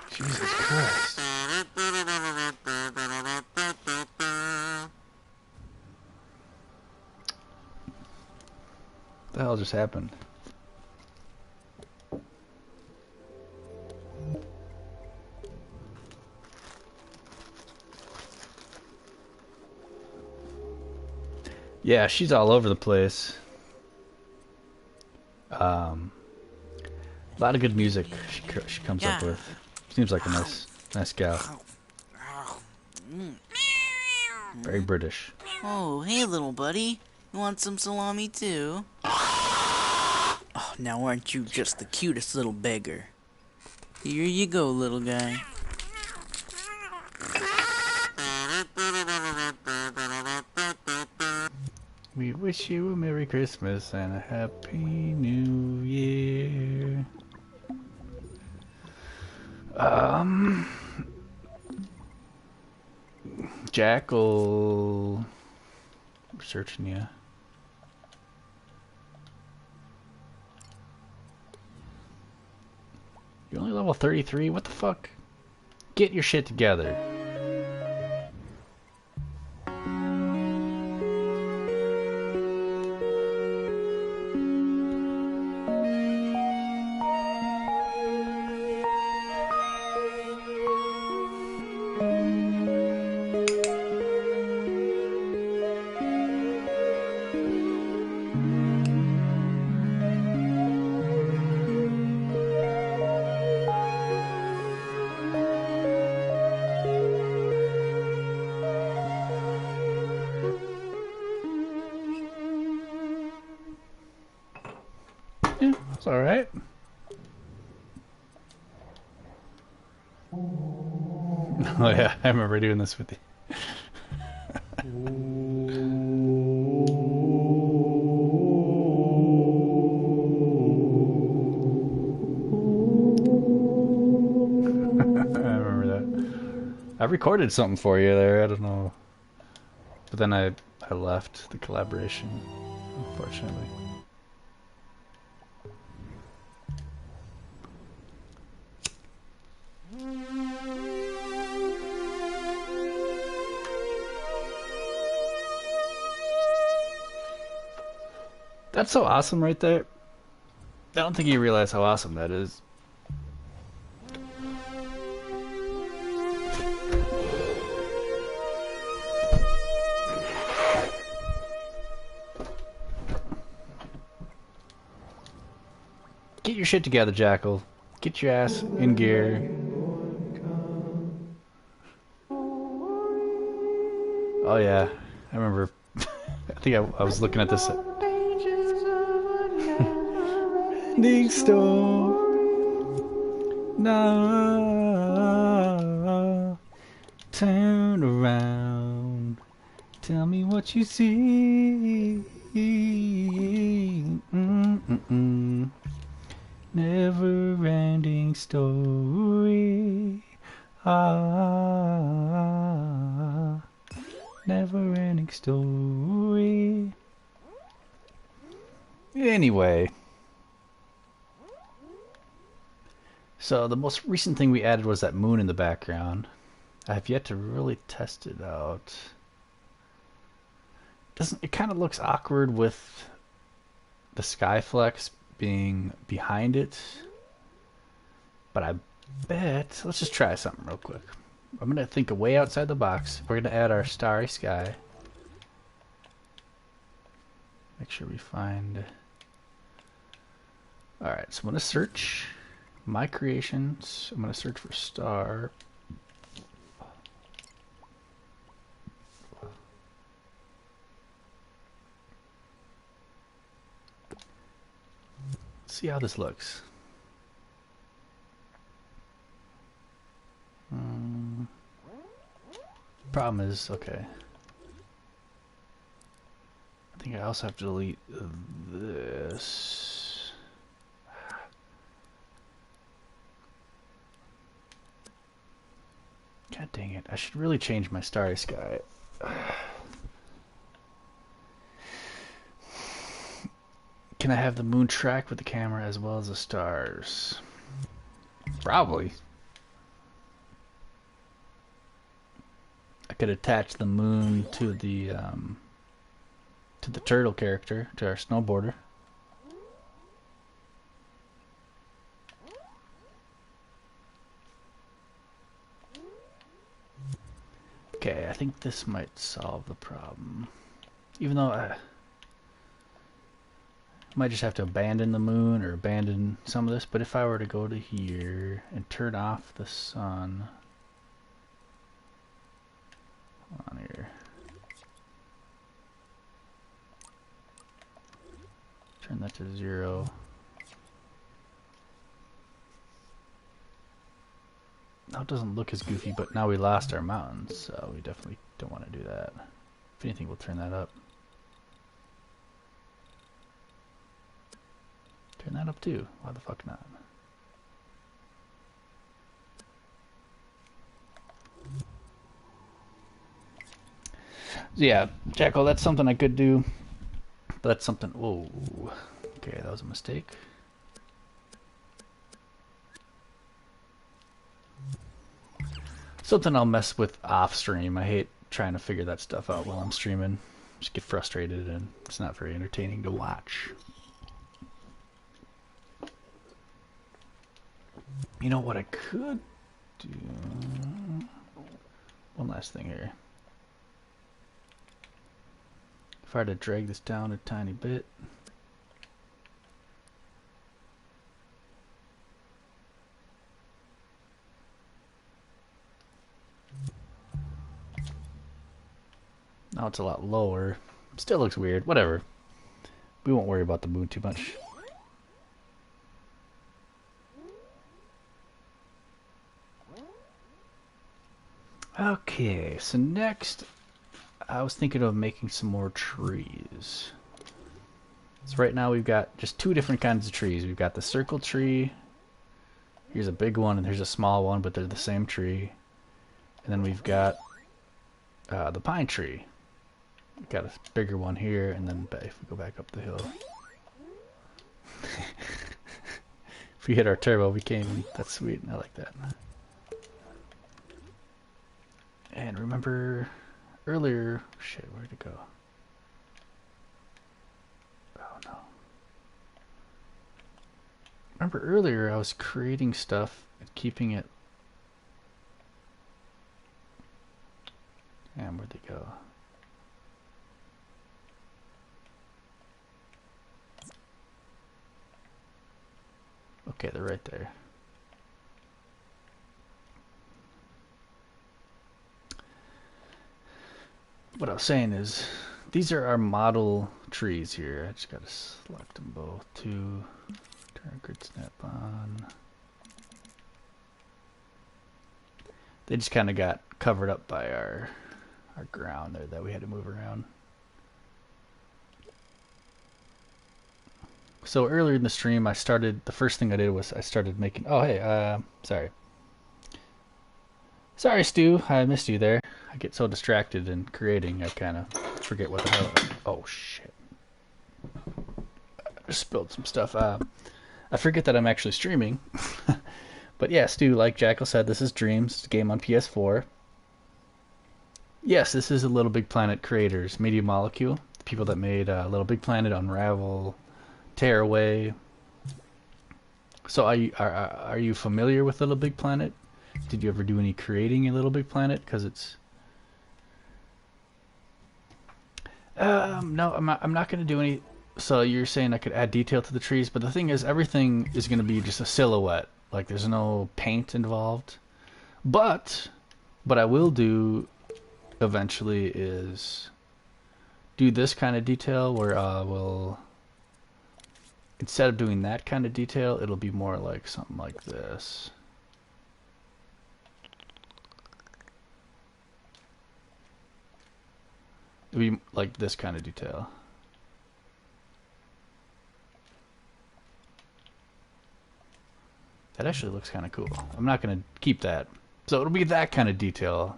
Jesus Christ. What the hell just happened? Yeah, she's all over the place. A lot of good music she comes up with. Seems like a nice gal. Very British. Oh, hey, little buddy. You want some salami, too? Oh, now aren't you just the cutest little beggar? Here you go, little guy. We wish you a Merry Christmas and a Happy New Year. Jackal. We're searching you. You're only level 33? What the fuck? Get your shit together. Oh yeah, I remember doing this with you. I remember that. I recorded something for you there. I don't know, but then I left the collaboration, unfortunately. That's so awesome right there. I don't think you realize how awesome that is. Get your shit together, Jackal. Get your ass in gear. Oh yeah, I remember. I think I was looking at this. Next store. No. Turn around. Tell me what you see. Never-ending story. Ah. Never-ending story. Anyway. So the most recent thing we added was that moon in the background. I have yet to really test it out. It kind of looks awkward with the Skyflex being behind it. But I bet, let's just try something real quick. I'm going to think way outside the box. We're going to add our starry sky. Make sure we find... Alright, so I'm going to search my creations. I'm going to search for star. Let's see how this looks. Problem is, okay. I think I also have to delete this. God dang it. I should really change my starry sky. Can I have the moon track with the camera as well as the stars? Probably. I could attach the moon to the turtle character, to our snowboarder. Okay, I think this might solve the problem. Even though I might just have to abandon the moon or abandon some of this, but if I were to go to here and turn off the sun on here, turn that to 0. Now it doesn't look as goofy, but now we lost our mountains, so we definitely don't want to do that. If anything, we'll turn that up. Turn that up too. Why the fuck not? So yeah, Jackal, that's something I could do. But that's something... Whoa. Okay, that was a mistake. Something I'll mess with off stream. I hate trying to figure that stuff out while I'm streaming. Just get frustrated and it's not very entertaining to watch. You know what I could do? One last thing here. If I were to drag this down a tiny bit. Now it's a lot lower. Still looks weird. Whatever. We won't worry about the moon too much. Okay, so next I was thinking of making some more trees. So right now we've got just two different kinds of trees. We've got the circle tree. Here's a big one and here's a small one, but they're the same tree. And then we've got the pine tree. We've got a bigger one here, and then if we go back up the hill. If we hit our turbo, we came. That's sweet. I like that. And remember earlier... Shit, where'd it go? Oh no. Remember earlier I was creating stuff and keeping it... And where'd they go? Okay, they're right there. What I was saying is, these are our model trees here. I just gotta select them both too. Turn grid snap on. They just kind of got covered up by our ground there that we had to move around. So earlier in the stream, the first thing I did was I started making, oh hey, sorry. Sorry Stu, I missed you there. I get so distracted in creating, I kind of forget what the hell, oh shit. I just spilled some stuff. I forget that I'm actually streaming. But yeah, Stu, like Jackal said, this is Dreams, it's a game on PS4. Yes, this is a Little Big Planet creators, Media Molecule, the people that made Little Big Planet, Unravel, Tearaway. So are you familiar with Little Big Planet? Did you ever do any creating in Little Big Planet? Because it's no, I'm not going to do any. So you're saying I could add detail to the trees, but the thing is, everything is going to be just a silhouette. Like there's no paint involved. But what I will do eventually is do this kind of detail where we'll, instead of doing that kind of detail, it'll be more like something like this. It'll be like this kind of detail. That actually looks kind of cool. I'm not going to keep that. So it'll be that kind of detail,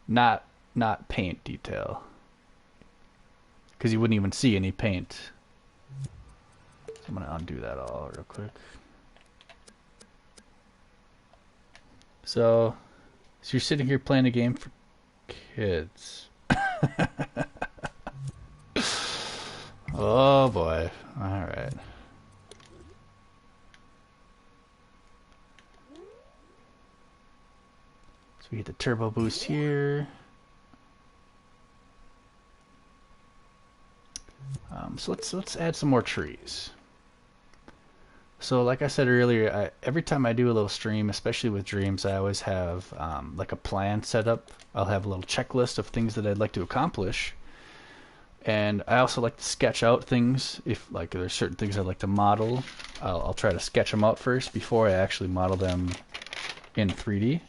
not paint detail. Because you wouldn't even see any paint. So I'm going to undo that all real quick. So you're sitting here playing a game for kids. Oh boy. Alright. So we get the turbo boost here. So let's add some more trees. So like I said earlier, every time I do a little stream, especially with Dreams, I always have like a plan set up. I'll have a little checklist of things that I'd like to accomplish. And I also like to sketch out things. If like there's certain things I'd like to model, I'll try to sketch them out first before I actually model them in 3D.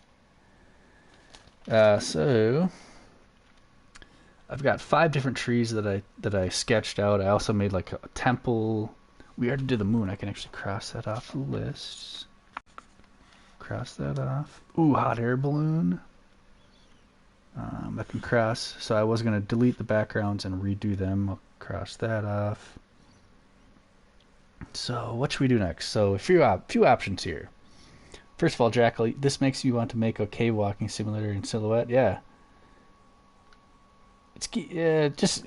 So I've got 5 different trees that I sketched out. I also made like a temple. We already did the moon. I can actually cross that off the list. Cross that off. Ooh, hot air balloon. I can cross. So I was going to delete the backgrounds and redo them. I'll cross that off. So what should we do next? So a few options here. First of all, Jackal, this makes you want to make a cave walking simulator in Silhouette. Yeah. It's just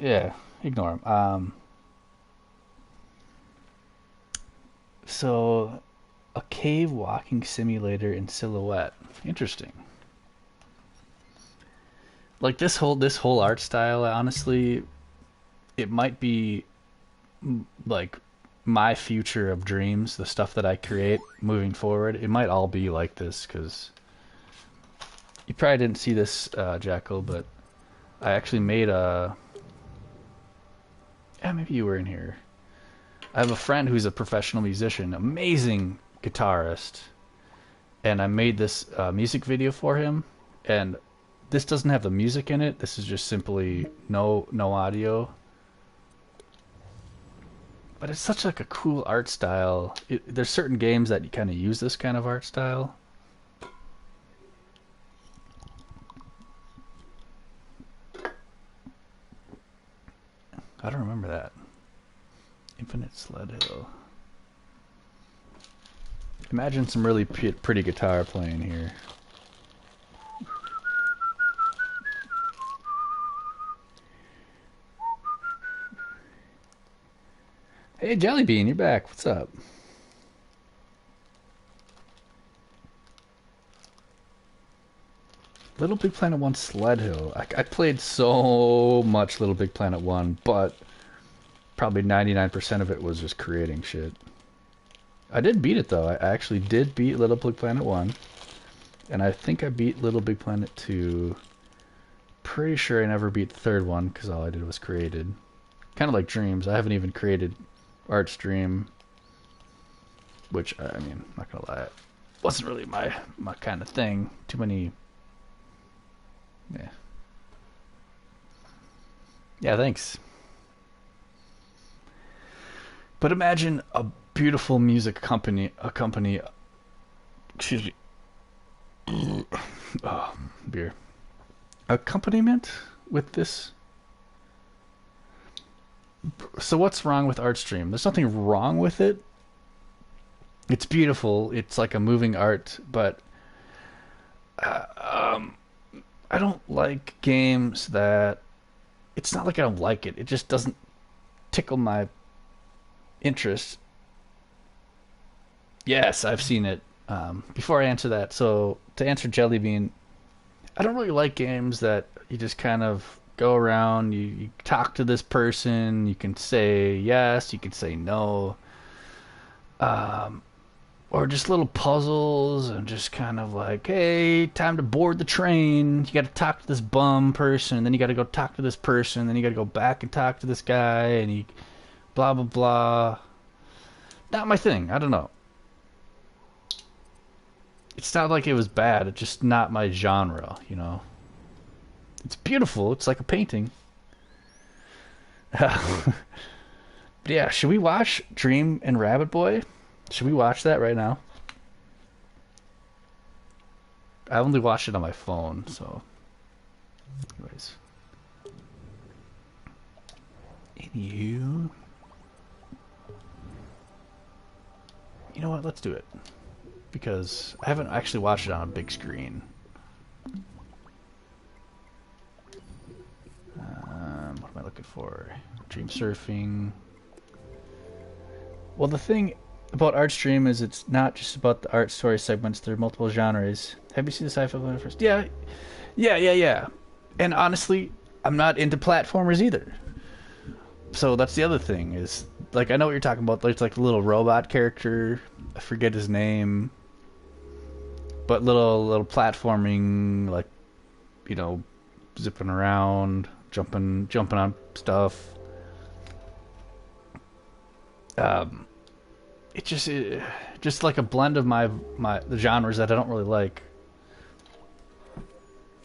ignore them. So, a cave walking simulator in Silhouette. Interesting. Like this whole art style, honestly, it might be like my future of Dreams, the stuff that I create moving forward. It might all be like this, because you probably didn't see this, Jackal, but I actually made a... Yeah, maybe you were in here. I have a friend who's a professional musician, amazing guitarist, and I made this music video for him, and this doesn't have the music in it. This is just simply no audio. But it's such like a cool art style. There's certain games that you kind of use this kind of art style. I don't remember that. Infinite Sled Hill. Imagine some really pretty guitar playing here. Hey, Jellybean, you're back. What's up? Little Big Planet 1 Sled Hill. I played so much Little Big Planet 1, but probably 99% of it was just creating shit. I did beat it, though. I actually did beat Little Big Planet 1. And I think I beat Little Big Planet 2. Pretty sure I never beat the third one, because all I did was created. Kind of like Dreams. I haven't even created Artstream. Which, I mean, I'm not gonna lie, wasn't really my kind of thing. Too many... Yeah. Yeah, thanks. But imagine a beautiful music company, excuse me. Oh, beer. Accompaniment with this. So what's wrong with Artstream? There's nothing wrong with it. It's beautiful. It's like a moving art, but I don't like games that... It's not like I don't like it. It just doesn't tickle my interest. Yes, I've seen it. Before I answer that, so to answer Jellybean, I don't really like games that you just kind of go around, you talk to this person, you can say yes, you can say no, or just little puzzles and just kind of like, hey, time to board the train. You got to talk to this bum person, and then you got to go talk to this person, and then you got to go back and talk to this guy, and you blah blah blah. Not my thing. I don't know. It's not like it was bad. It's just not my genre, you know. It's beautiful. It's like a painting. But yeah, should we watch Dream and Rabbit Boy? Should we watch that right now? I only watched it on my phone, so... Anyways. Anywho... You know what? Let's do it. Because I haven't actually watched it on a big screen. What am I looking for? Dream surfing. Well, the thing about Artstream is it's not just about the art story segments. There are multiple genres. Have you seen the sci-fi one first? Yeah. And honestly, I'm not into platformers either. So that's the other thing is, like, I know what you're talking about. There's like the little robot character. I forget his name. But little platforming, like, you know, zipping around, jumping on stuff. It's just like a blend of the genres that I don't really like.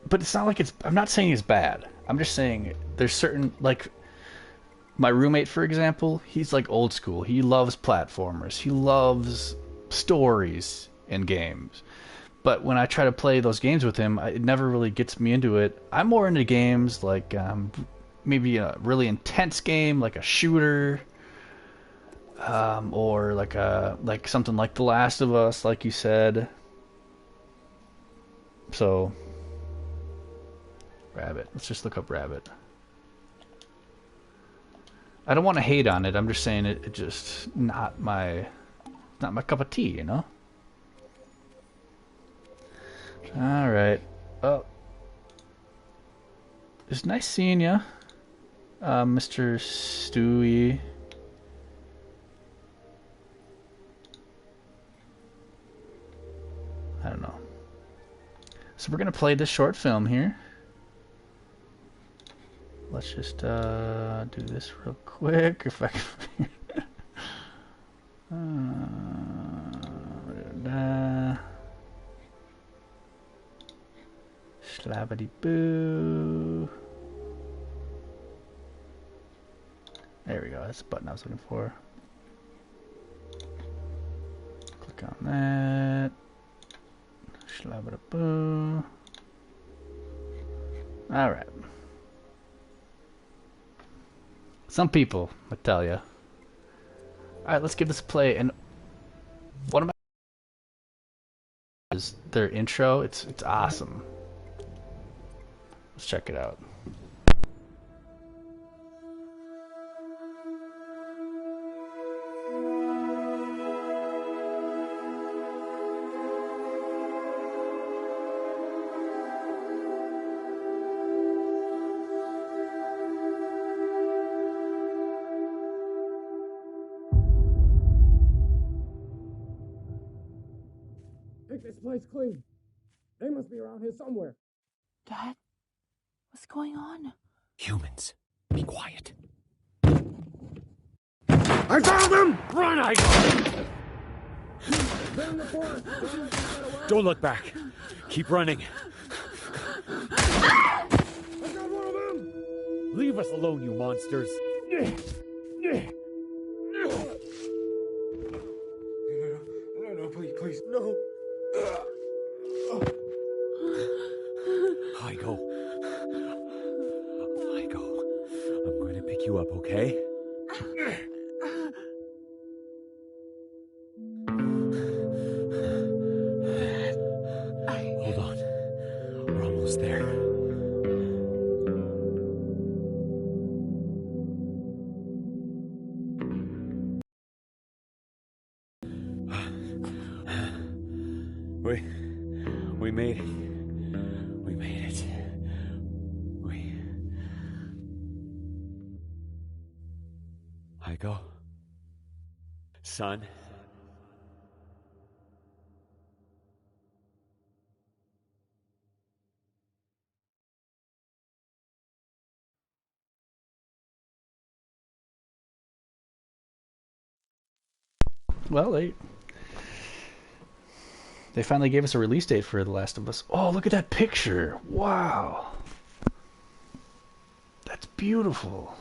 But it's not like I'm not saying it's bad. I'm just saying there's certain, like, my roommate, for example, he's like old school. He loves platformers. He loves stories in games. But when I try to play those games with him, it never really gets me into it. I'm more into games like maybe a really intense game, like a shooter, or like something like The Last of Us, like you said. So, Rabbit. Let's just look up Rabbit. I don't want to hate on it. I'm just saying it just not my cup of tea, you know. All right. Oh, it's nice seeing you, Mr. Stewie. I don't know. So we're gonna play this short film here. Let's just do this real quick if I can. Slavity boo. There we go. That's the button I was looking for. Click on that. Slavity boo. All right. Some people, I tell ya. All right, let's give this a play. And one of my is their intro. It's awesome. Let's check it out. Make this place clean. They must be around here somewhere. Dad, what's going on? Humans, be quiet. I found them! Run, I go! They're in the forest. Don't look back. Keep running. I got one of them! Leave us alone, you monsters. No, please, no. Hygo. I'm going to pick you up, okay? Hold on. We're almost there. We made it. We made it. Hygo. Son. Well, they finally gave us a release date for The Last of Us. Oh, look at that picture. Wow. That's beautiful.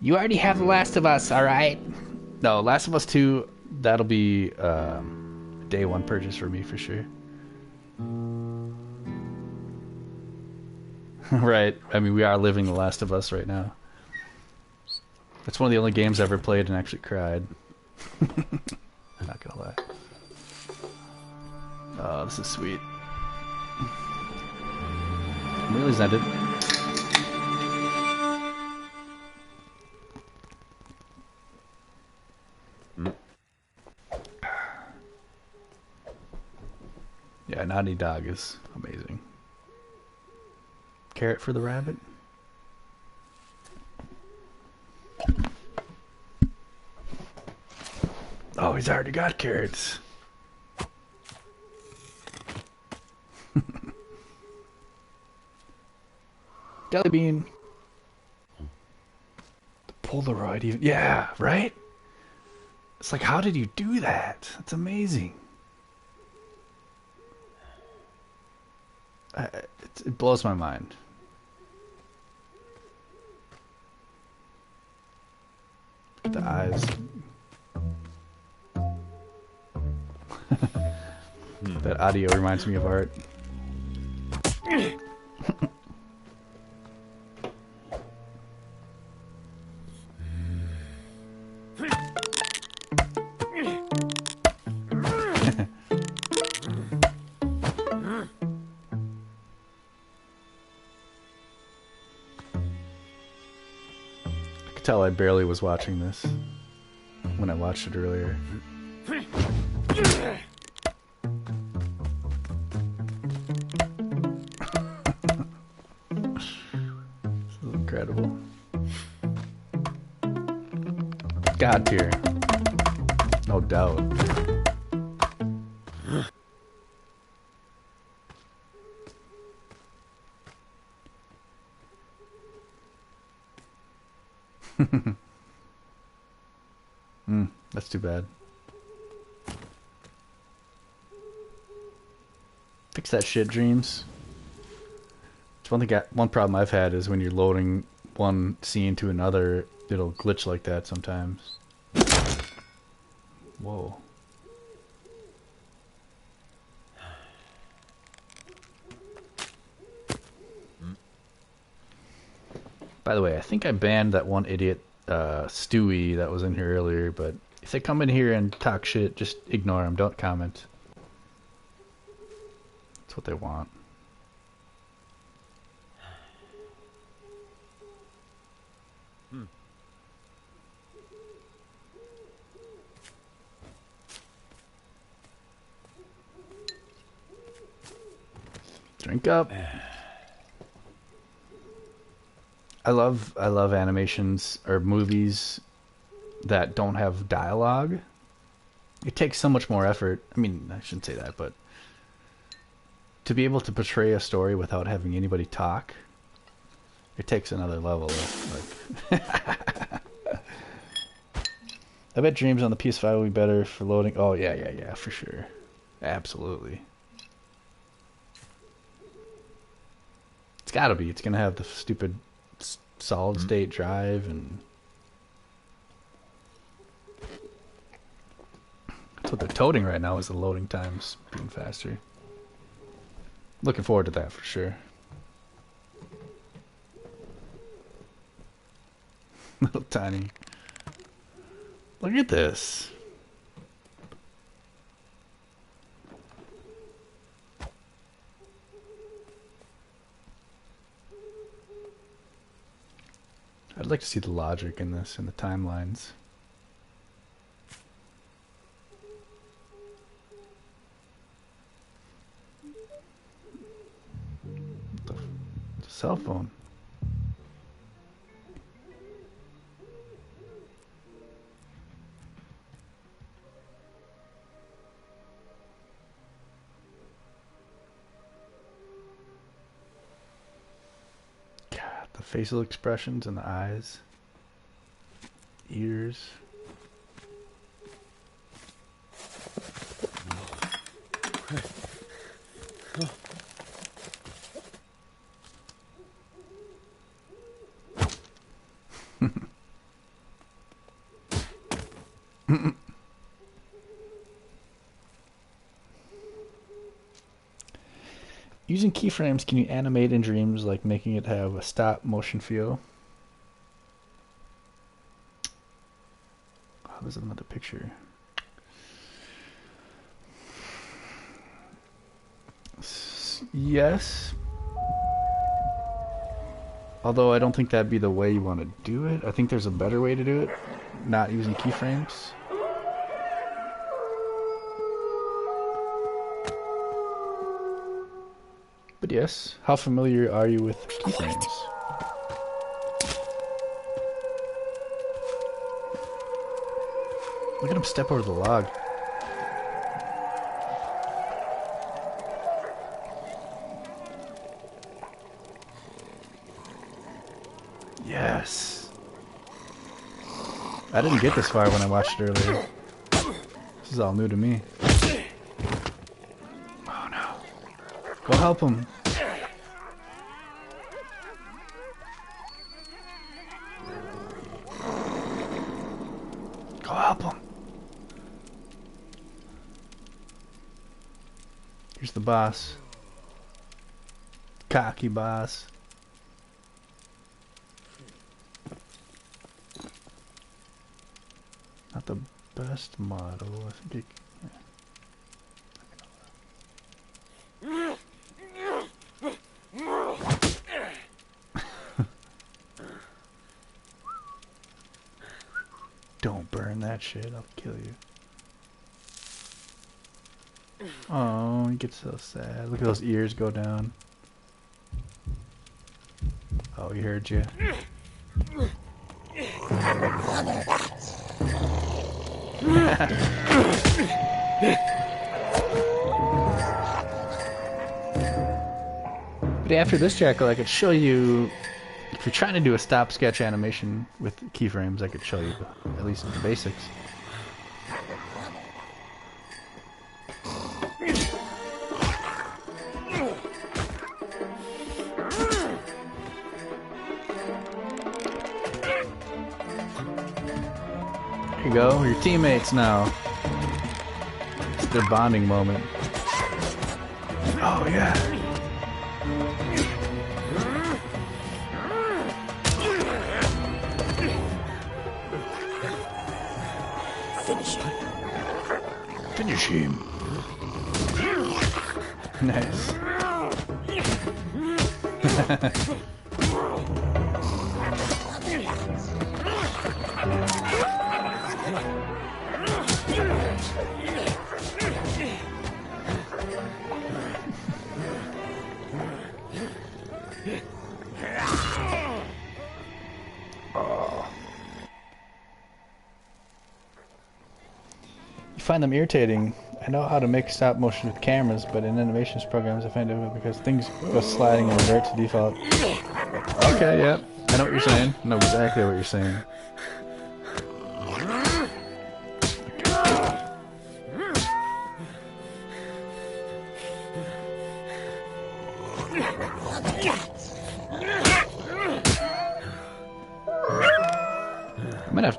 You already have The Last of Us, alright? No, Last of Us 2, that'll be day one purchase for me for sure. Right. I mean, we are living The Last of Us right now. It's one of the only games I ever played and actually cried. I'm not gonna lie. Oh, this is sweet. Really ended. Yeah, Naughty Dog is amazing. Carrot for the rabbit? Oh, he's already got carrots. Jelly bean. The Polaroid even. Yeah, right? It's like, how did you do that? That's amazing. It blows my mind. The eyes. That audio reminds me of art. I could tell I barely was watching this when I watched it earlier. Incredible. God tier. No doubt. That's too bad. Fix that shit, Dreams. It's one problem I've had is when you're loading one scene to another, it'll glitch like that sometimes. Whoa. By the way, I think I banned that one idiot, Stewie, that was in here earlier, but if they come in here and talk shit, just ignore them. Don't comment. That's what they want. Drink up. I love animations or movies that don't have dialogue. It takes so much more effort. I mean, I shouldn't say that, but to be able to portray a story without having anybody talk, it takes another level. Like, I bet Dreams on the PS5 will be better for loading. Oh yeah, for sure, absolutely. It's gotta be. It's gonna have the stupid solid state drive, and that's what they're toting right now, is the loading times being faster. Looking forward to that for sure. Little tiny. Look at this. I'd like to see the logic in this, in the timelines. The cell phone. The facial expressions and the eyes, ears. Using keyframes, can you animate in Dreams, like making it have a stop motion feel? Oh, there's another picture. Yes. Although I don't think that'd be the way you want to do it. I think there's a better way to do it, not using keyframes. But yes, how familiar are you with keyframes? Look at him step over the log. Yes. I didn't get this far when I watched it earlier. This is all new to me. Oh no. Go help him. Go help him. Here's the boss. Cocky boss. Not the best model. I think it, yeah. Don't burn that shit, I'll kill you. Oh, he gets so sad. Look at those ears go down. Oh, he heard you. But after this, Jackal, I could show you, if you're trying to do a stop sketch animation with keyframes, I could show you at least the basics. There you go, your teammates now. It's their bonding moment. Oh yeah. Finish him. Nice. You find them irritating. I know how to make stop motion with cameras, but in animations programs I find it difficult because things go sliding and revert to default. Okay, yeah. I know what you're saying. I know exactly what you're saying.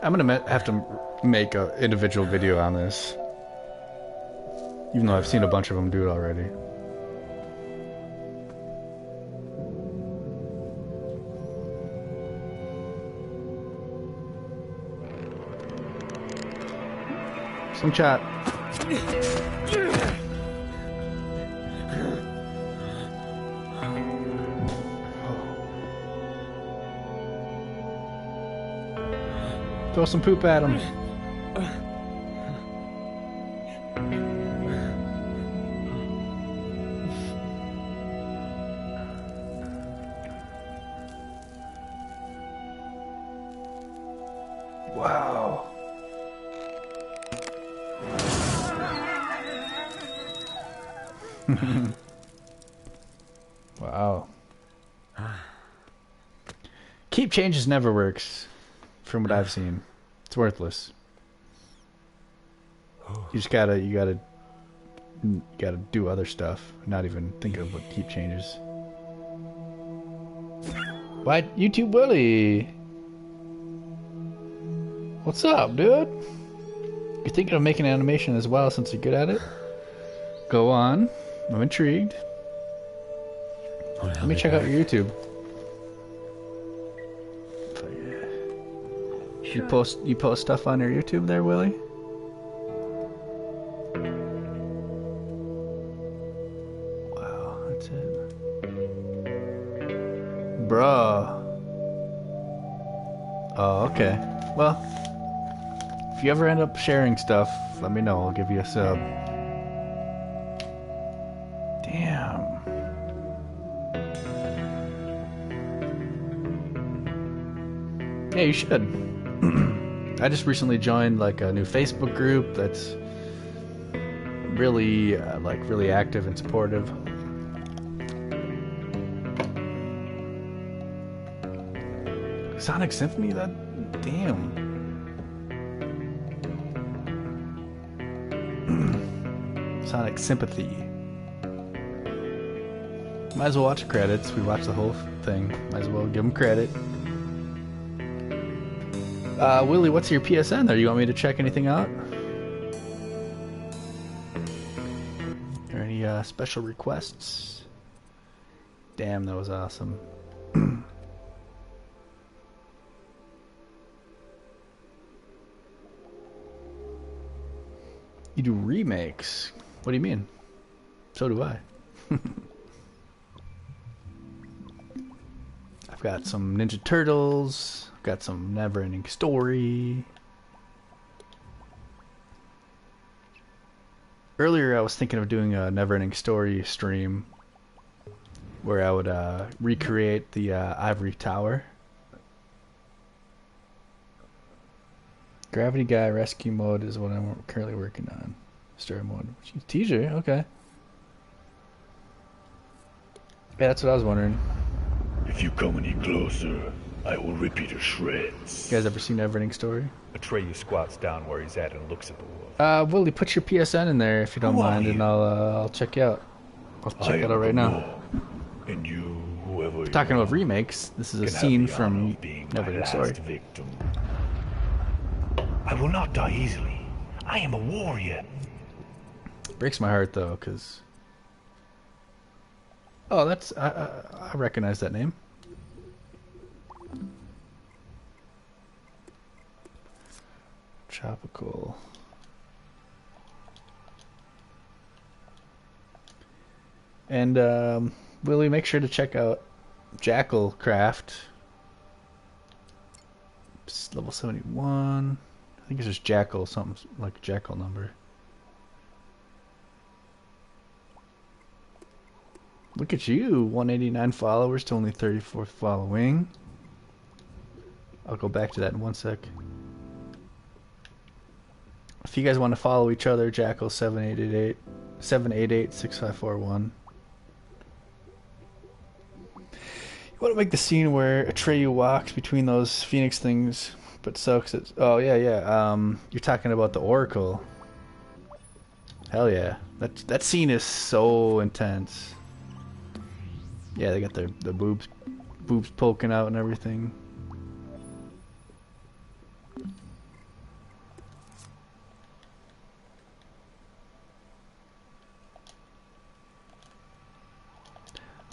I'm gonna have to make an individual video on this. Even though I've seen a bunch of them do it already. Slingshot. Throw some poop at him. Wow. Wow. Keep changes never works, from what I've seen. It's worthless. You gotta do other stuff, not even think of what keep changes. What? YouTube Willie? What's up, dude? You're thinking of making an animation as well since you're good at it? Go on. I'm intrigued. Let me check out your YouTube. You post stuff on your YouTube there, Willie? Wow, that's it. Bruh. Oh, okay. Well, if you ever end up sharing stuff, let me know. I'll give you a sub. Damn. Yeah, you should. I just recently joined like a new Facebook group that's really really active and supportive. Sonic Symphony, that damn. Sonic Sympathy. Might as well watch the credits. We watched the whole thing. Might as well give them credit. Willie, what's your PSN there? You want me to check anything out? Or any special requests? Damn, that was awesome. You do remakes? What do you mean? So do I. I've got some Ninja Turtles. Got some Never-Ending Story. Earlier I was thinking of doing a Never-Ending Story stream where I would recreate the Ivory Tower. Gravity Guy Rescue Mode is what I'm currently working on. Story mode. TJ, okay. Yeah, that's what I was wondering. If you come any closer, I will rip you to shreds. You guys ever seen Never-Ending Story? Atreyu squats down where he's at and looks at the wolf. Willie, put your PSN in there if you don't mind, and I'll check you out. I'll check it out right now. And you, whoever Talking about remakes, this is a scene from Never-Ending Story. Victim. I will not die easily. I am a warrior. Breaks my heart though, cause oh, that's I recognize that name. Tropical. And Willie, make sure to check out Jackal Craft. It's level 71. I think it's just Jackal, something like a Jackal number. Look at you, 189 followers to only 34 following. I'll go back to that in one sec. If you guys want to follow each other, Jackal 788 6541. You want to make the scene where Atreyu walks between those phoenix things, but soaks it. Oh yeah, yeah. You're talking about the Oracle. Hell yeah, that scene is so intense. Yeah, they got their boobs poking out and everything.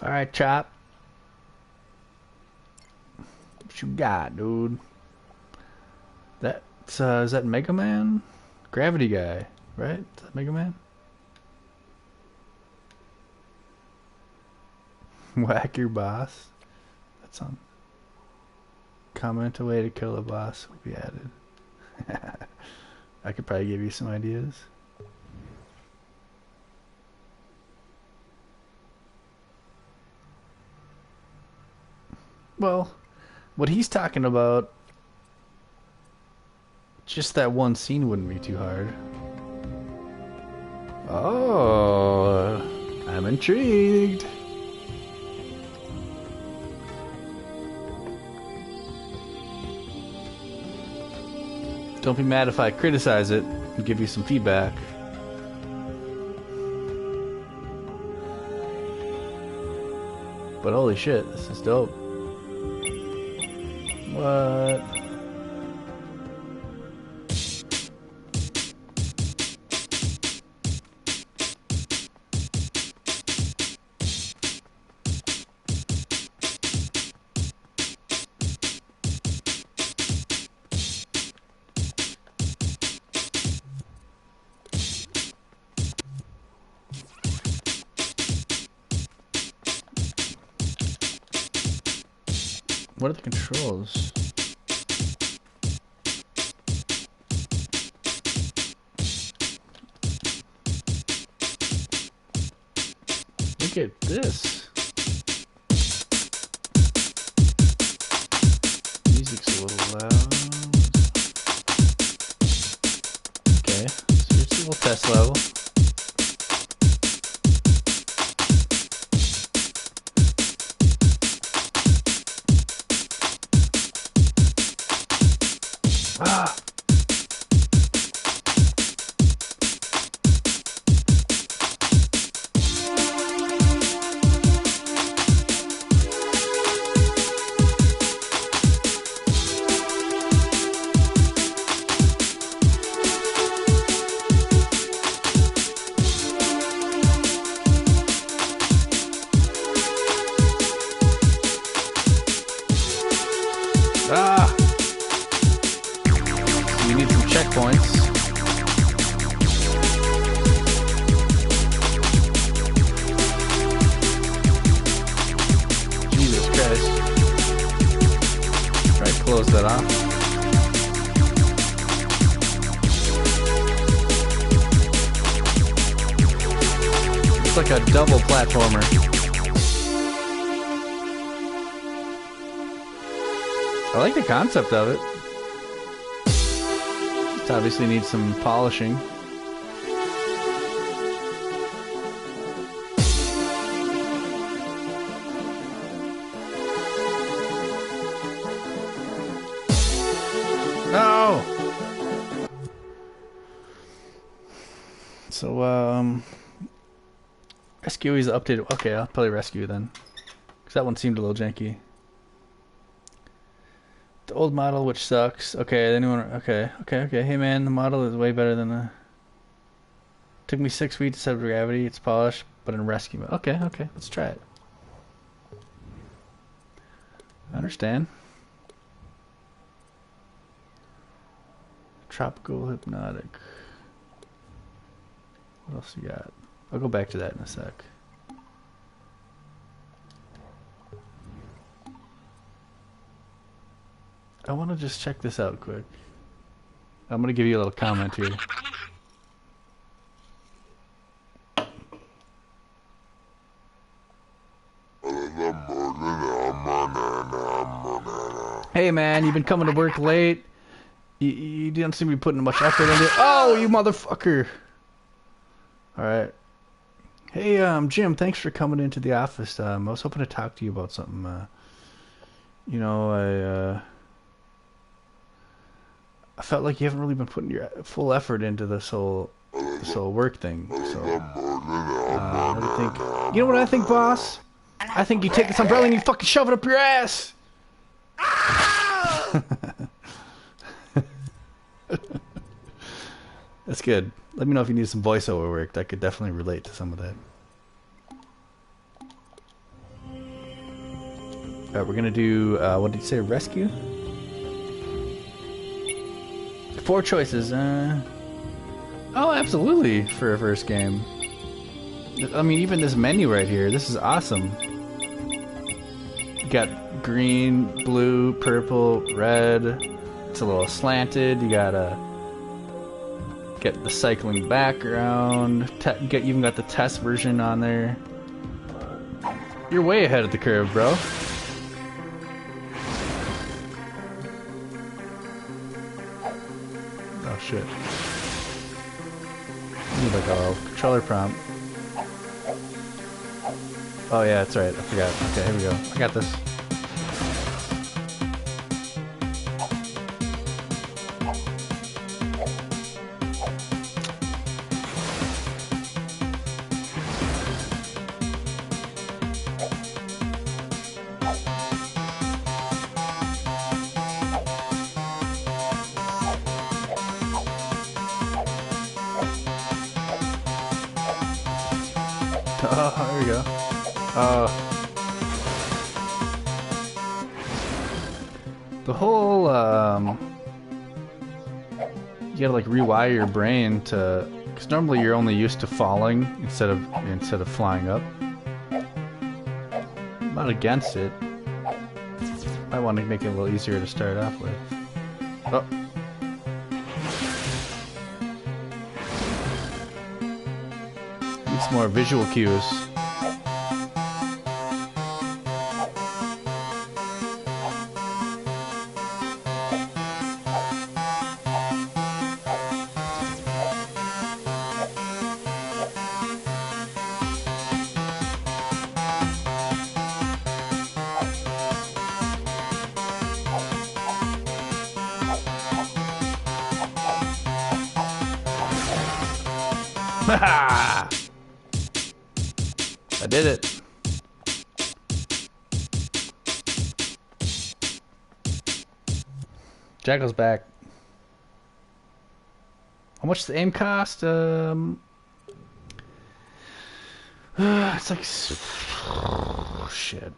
All right, Chop. What you got, dude? That's is that Mega Man? Gravity guy, right? Is that Mega Man? Whack your boss. That's on. Comment a way to kill a boss will be added. I could probably give you some ideas. Well, what he's talking about, just that one scene wouldn't be too hard. Oh, I'm intrigued. Don't be mad if I criticize it and give you some feedback. But holy shit, this is dope. What? What are the controls? Look at this. Music's a little loud. Okay, so here's a little test level. Ah. Ah. You need some checkpoints. Jesus Christ. Try to close that off. It's like a double platformer. I like the concept of it. It obviously needs some polishing. No! So, Rescue is updated. Okay, I'll play Rescue then. Because that one seemed a little janky. The old model, which sucks. Okay, the new one. Okay. Hey man, the model is way better than the. Took me 6 weeks to set up gravity. It's polished, but in rescue mode. Okay. Let's try it. I understand. Tropical hypnotic. What else you got? I'll go back to that in a sec. I want to just check this out quick. I'm going to give you a little comment here. Hey man, you've been coming to work late. You didn't seem to be putting much effort into it. Oh, you motherfucker! Alright. Hey, Jim, thanks for coming into the office. I was hoping to talk to you about something. You know, I felt like you haven't really been putting your full effort into this whole work thing. So, what do you think? You know what I think, boss? I think you take this umbrella and you fucking shove it up your ass! That's good. Let me know if you need some voiceover work. I could definitely relate to some of that. Alright, we're gonna do, what did you say, rescue? 4 choices, Oh, absolutely, for a first game. I mean, even this menu right here, this is awesome. You got green, blue, purple, red. It's a little slanted. You gotta get the cycling background. You even got the test version on there. You're way ahead of the curve, bro. Oh shit. I need like a controller prompt. Oh yeah, that's right. I forgot. Okay, here we go. I got this. Oh, there we go. The whole, you gotta like rewire your brain to, because normally you're only used to falling instead of flying up. I'm not against it. I want to make it a little easier to start off with. Oh. Needs more visual cues. I did it. Jackal's back. How much does the aim cost? It's like shit.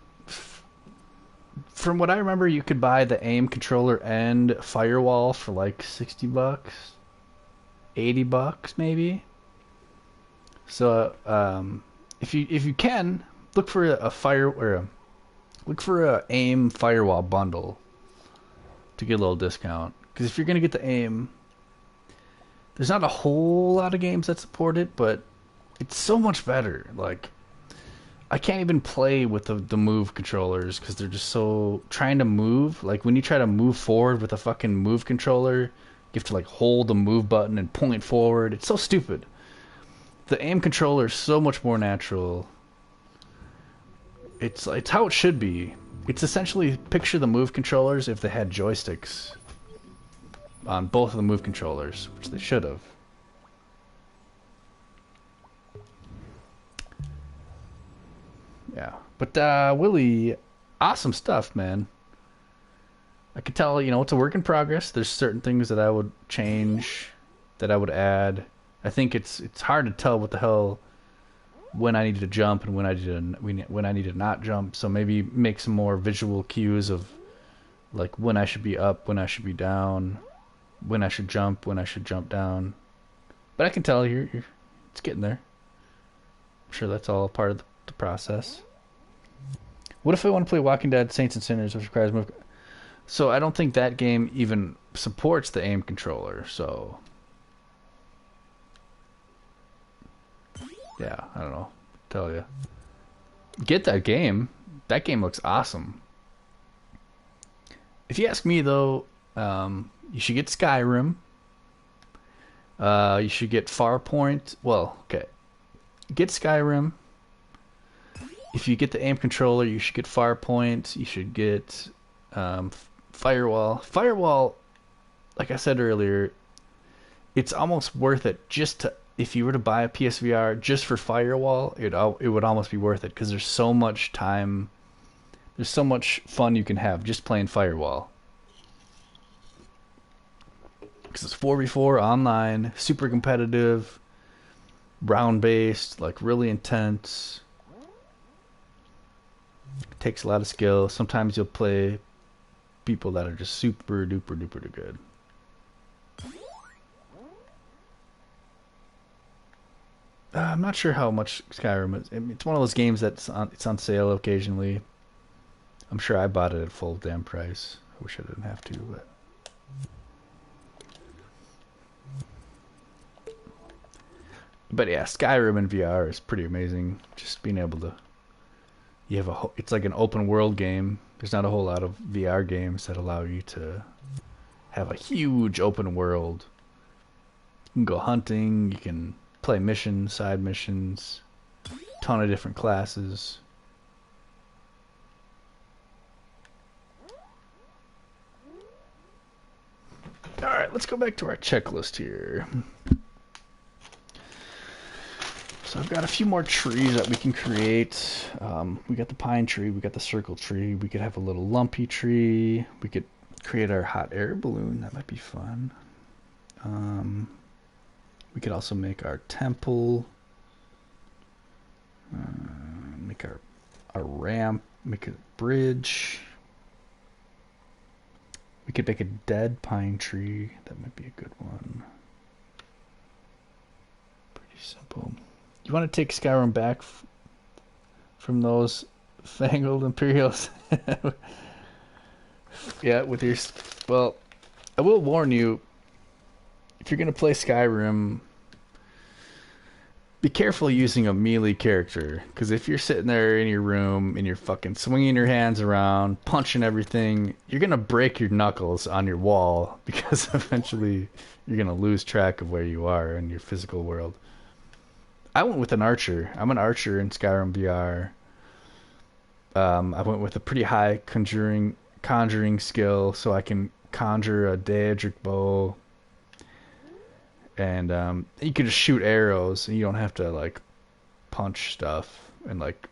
From what I remember, you could buy the aim controller and firewall for like $60, $80 maybe. So if you can look for look for a aim firewall bundle to get a little discount, because if you're gonna get the aim, there's not a whole lot of games that support it, but it's so much better. Like, I can't even play with the move controllers because they're just so trying to move. Like when you try to move forward with a fucking move controller, you have to like hold the move button and point forward. It's so stupid. The aim controller is so much more natural. It's how it should be. It's essentially, picture the move controllers if they had joysticks on both of the move controllers, which they should have. Yeah, but Willie, awesome stuff, man. I could tell, you know, it's a work in progress. There's certain things that I would change, that I would add. I think it's hard to tell what the hell when I need to jump and when I need to not jump. So maybe make some more visual cues of like when I should be up, when I should be down, when I should jump, when I should jump down. But I can tell it's getting there. I'm sure that's all part of the process. What if I want to play Walking Dead Saints and Sinners, which requires move? So I don't think that game even supports the aim controller. So yeah, I don't know. Tell you, get that game. That game looks awesome. If you ask me though, you should get Skyrim. You should get Farpoint. Well, okay. Get Skyrim. If you get the aim controller, you should get Farpoint. You should get Firewall. Firewall, like I said earlier, it's almost worth it just to, if you were to buy a PSVR just for Firewall, it would almost be worth it because there's so much time, there's so much fun you can have just playing Firewall. Because it's 4v4 online, super competitive, round based, like really intense. It takes a lot of skill. Sometimes you'll play people that are just super duper duper good. I'm not sure how much Skyrim is. It's one of those games that's it's on sale occasionally. I'm sure I bought it at full damn price. I wish I didn't have to, but yeah, Skyrim in VR is pretty amazing. Just being able to, you have it's like an open world game. There's not a whole lot of VR games that allow you to have a huge open world. You can go hunting, you can play missions, side missions, ton of different classes. Alright, let's go back to our checklist here. So I've got a few more trees that we can create. We got the pine tree, we got the circle tree, we could have a little lumpy tree, we could create our hot air balloon, that might be fun. We could also make our temple, make our ramp, make a bridge. We could make a dead pine tree, that might be a good one. Pretty simple. You want to take Skyrim back from those fangled Imperials? Yeah, with your... Well, I will warn you, if you're going to play Skyrim, be careful using a melee character. Because if you're sitting there in your room and you're fucking swinging your hands around, punching everything, you're going to break your knuckles on your wall. Because eventually you're going to lose track of where you are in your physical world. I went with an archer. I'm an archer in Skyrim VR. I went with a pretty high conjuring skill, so I can conjure a daedric bow. And you can just shoot arrows, and you don't have to like punch stuff and like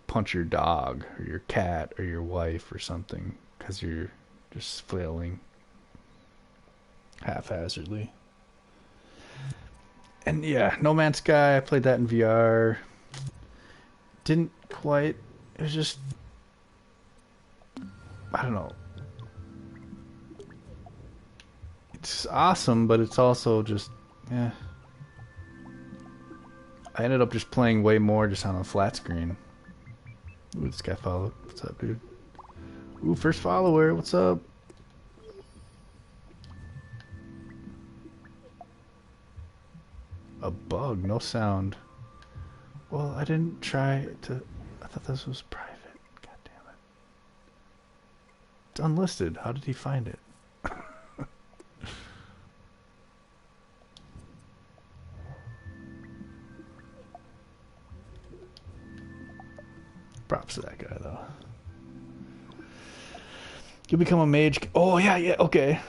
punch your dog or your cat or your wife or something because you're just flailing haphazardly. And yeah, No Man's Sky, I played that in VR. Didn't quite, it was just, I don't know. It's awesome, but it's also just, yeah. I ended up just playing way more just on a flat screen. Ooh, this guy followed. What's up, dude? Ooh, first follower, what's up? A bug, no sound. Well, I didn't try to... I thought this was private. God damn it. It's unlisted. How did he find it? Props to that guy, though. You'll become a mage... Oh, yeah, okay.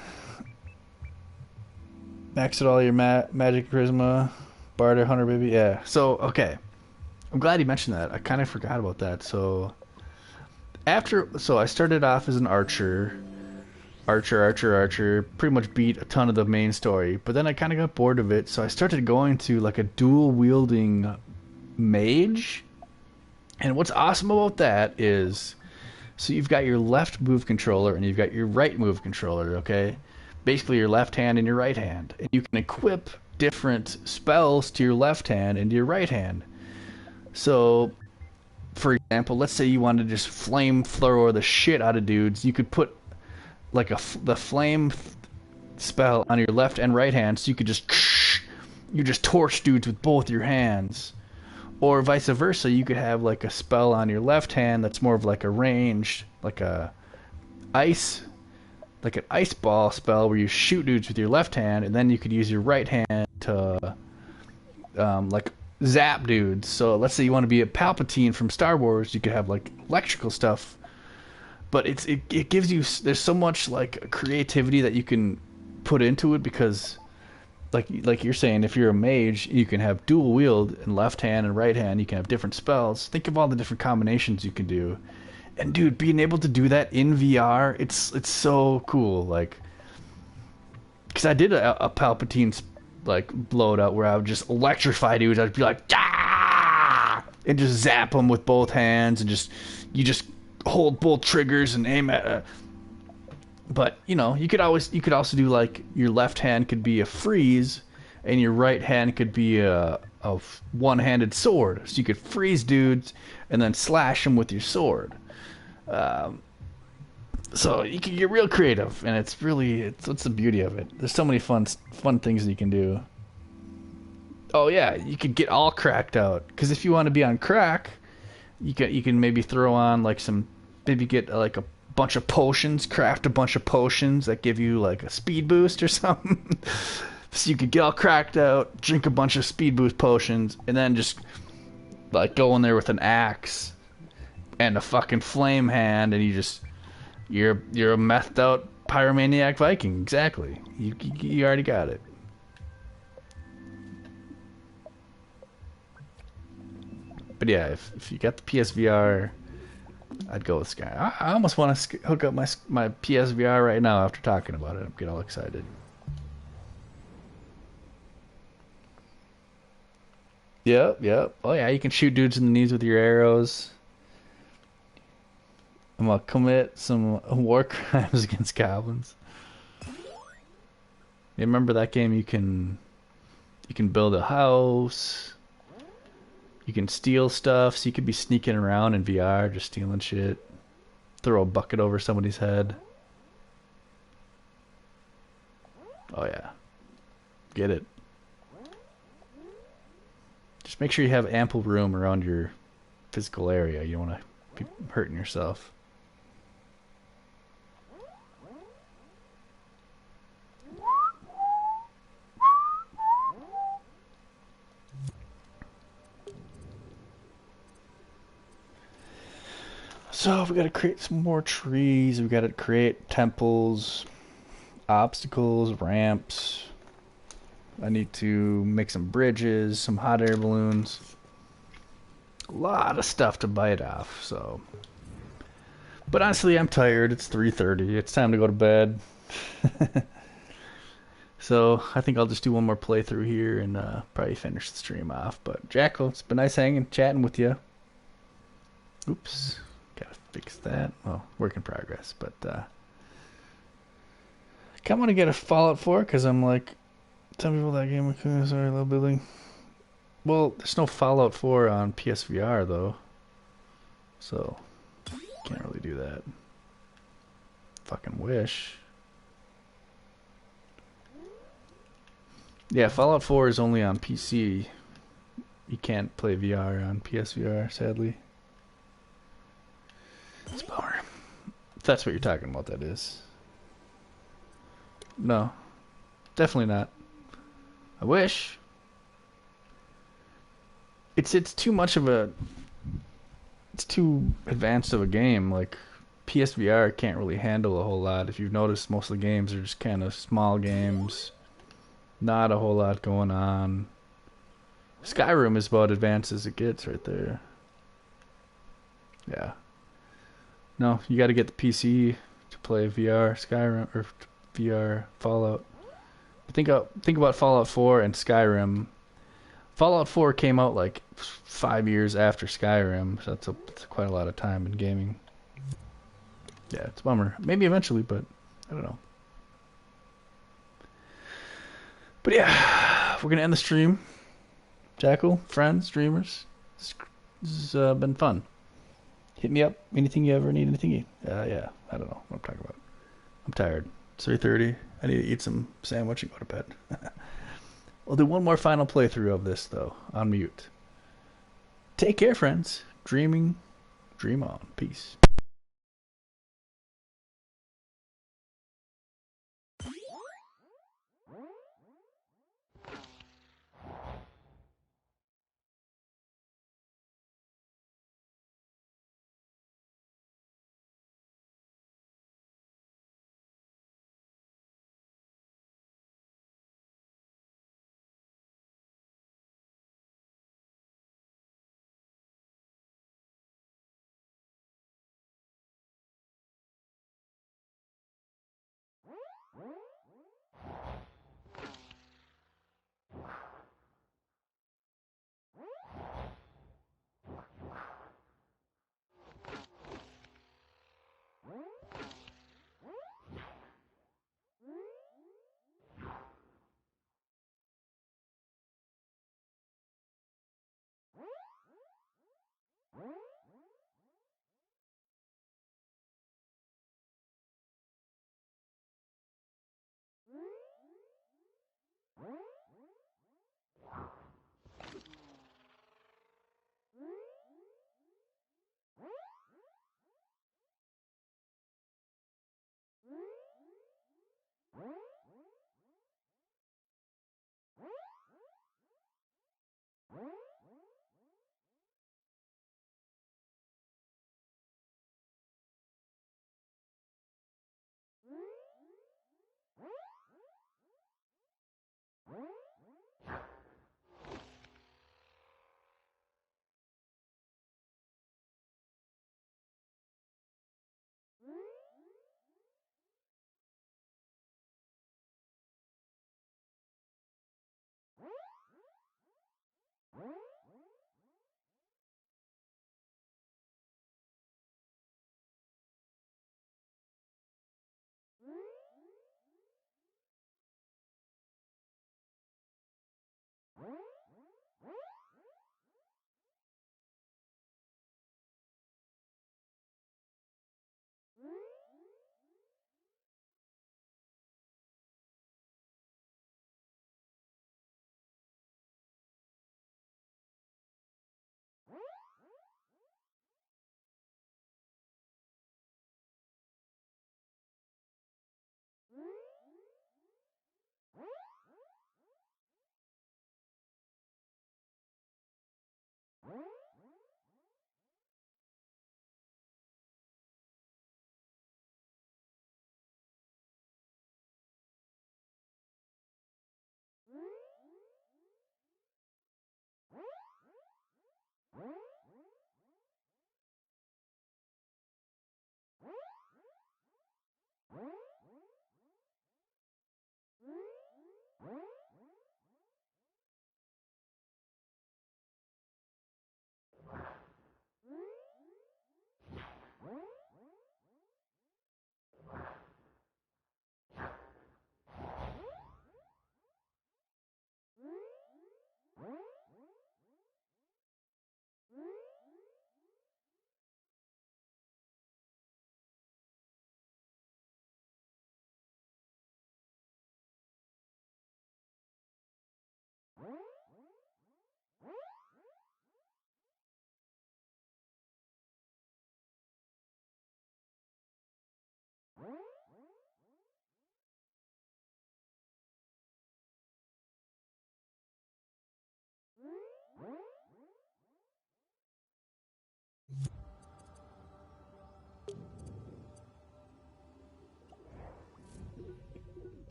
Max all your magic charisma, barter, hunter, baby. Yeah. So okay, I'm glad you mentioned that. I kind of forgot about that. So I started off as an archer. Archer, pretty much beat a ton of the main story. But then I kind of got bored of it, so I started going to like a dual wielding mage. And what's awesome about that is, so you've got your left move controller and you've got your right move controller, okay? Basically your left hand and your right hand. And you can equip different spells to your left hand and your right hand. So, for example, let's say you wanted to just flamethrower the shit out of dudes. You could put like the flame spell on your left and right hand, so you could just torch dudes with both your hands. Or vice versa, you could have like a spell on your left hand that's more of like a ranged, like an ice ball spell where you shoot dudes with your left hand, and then you could use your right hand to like zap dudes. So let's say you want to be a Palpatine from Star Wars, you could have like electrical stuff. But it gives you, there's so much like creativity that you can put into it, because like you're saying, if you're a mage, you can have dual wield in left hand and right hand. You can have different spells. Think of all the different combinations you can do. And dude, being able to do that in VR, it's so cool. Like, because I did a Palpatine like blowout where I would just electrify dudes. I'd be like, ah! And just zap them with both hands, and you just hold both triggers and aim at. But you know, you could also do like your left hand could be a freeze, and your right hand could be a one-handed sword. So you could freeze dudes and then slash them with your sword. So you can get real creative, and it's the beauty of it. There's so many fun things that you can do. Oh yeah, you could get all cracked out, because if you want to be on crack, you can maybe throw on like maybe get like a bunch of potions, craft a bunch of potions that give you like a speed boost or something. So you could get all cracked out, drink a bunch of speed boost potions, and then just like go in there with an axe and a fucking flame hand, and you're a methed out pyromaniac Viking. Exactly. You already got it. But yeah, if you got the PSVR, I'd go with Sky. I almost want to hook up my PSVR right now after talking about it. I'm getting all excited. Yep. Oh yeah, you can shoot dudes in the knees with your arrows. I'm gonna commit some war crimes against goblins. You remember that game? You can build a house. You can steal stuff, so you could be sneaking around in VR, just stealing shit. Throw a bucket over somebody's head. Oh yeah. Get it. Just make sure you have ample room around your physical area. You don't want to be hurting yourself. So we got to create some more trees. We got to create temples, obstacles, ramps. I need to make some bridges, some hot air balloons. A lot of stuff to bite off. So, but honestly, I'm tired. It's 3:30. It's time to go to bed. So I think I'll just do one more playthrough here and probably finish the stream off. But Jackal, it's been nice chatting with you. Oops. Gotta fix that. Well, work in progress, but I kind of want to get a Fallout 4, because I'm like, some people that game, sorry, low building. Well, there's no Fallout 4 on PSVR though, so can't really do that. Fucking wish. Yeah, Fallout 4 is only on PC. You can't play VR on PSVR, sadly. It's a bummer. If that's what you're talking about, that is. No. Definitely not. I wish. It's too much of a... It's too advanced of a game. Like, PSVR can't really handle a whole lot. If you've noticed, most of the games are just kind of small games. Not a whole lot going on. Skyrim is about advanced as it gets right there. Yeah. No, you got to get the PC to play VR Skyrim or VR Fallout. Think about Fallout 4 and Skyrim. Fallout 4 came out like 5 years after Skyrim, so that's quite a lot of time in gaming. Yeah, it's a bummer. Maybe eventually, but I don't know. But yeah, we're gonna end the stream. Jackal, friends, streamers, this has been fun. Hit me up. Anything you ever need, anything. Yeah, I don't know what I'm talking about. I'm tired. It's 3:30. I need to eat some sandwich and go to bed. We'll do one more final playthrough of this, though, on mute. Take care, friends. Dream on. Peace.